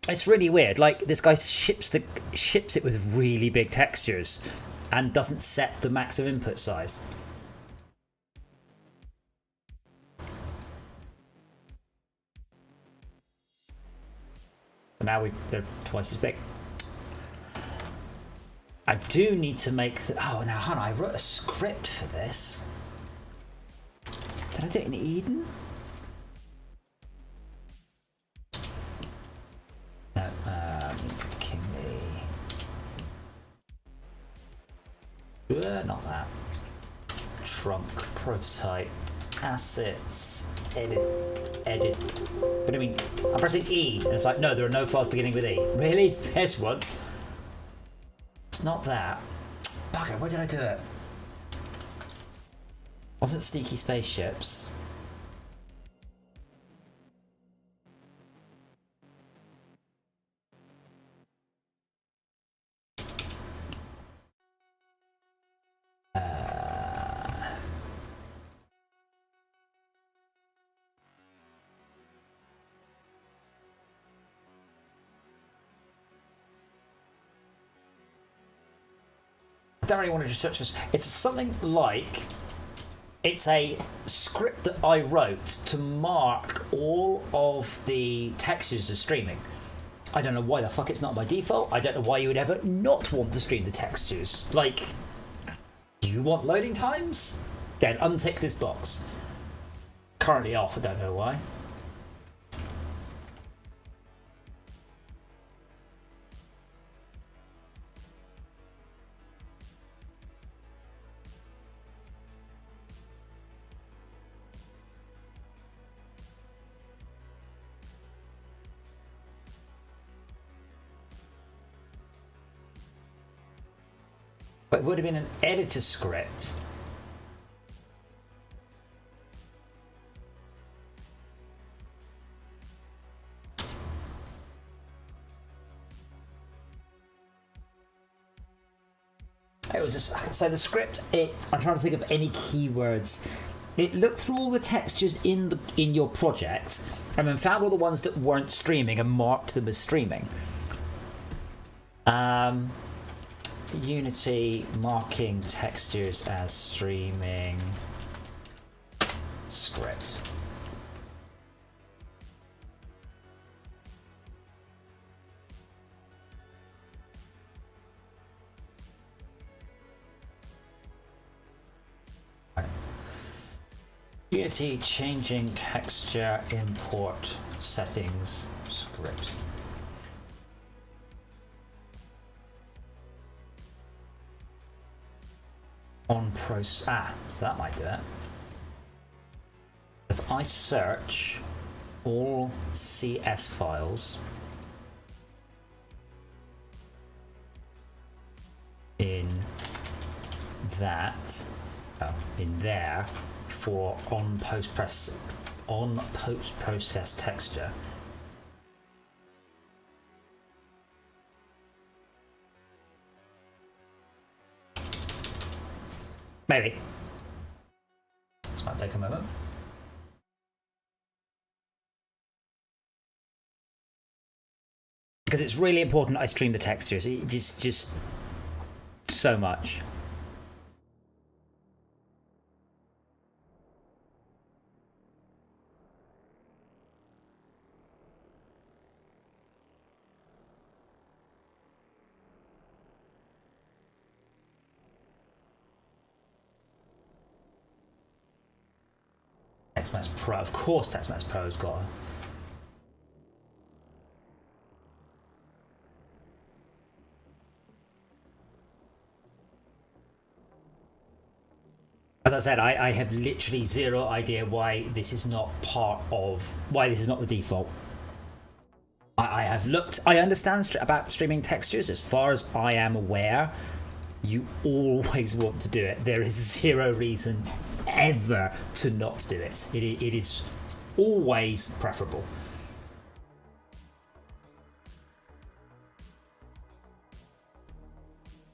It's really weird, like this guy ships it with really big textures and doesn't set the maximum input size. Now they're twice as big. I do need to make the... Oh, now, hang on, I wrote a script for this. Did I do it in Eden? No, Kingly. Not that. Trunk, prototype, assets, edit. What do you mean? I'm pressing E, and it's like, no, there are no files beginning with E. Really? There's one. It's not that. Bugger, where did I do it? Wasn't Sneaky Spaceships? I don't really want to just search this. It's something like, it's a script that I wrote to mark all of the textures as streaming. I don't know why the fuck it's not by default. I don't know why you would ever not want to stream the textures. Like, do you want loading times? Then untick this box. Currently off, I don't know why. But it would have been an editor script. It was just, so the script, I'm trying to think of any keywords it looked through all the textures in your project and then found all the ones that weren't streaming and marked them as streaming. Unity marking textures as streaming script. Unity changing texture import settings script. So that might do it. If I search all CS files in there for on post process texture, maybe this might take a moment. Because it's really important I stream the textures. It just so much. TextMax Pro, of course TextMax Pro's got it. As I said, I have literally zero idea why this is not the default. I have looked, I understand about streaming textures. As far as I am aware, you always want to do it. There is zero reason ever to not do it. It is always preferable.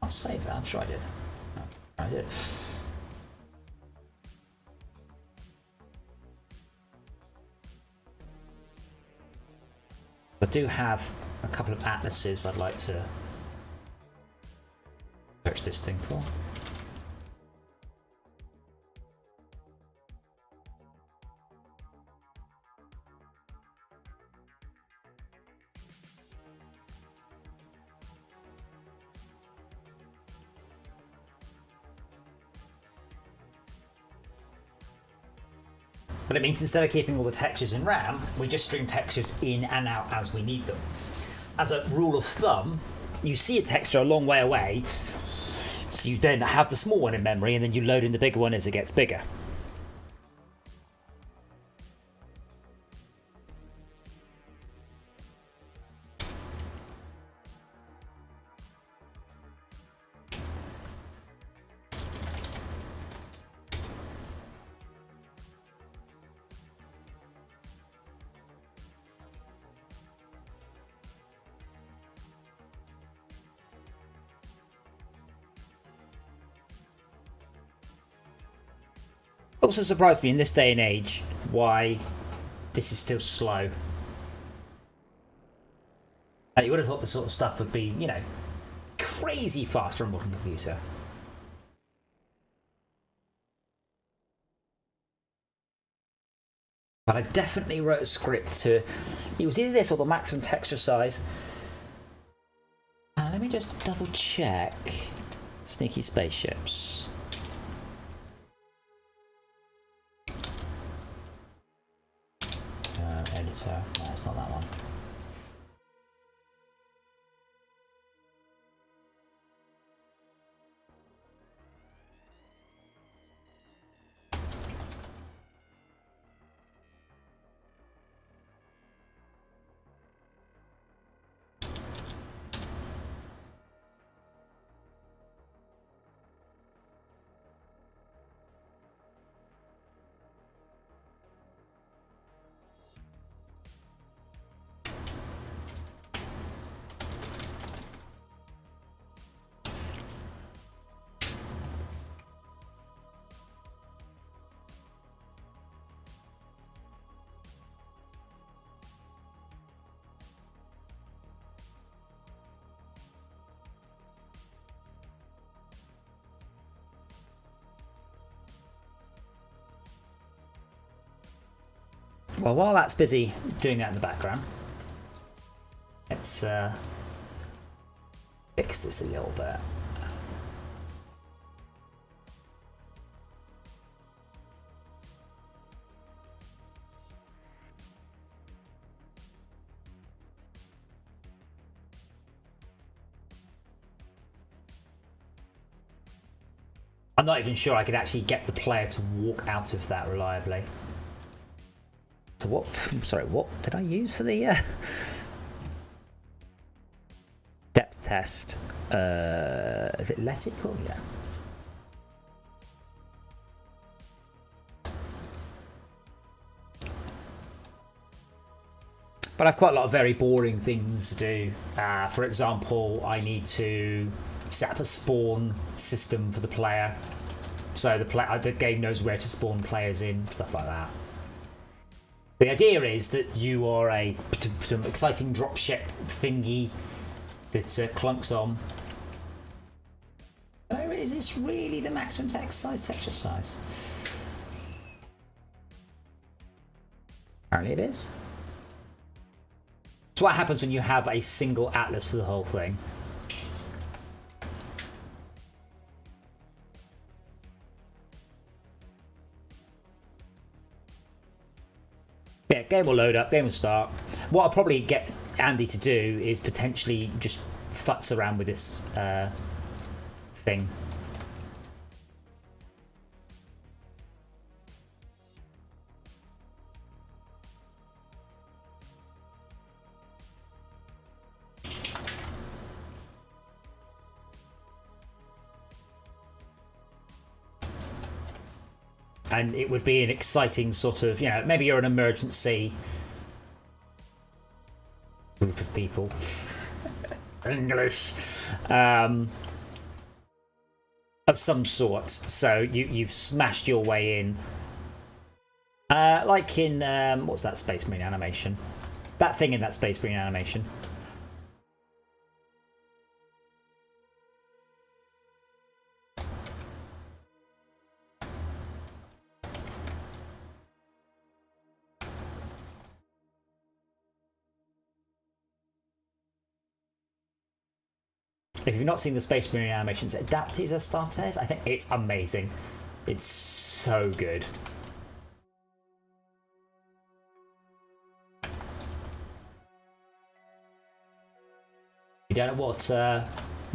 I'll save that. I'm sure I did. No, I did. I do have a couple of atlases I'd like to search this thing for. But it means instead of keeping all the textures in RAM, we just stream textures in and out as we need them. As a rule of thumb, you see a texture a long way away, so you then have the small one in memory, and then you load in the bigger one as it gets bigger. Also surprised me in this day and age why this is still slow. You would have thought this sort of stuff would be, you know, crazy fast for a modern computer. But I definitely wrote a script to, it was either this or the maximum texture size. Let me just double check. Sneaky spaceships. Editor, no, it's not that one. Well, while that's busy doing that in the background, let's fix this a little bit. I'm not even sure I could actually get the player to walk out of that reliably. So what? Sorry, what did I use for the depth test? Is it lessical? Yeah. But I've quite a lot of very boring things to do. For example, I need to set up a spawn system for the player, so the game knows where to spawn players in, stuff like that. The idea is that you are some exciting dropship thingy that clunks on. Where is this really the maximum text size, texture size? Apparently it is. So what happens when you have a single atlas for the whole thing? Yeah, game will load up, game will start. What I'll probably get Andy to do is potentially just futz around with this thing. And it would be an exciting sort of, maybe you're an emergency group of people. English. Of some sort. So you've smashed your way in. Like in, what's that Space Marine animation? That thing in that Space Marine animation. If you've not seen the Space Marine animations, adapted as Astartes, I think it's amazing. It's so good. If you don't know what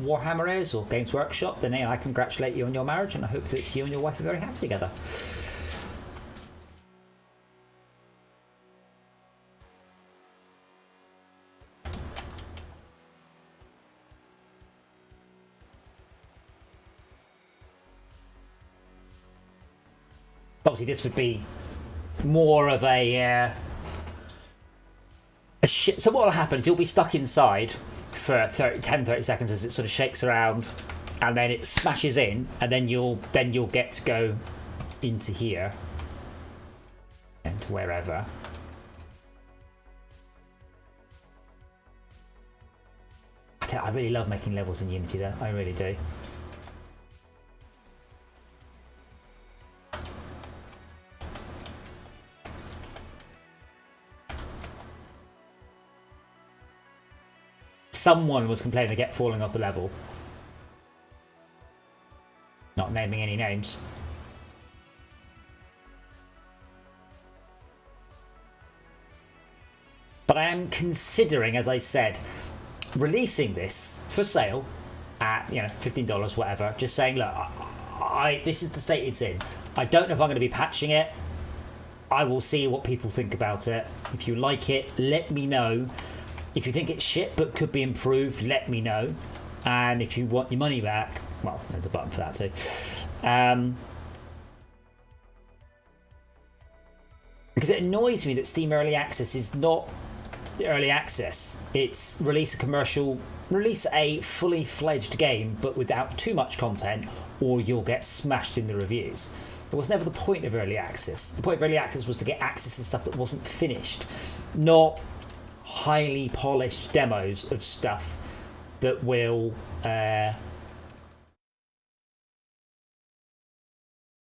Warhammer is or Games Workshop, then I congratulate you on your marriage, and I hope that you and your wife are very happy together. Obviously, this would be more of a shit. So what will happen is you'll be stuck inside for 10-30 seconds as it sort of shakes around, and then it smashes in, and then you'll get to go into here and to wherever. I really love making levels in Unity, though. I really do. Someone was complaining they kept falling off the level. Not naming any names. But I am considering, as I said, releasing this for sale at $15, whatever. Just saying, look, this is the state it's in. I don't know if I'm going to be patching it. I will see what people think about it. If you like it, let me know. If you think it's shit but could be improved, let me know. And if you want your money back, well, there's a button for that too. Because it annoys me that Steam Early Access is not early access. It's release a fully fledged game but without too much content, or you'll get smashed in the reviews. It was never the point of early access. The point of early access was to get access to stuff that wasn't finished, not highly polished demos of stuff that will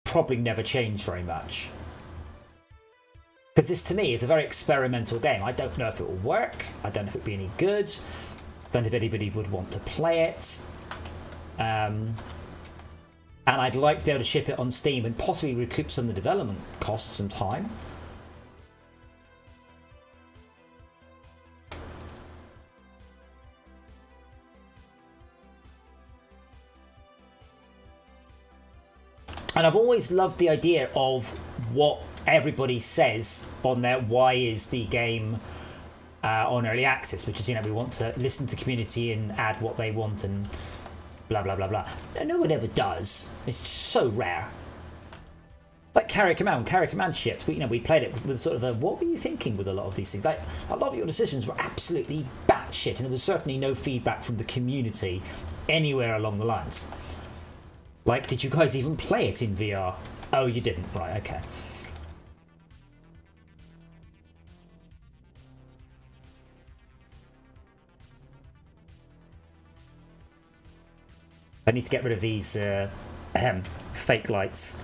probably never change very much. Because this, to me, is a very experimental game. I don't know if it will work. I don't know if it'll be any good. Don't know if anybody would want to play it. And I'd like to be able to ship it on Steam and possibly recoup some of the development costs and time. And I've always loved the idea of what everybody says on their why is the game on early access, which is, you know, we want to listen to the community and add what they want and blah blah blah blah. No one ever does. It's so rare. Like Carrier Command shipped. We played it with sort of a, what were you thinking with a lot of these things? Like, a lot of your decisions were absolutely batshit, and there was certainly no feedback from the community anywhere along the lines. Like, did you guys even play it in VR? Oh, you didn't. Right, okay. I need to get rid of these fake lights.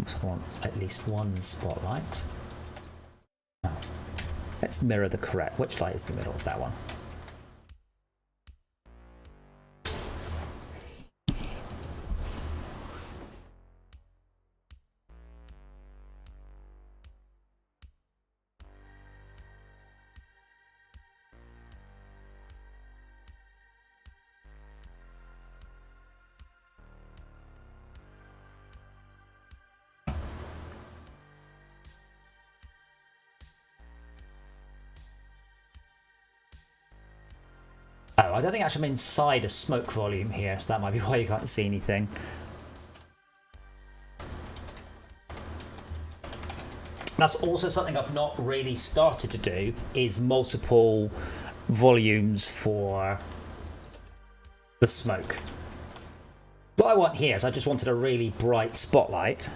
So I want at least one spotlight. Oh. Let's mirror the correct. Which light is the middle? That one. Oh, I don't think actually I'm inside a smoke volume here, so that might be why you can't see anything. That's also something I've not really started to do, is multiple volumes for the smoke. What I want here is I just wanted a really bright spotlight.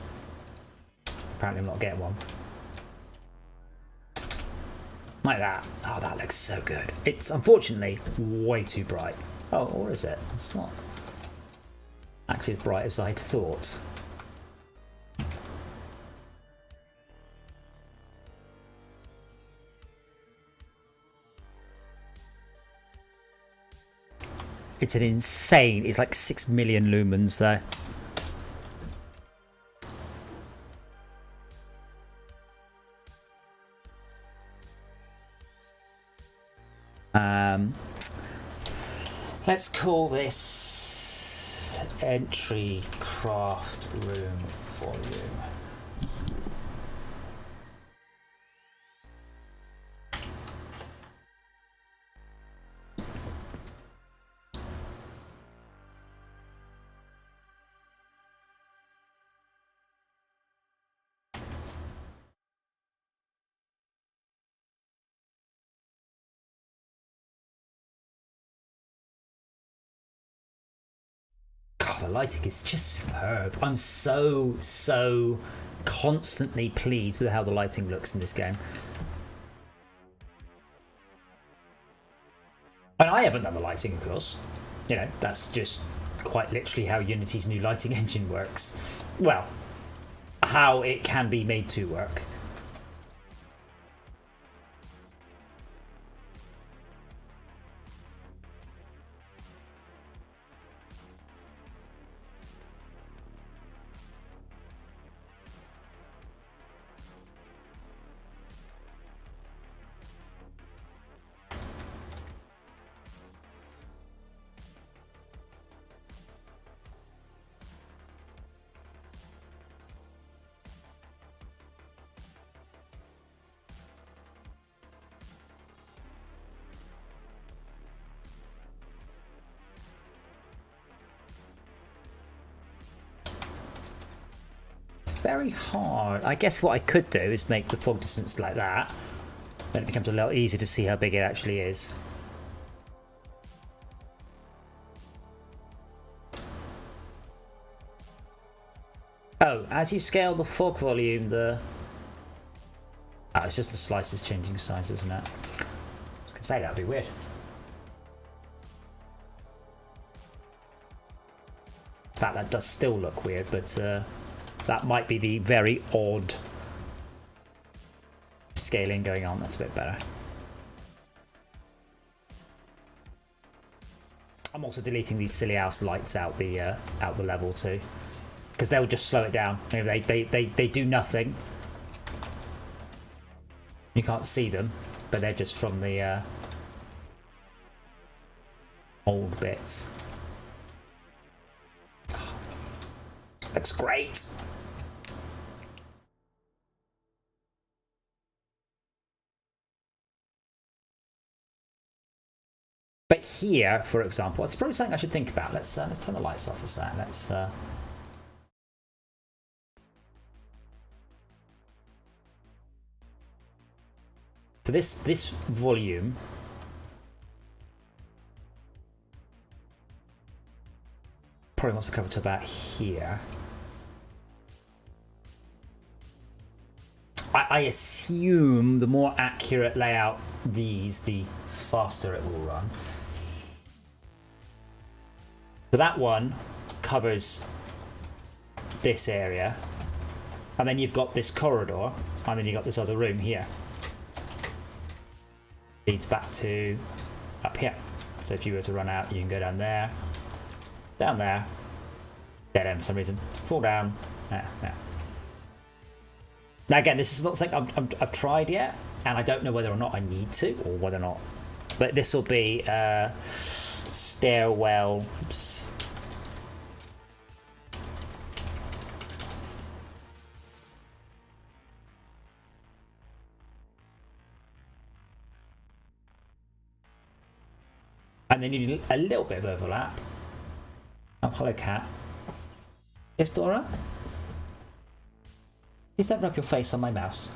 Apparently I'm not getting one. Like that. Oh, that looks so good. It's unfortunately way too bright. Oh, or is it? It's not actually as bright as I'd thought. It's an insane, it's like 6 million lumens though. Let's call this entry craft room volume. The lighting is just superb. I'm so constantly pleased with how the lighting looks in this game. And I haven't done the lighting, of course. You know, that's just quite literally how Unity's new lighting engine works. Well, how it can be made to work. very hard. I guess what I could do is make the fog distance like that. Then it becomes a little easier to see how big it actually is. Oh, as you scale the fog volume, the... Oh, it's just the slices changing size, isn't it? I was going to say, that would be weird. In fact, that does still look weird, but that might be the very odd scaling going on. That's a bit better. I'm also deleting these silly ass lights out the level too, because they'll just slow it down. They do nothing. You can't see them, but they're just from the old bits. Looks great. But here, for example, it's probably something I should think about. Let's turn the lights off for a second. Let's so this volume probably wants to cover to about here. I assume the more accurate layout these, the faster it will run. So that one covers this area, and then you've got this corridor, and then you've got this other room here. Leads back to up here. So if you were to run out, you can go down there, dead end for some reason, fall down, there. Now again, this is not something I've tried yet, and I don't know whether or not I need to, or whether or not. But this will be stairwell. Oops. And then you need a little bit of overlap. Oh, hello, cat. Yes, Dora? Please don't rub your face on my mouse.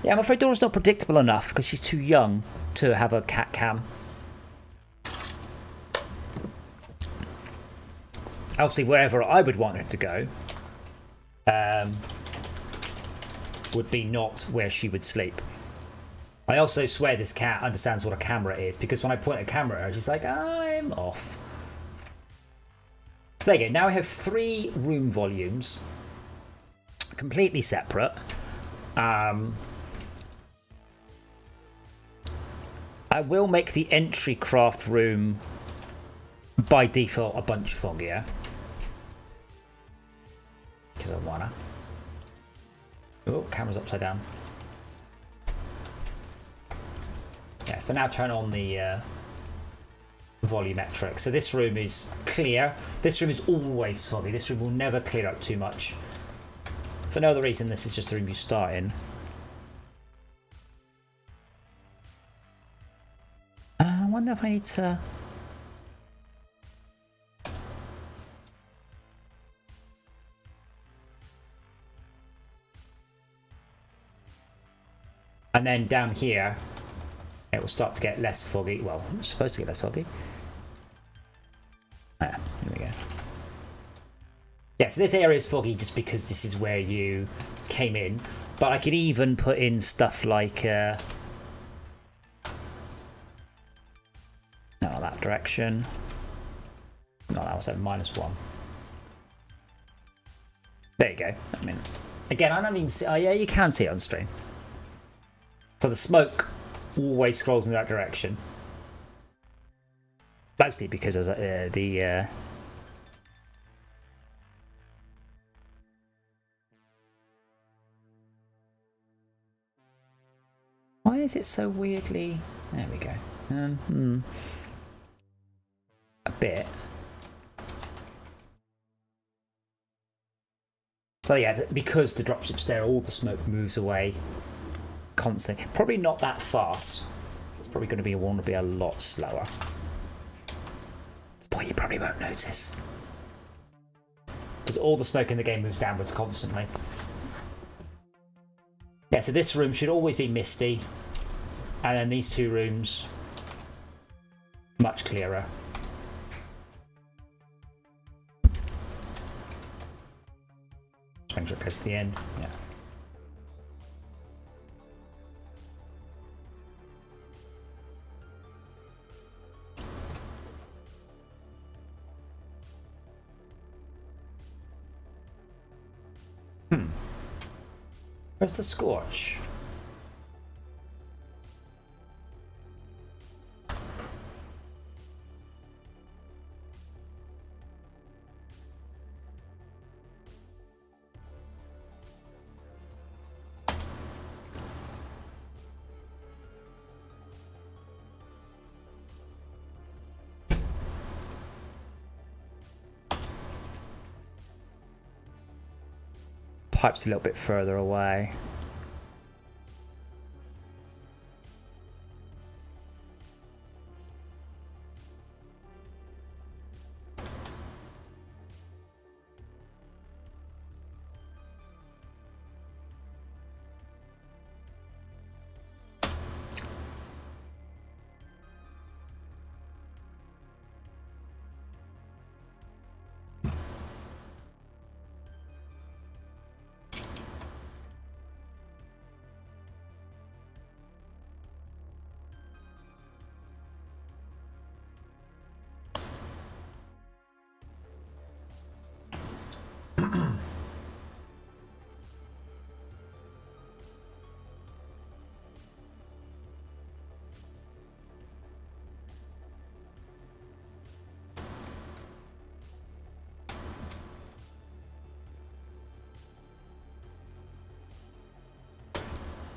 Yeah, I'm afraid Dora's not predictable enough because she's too young to have a cat cam. Obviously, wherever I would want her to go would be not where she would sleep. I also swear this cat understands what a camera is, because when I point a camera at her, she's like, I'm off. So there you go. Now I have 3 room volumes, completely separate. I will make the entry craft room by default a bunch foggier, because I wanna. Oh, camera's upside down. Yes, for now turn on the volumetric. So this room is clear. This room is always foggy. This room will never clear up too much. For no other reason, this is just the room you start in. I wonder if I need to... And then down here, it will start to get less foggy. Well, it's supposed to get less foggy. Ah, here we go. Yeah, so this area is foggy just because this is where you came in. But I could even put in stuff like... not that direction. No, that was at -1. There you go. I mean, again, I don't even see... Oh, yeah, you can see it on stream. So the smoke always scrolls in that direction. Mostly because of the... Why is it so weirdly... There we go. A bit. So yeah, because the dropship's there, all the smoke moves away constantly. Probably not that fast. It's probably going to want to be a lot slower. But you probably won't notice. because all the smoke in the game moves downwards constantly. Yeah, so this room should always be misty, and then these two rooms much clearer. Just make sure it goes to the end. Yeah. Where's the scorch? Pipe's a little bit further away.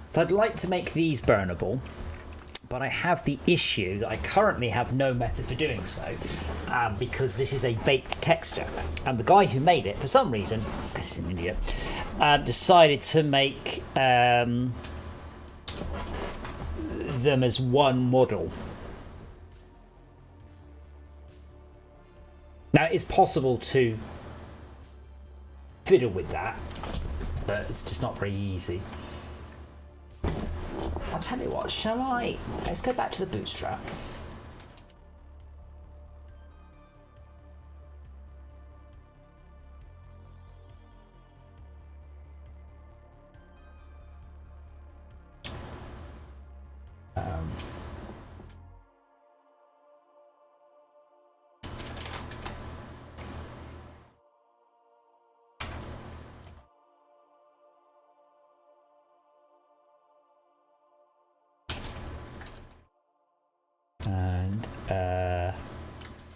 So I'd like to make these burnable, but I have the issue that I currently have no method for doing so, because this is a baked texture. And the guy who made it, for some reason, because he's an idiot, decided to make them as one model. Now, it's possible to fiddle with that, but it's just not very easy. I'll tell you what, shall I? Let's go back to the bootstrap.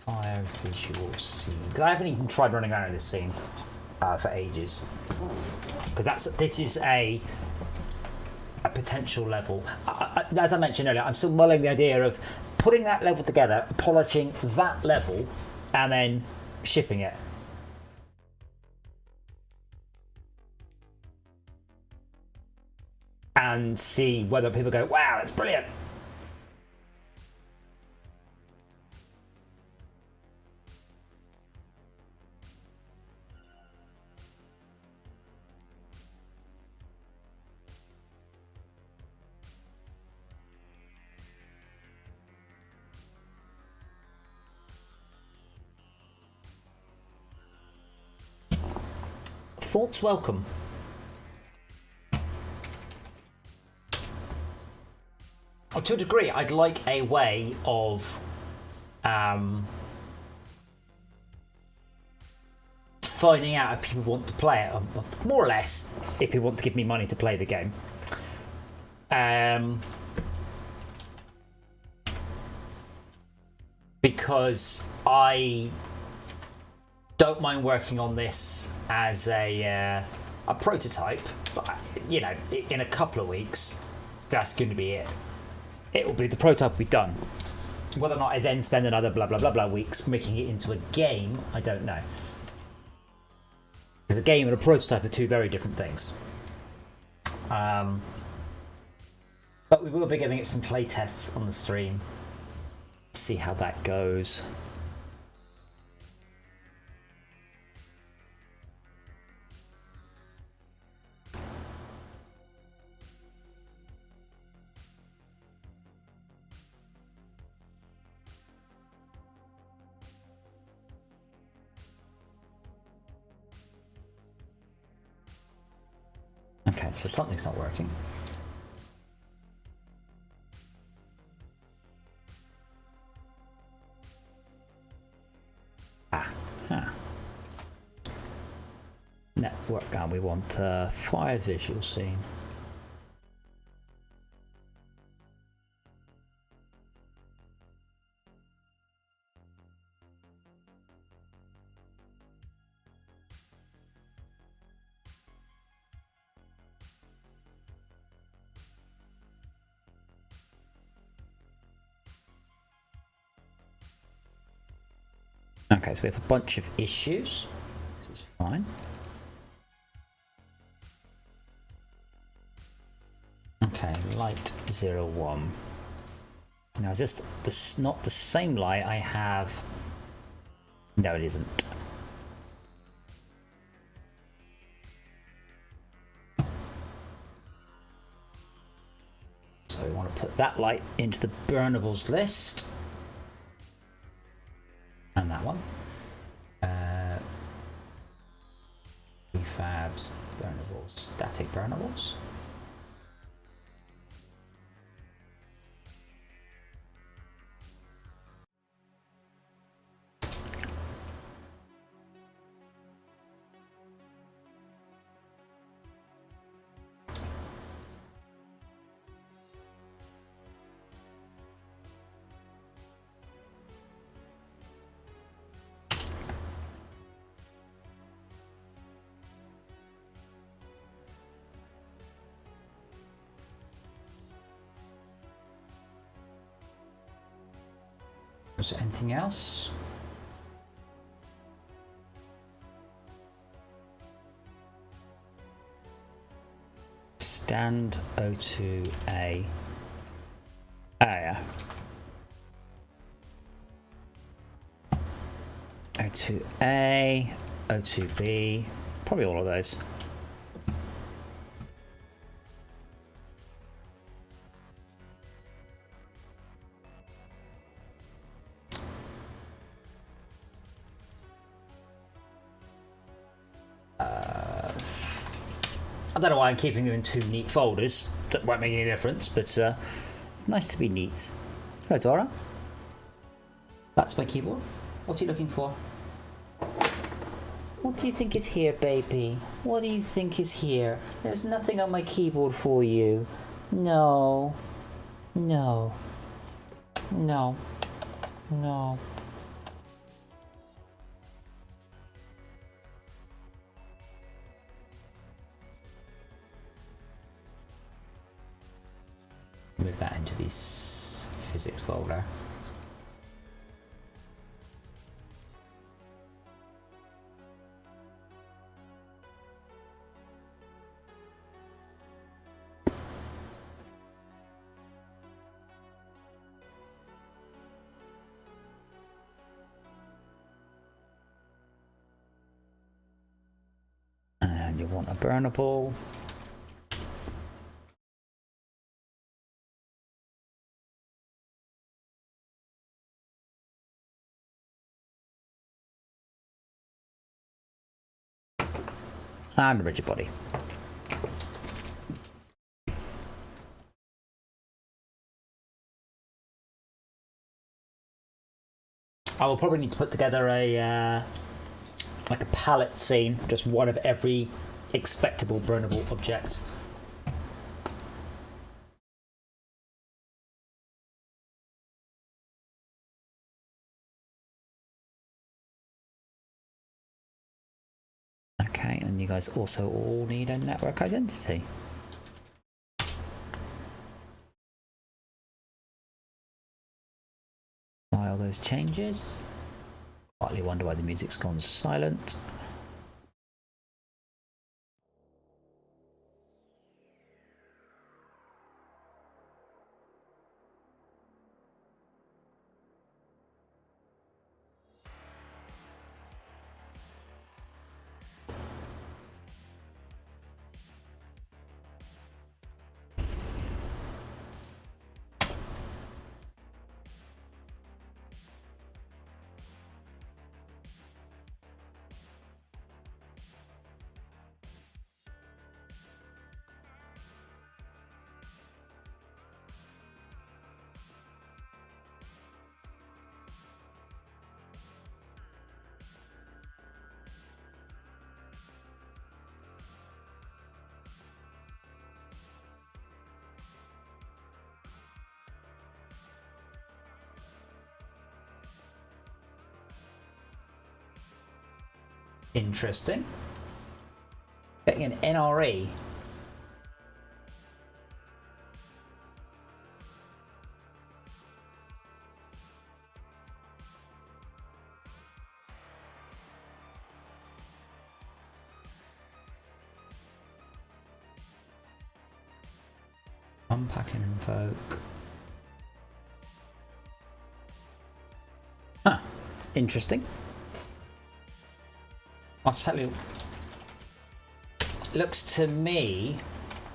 Fire visual scene. Because I haven't even tried running around in this scene for ages. Because this is a potential level. As I mentioned earlier, I'm still mulling the idea of putting that level together, polishing that level, and then shipping it. And see whether people go, wow, that's brilliant. Thoughts welcome. To a degree, I'd like a way of finding out if people want to play it, more or less, if people want to give me money to play the game. Because I don't mind working on this as a prototype, but you know, in a couple of weeks, that's going to be it. It will be, the prototype will be done. Whether or not I then spend another blah blah blah blah weeks making it into a game, I don't know. Because a game and a prototype are two very different things. But we will be giving it some play tests on the stream. See how that goes. Okay, so something's not working. Network, and we want fire visual scene. Okay, so we have a bunch of issues. This is fine. Okay, light 01. Now, is this not the same light I have? No, it isn't. So we want to put that light into the burnables list. And that one. Prefabs, burnables, static burnables. Is there anything else? Stand O2A. Yeah. O2A, O2B, probably all of those. I don't know why I'm keeping them in two neat folders. That won't make any difference, but it's nice to be neat. Hello, Dora. That's my keyboard. What are you looking for? What do you think is here, baby? What do you think is here? There's nothing on my keyboard for you. No. No. No. No. Move that into the physics folder. And you want a burnable. And a rigid body. I will probably need to put together a like a palette scene, just one of every expectable burnable object. Okay, and you guys also all need a network identity. File those changes. Partly wonder why the music's gone silent. Interesting. Getting an NRE. Unpacking and folk. Huh. Interesting. I'll tell you. Looks to me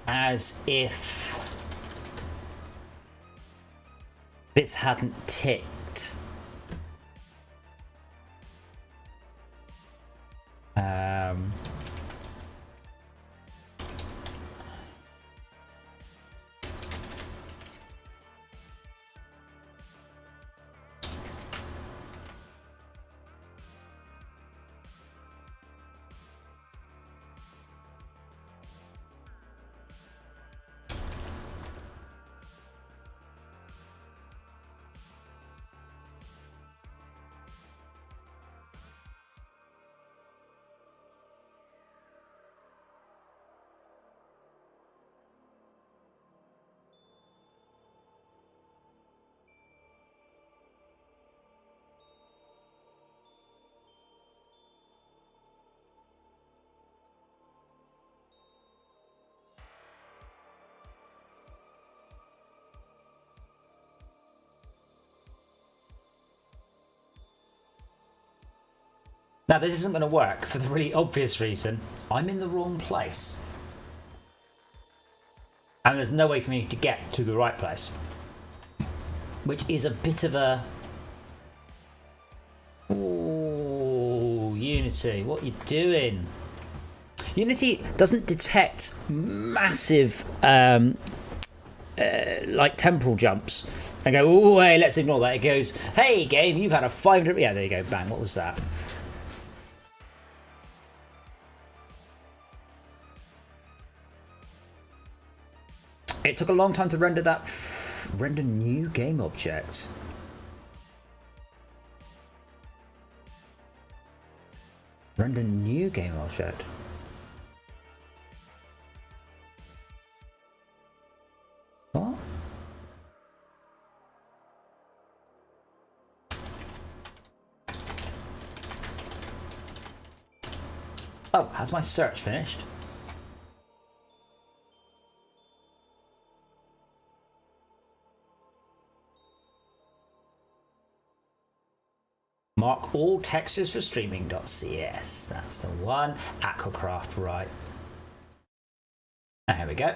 as if this hadn't ticked. Now this isn't going to work for the really obvious reason. I'm in the wrong place. And there's no way for me to get to the right place. Which is a bit of a... Ooh, Unity, what are you doing? Unity doesn't detect massive like temporal jumps and go, oh, hey, let's ignore that. It goes, hey, game, you've had a 500... Yeah, there you go, bang, what was that? It took a long time to render that... render new game object. Render new game object. What? Oh, has my search finished? Mark all textures for streaming.cs. That's the one. Aquacraft, right. There we go.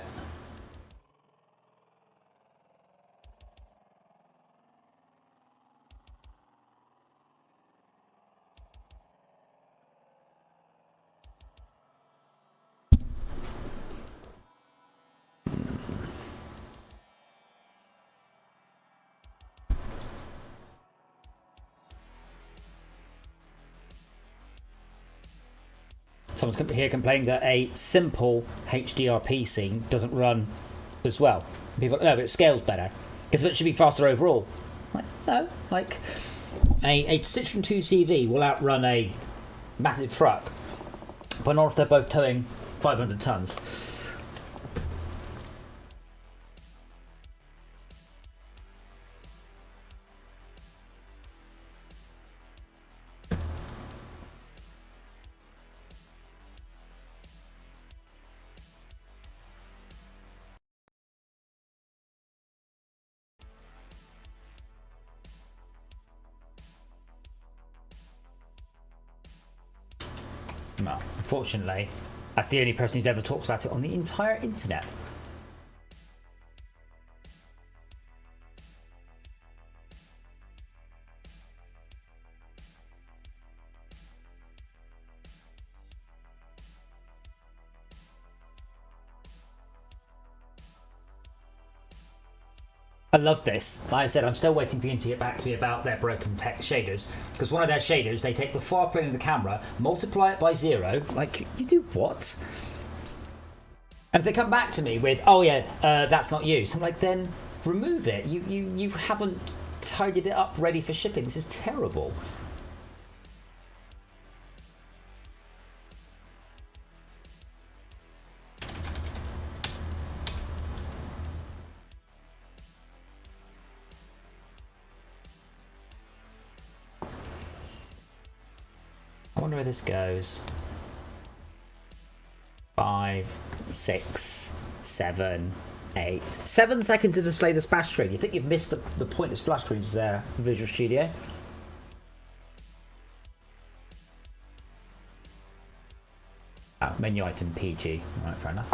Someone's here complaining that a simple HDRP scene doesn't run as well. People, no, but it scales better because it should be faster overall. Like, no, like a Citroen 2CV will outrun a massive truck, but not if they're both towing 500 tons. Well, unfortunately, that's the only person who's ever talked about it on the entire internet. I love this. Like I said, I'm still waiting for you to get back to me about their broken text shaders, because one of their shaders, they take the far plane of the camera, multiply it by 0. Like, you do what? And if they come back to me with, oh yeah, that's not used, I'm like, then remove it. You haven't tidied it up ready for shipping. This is terrible. wonder where this goes. 5, 6, 7, 8. 7 seconds to display the splash screen. You think you've missed the point of splash screens there, Visual Studio? Oh, menu item PG. Right, fair enough.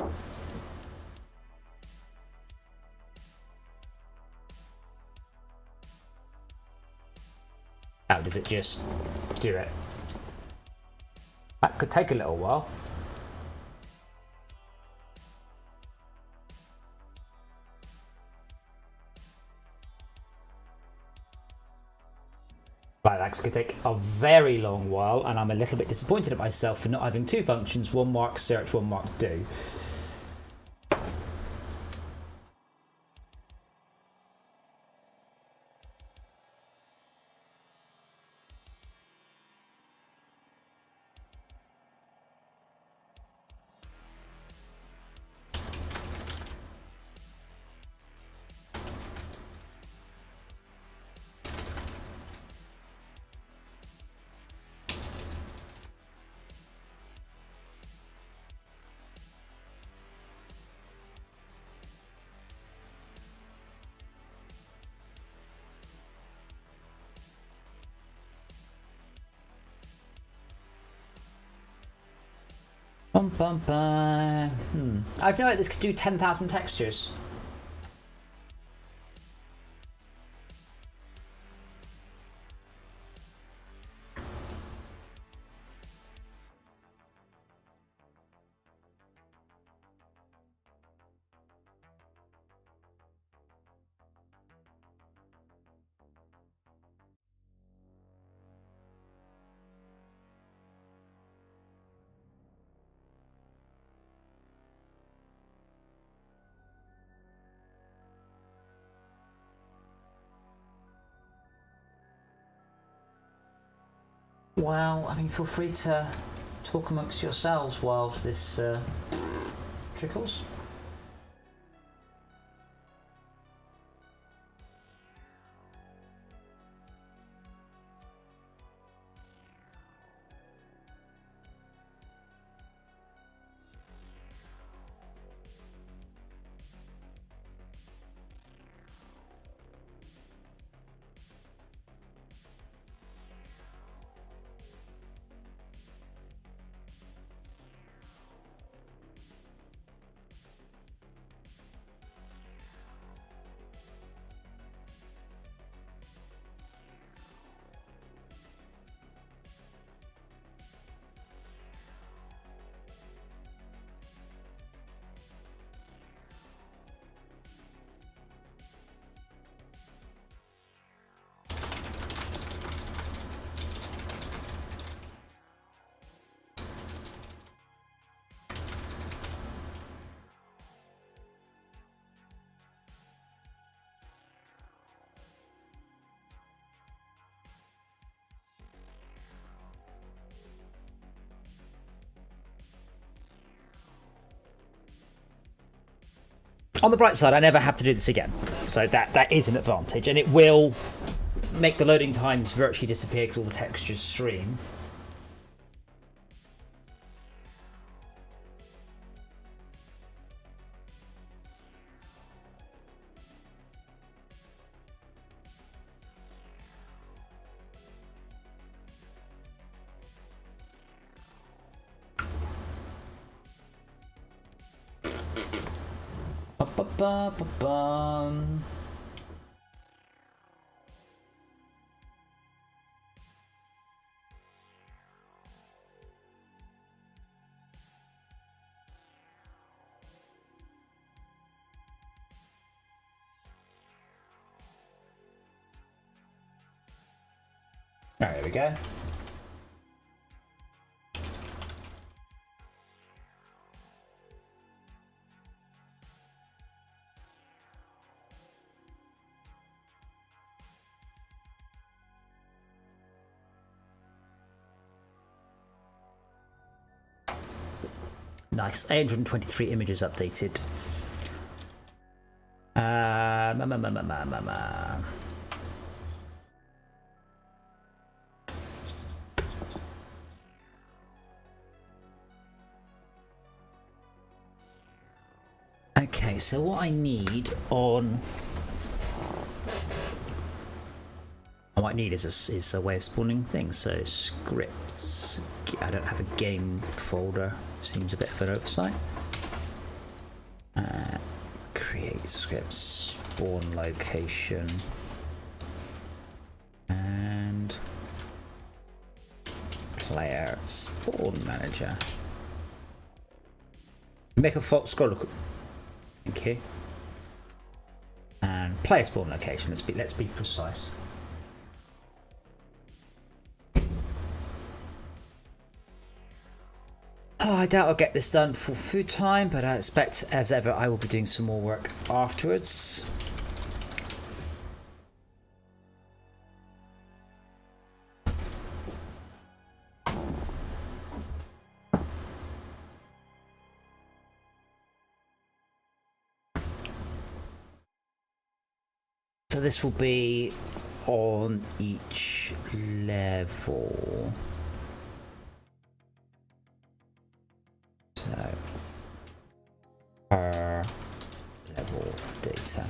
Oh, does it just do it? That could take a little while. Right, that's going to take a very long while, and I'm a little bit disappointed at myself for not having two functions, one marked search, one marked do. Bum, bum, bum. I feel like this could do 10,000 textures. Well, I mean, feel free to talk amongst yourselves whilst this trickles. On the bright side, I never have to do this again, so that is an advantage, and it will make the loading times virtually disappear because all the textures stream. Ba-ba-ba-ba-bum. All right, there we go. Nice. 823 images updated. Okay, so what I need on... What I might need is a way of spawning things. So scripts. I don't have a game folder. Seems a bit of an oversight. Create scripts, spawn location, and player spawn manager. Make a scroll. Thank you. And player spawn location. Let's be precise. Oh, I doubt I'll get this done before food time, but I expect, as ever, I will be doing some more work afterwards. So this will be on each level. So, per level data.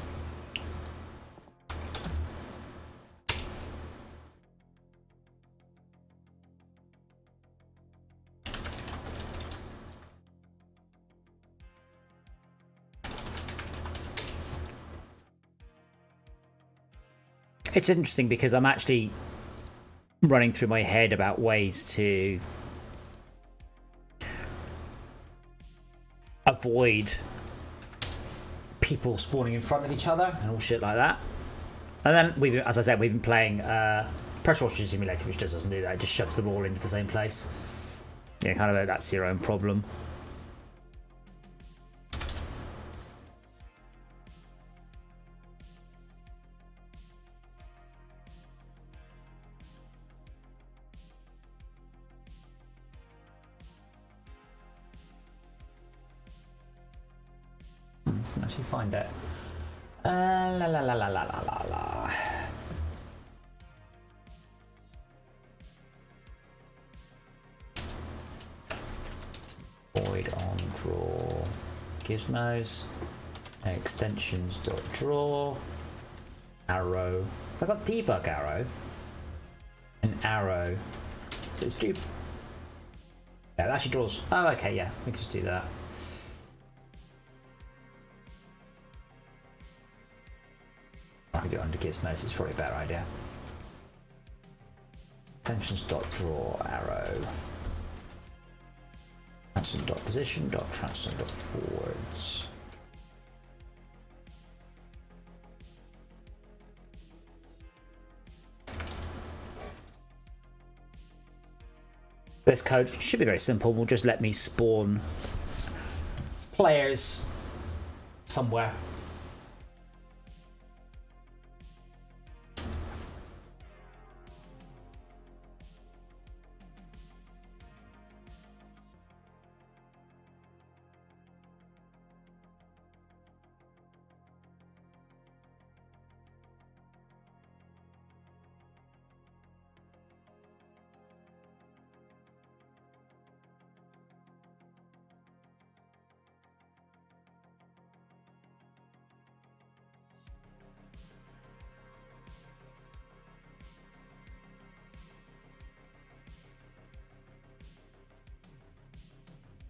It's interesting because I'm actually running through my head about ways to avoid people spawning in front of each other and all shit like that. And then, as I said, we've been playing Pressure Washer Simulator, which just doesn't do that. It just shoves them all into the same place. Yeah, kind of that's your own problem. Can actually find it. La la la la la la la la. Void on draw gizmos. Extensions.draw. Arrow. So I've got debug arrow. An arrow. So it's yeah, it actually draws. Oh, okay, yeah, we can just do that. I can do it under gizmos, it's probably a better idea. Extensions.draw arrow. Transcend.position, transcend.forwards. This code should be very simple. Will just let me spawn players somewhere.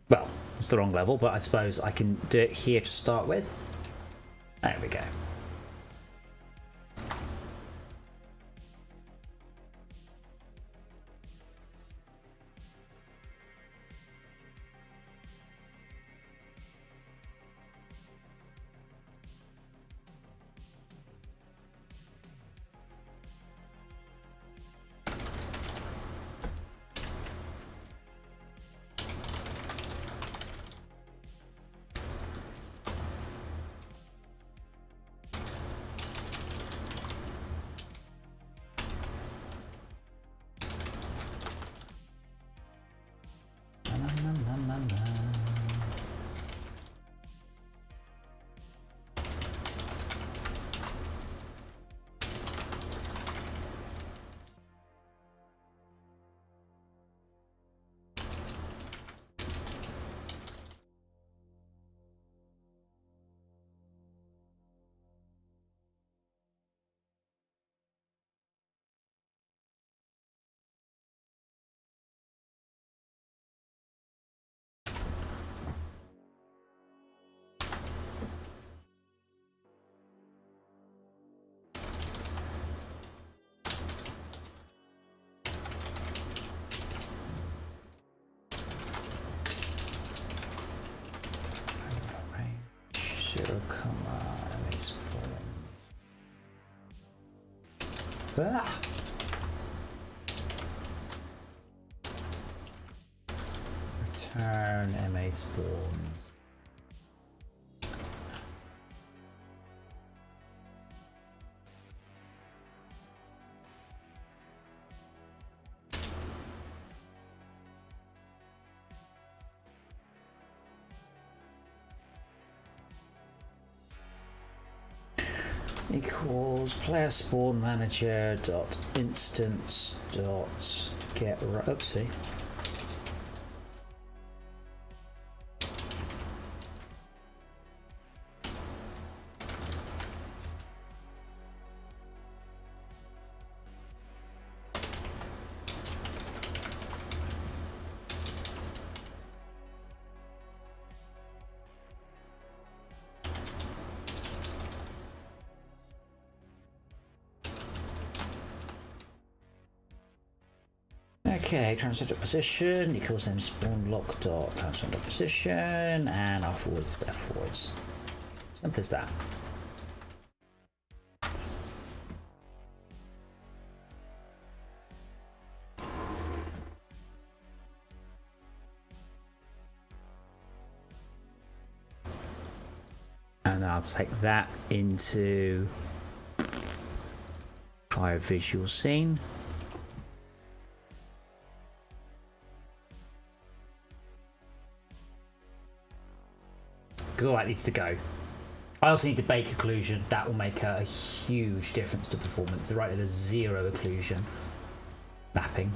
Well, it's the wrong level, but I suppose I can do it here to start with. There we go. 0, MA spawn. Ah! Return MA spawns. Equals player spawn manager dot instance dot get oopsie. Okay, transfer dot position equals then spawn lock dot transfer dot position, and our forwards is their forwards. Simple as that. And I'll take that into fire visual scene. Because all that needs to go. I also need to bake occlusion. That will make a huge difference to performance. Right, there's 0 occlusion mapping.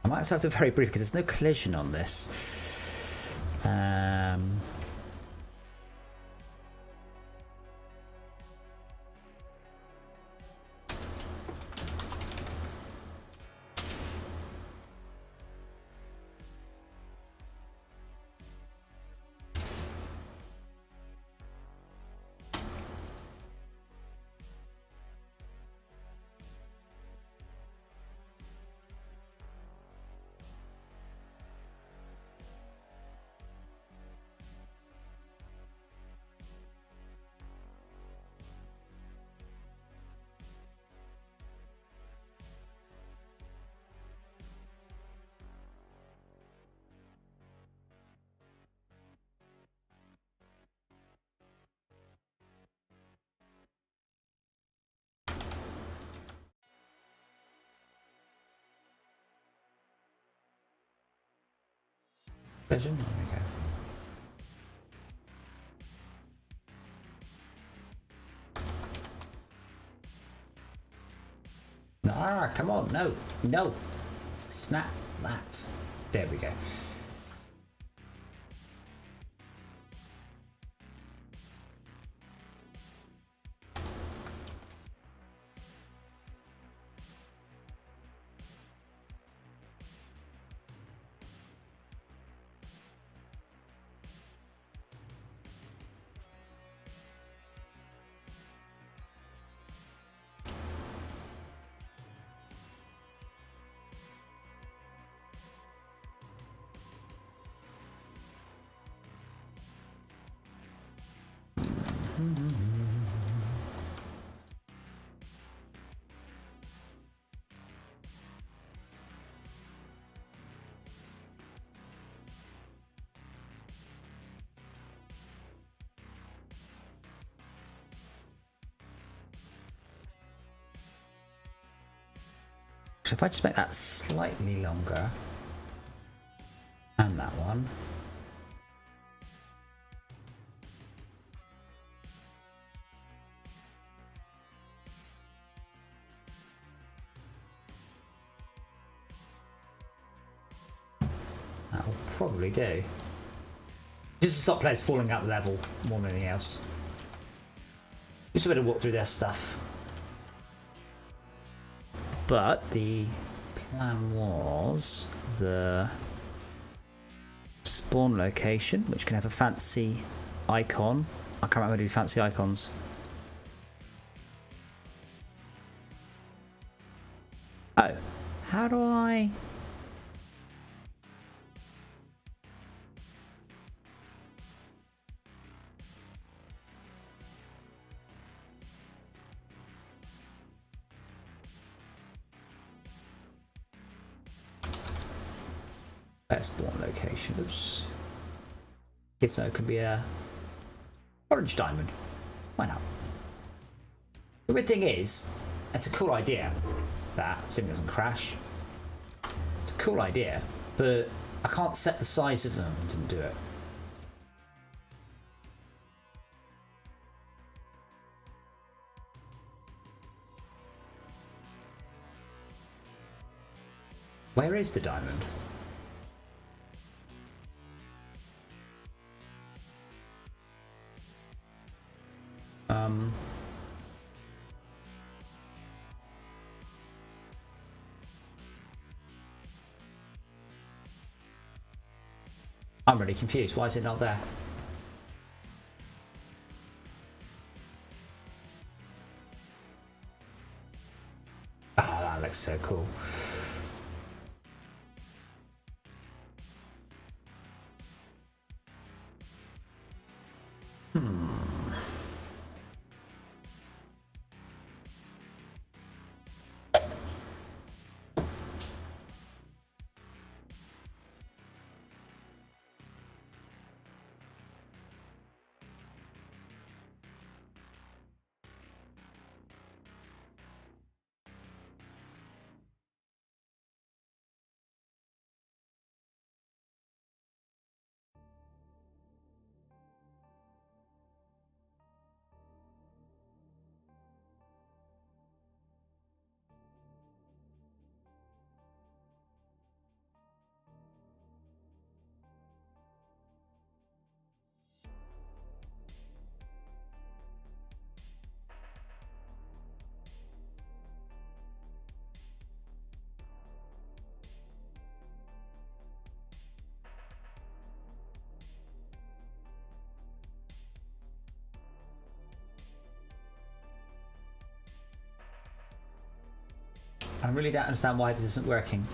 I might have to very brief because there's no collision on this. Vision? There we go. Ah, come on, no, no. Snap that. There we go. So if I just make that slightly longer, and that one. That'll probably do. Just to stop players falling out the level more than anything else. Just a bit of walk through their stuff. But the plan was the spawn location, which can have a fancy icon. I can't remember these fancy icons. Oh, how do I... Best spawn location. Oops. Gizmo could be a orange diamond. Why not? The weird thing is, it's a cool idea. That assuming it doesn't crash. It's a cool idea, but I can't set the size of them. Didn't do it. Where is the diamond? I'm really confused. Why is it not there? Oh, that looks so cool. I really don't understand why this isn't working.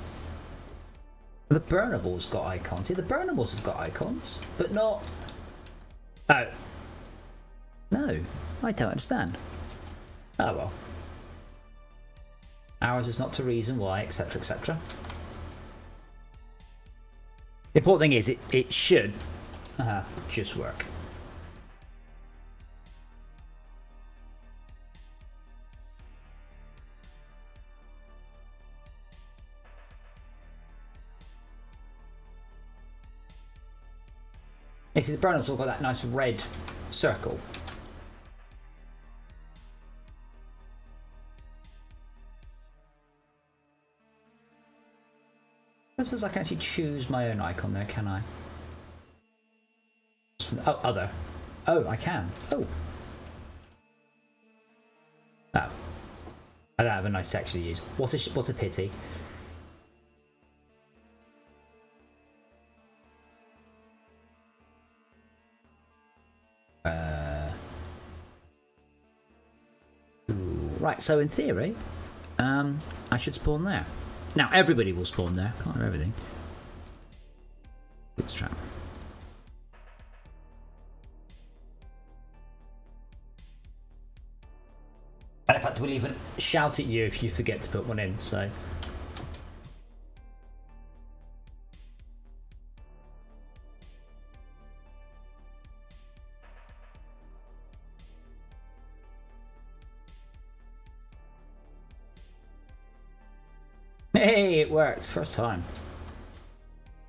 The burnables got icons. See, the burnables have got icons, but not... Oh. No, I don't understand. Oh well. Ours is not to reason why, etc, etc. The important thing is it should just work. You see, the burners all got that nice red circle. I suppose I can actually choose my own icon there, can I? Oh, other. Oh, I can. Oh. Oh. I don't have a nice texture to use. What a pity. Right, so in theory, I should spawn there. Now, everybody will spawn there. Can't have everything. Bootstrap. And in fact, we'll even shout at you if you forget to put one in, so... Hey, it worked. First time.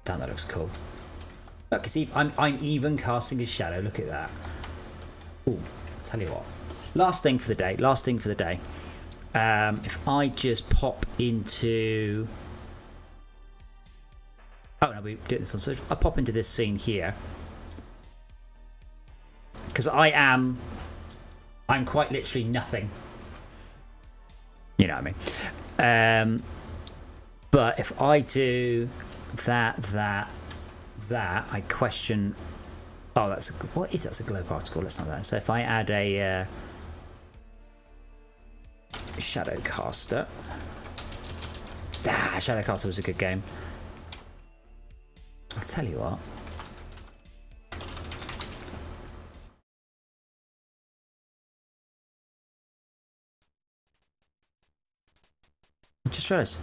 Damn, that looks cool. Look, see, I'm even casting his shadow. Look at that. Ooh, tell you what. Last thing for the day. Last thing for the day. If I just pop into... Oh, no, we did this on social. I'll pop into this scene here. Because I'm quite literally nothing. You know what I mean? But if I do that, I question Oh, that's a, what is that? That's a glow particle. Let's not that. So if I add a shadow caster. Shadow caster was a good game. I'll tell you what. I just realised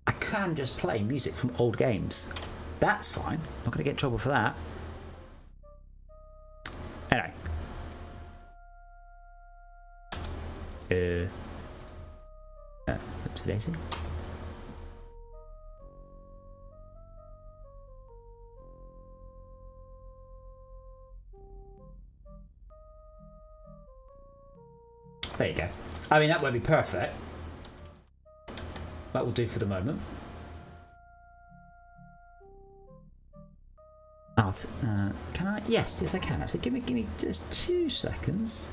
I can just play music from old games. That's fine. Not going to get in trouble for that. Anyway. Oopsie daisy. There you go. I mean, that won't be perfect. That will do for the moment. Can I? Yes, I can actually. Give me just 2 seconds.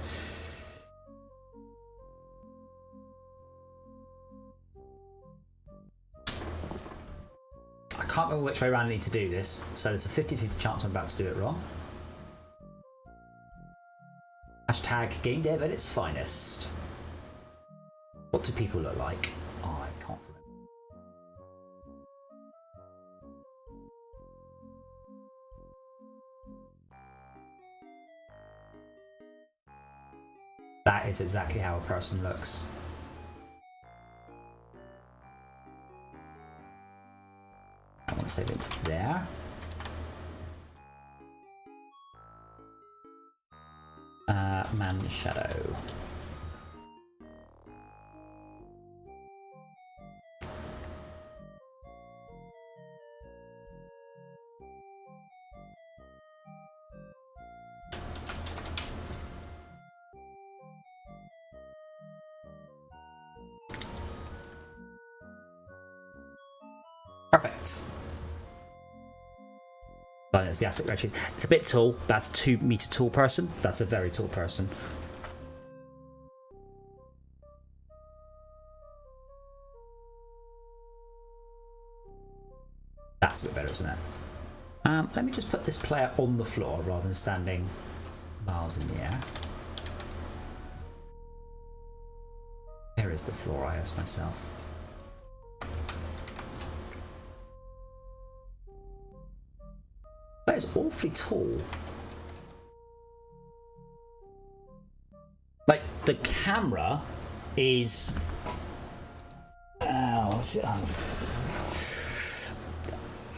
I can't remember which way around I need to do this, so there's a 50-50 chance I'm about to do it wrong. Hashtag game dev at its finest. What do people look like? Oh, I can't remember. That is exactly how a person looks. I want to save it to there. Man shadow. Perfect. Oh, that's the aspect ratio. It's a bit tall. That's a 2 meter tall person. That's a very tall person. That's a bit better, isn't it? Let me just put this player on the floor rather than standing miles in the air. Where is the floor, I ask myself. That is awfully tall. Like, the camera is... what's it?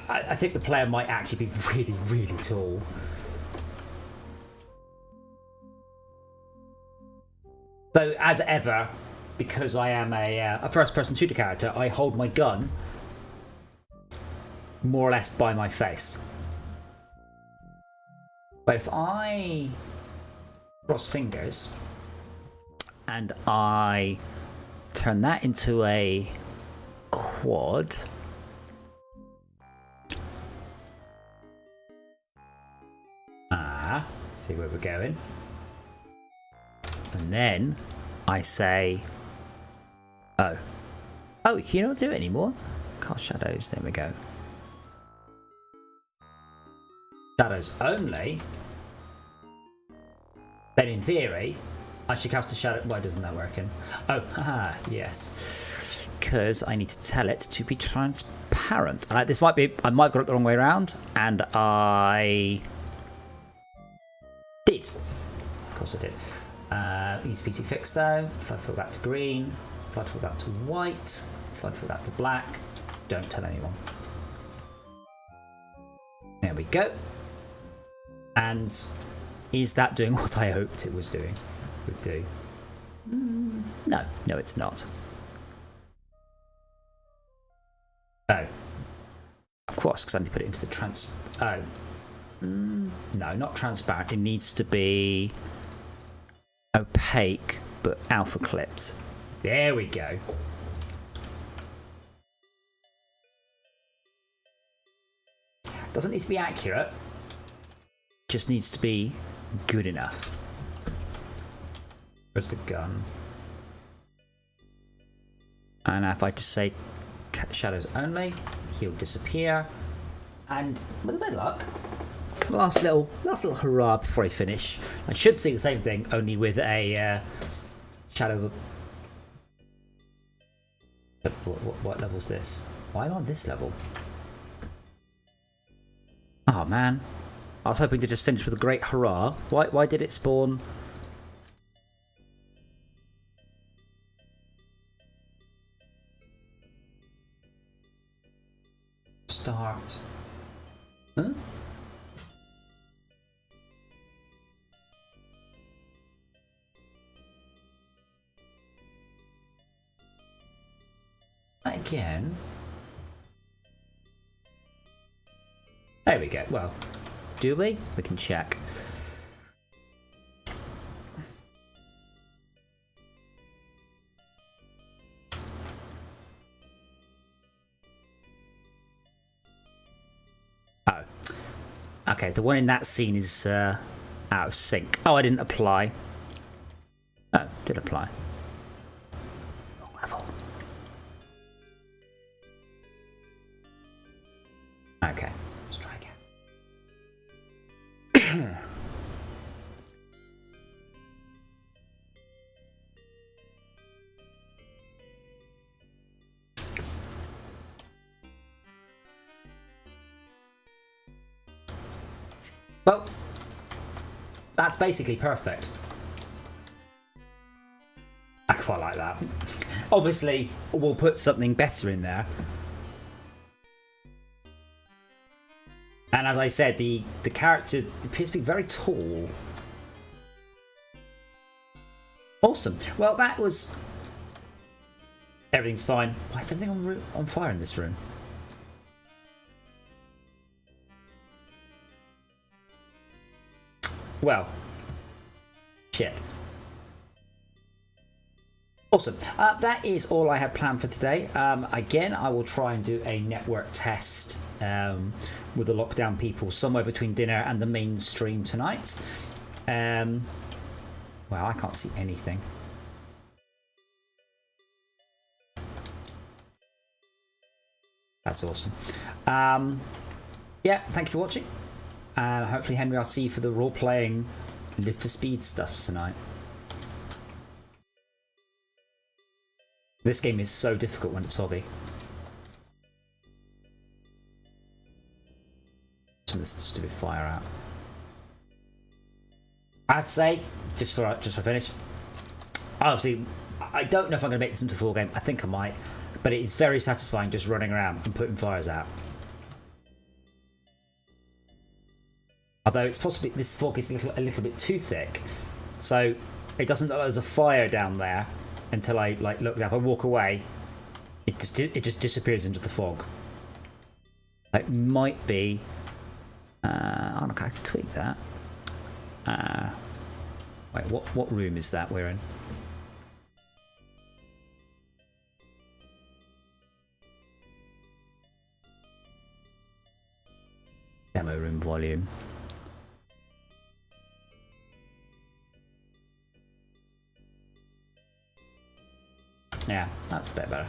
I think the player might actually be really, really tall. So, as ever, because I am a first-person shooter character, I hold my gun more or less by my face. But if I cross fingers and I turn that into a quad, see where we're going, and then I say, oh, can you not do it anymore? Cast shadows, there we go. Shadows only, then in theory I should cast a shadow. Why doesn't that work in? Oh, haha, yes, because I need to tell it to be transparent. This might be, I might have got it the wrong way around, and I did. Of course I did. Easy peasy fix though. Flood fill that to green, flood fill that to white, flood fill that to black. Don't tell anyone. There we go. And is that doing what I hoped it was doing? Would do. No, it's not. Oh, of course, because I need to put it into the no, not transparent. It needs to be opaque, but alpha clipped. There we go. Doesn't need to be accurate. Just needs to be good enough. Where's the gun? And if I just say shadows only, he'll disappear. And with a bit of luck, last little hurrah before I finish. I should see the same thing, only with a shadow of what level's this? Why am I on this level? Oh man, I was hoping to just finish with a great hurrah. Why did it spawn? Start. Huh? Again. There we go. Well, do we? We can check. Oh. Okay, the one in that scene is out of sync. Oh, I didn't apply. Oh, did apply. Wrong level. Okay, let's try again. Well, that's basically perfect. I quite like that. Obviously, we'll put something better in there. And as I said, the character appears to be very tall. Awesome. Well, that was... Everything's fine. Why is everything on fire in this room? Well, shit. Awesome. That is all I had planned for today. Again, I will try and do a network test with the lockdown people somewhere between dinner and the main stream tonight. Well, I can't see anything. That's awesome. Yeah, thank you for watching. And hopefully, Henry, I'll see you for the role-playing Live for Speed stuff tonight. This game is so difficult when it's foggy. Turn this stupid fire out. I have to say, just for finish. Obviously, I don't know if I'm going to make this into a full game. I think I might, but it is very satisfying just running around and putting fires out. Although it's possibly this fog is a little bit too thick, so it doesn't look like there's a fire down there until I look up. I walk away, it just disappears into the fog. It might be. Oh look, I can tweak that. Wait, what room is that we're in? Demo room volume. Yeah, that's a bit better.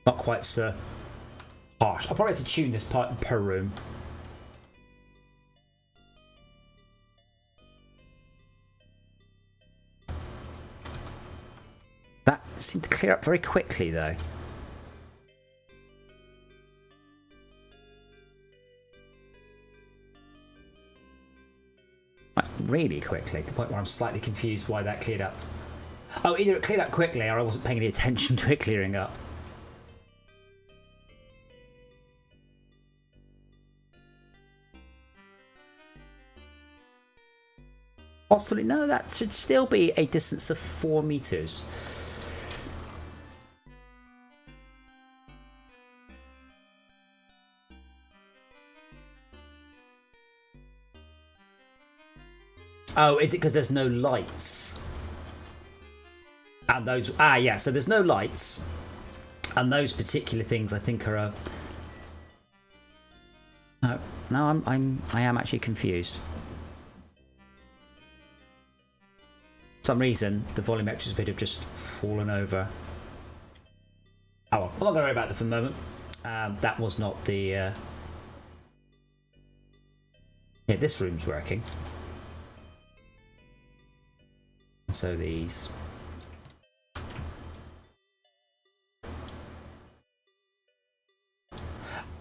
Not quite so harsh. I'll probably have to tune this part per room. That seemed to clear up very quickly, though. Like, really quickly, to the point where I'm slightly confused why that cleared up. Oh, either it cleared up quickly or I wasn't paying any attention to it clearing up. Possibly, no, that should still be a distance of 4 meters. Oh, is it because there's no lights? And those, yeah, so there's no lights. And those particular things I think are no, I am actually confused. For some reason, the volumetric bit have just fallen over. Oh well, I'm not going to worry about that for the moment. That was not the Yeah, this room's working. So these.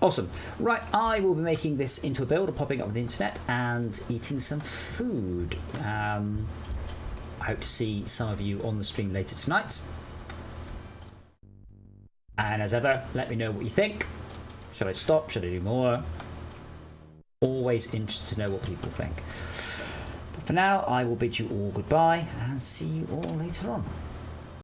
Awesome. Right, I will be making this into a build, popping up on the internet and eating some food. I hope to see some of you on the stream later tonight. And as ever, let me know what you think. Should I stop? Should I do more? Always interested to know what people think. But for now, I will bid you all goodbye and see you all later on.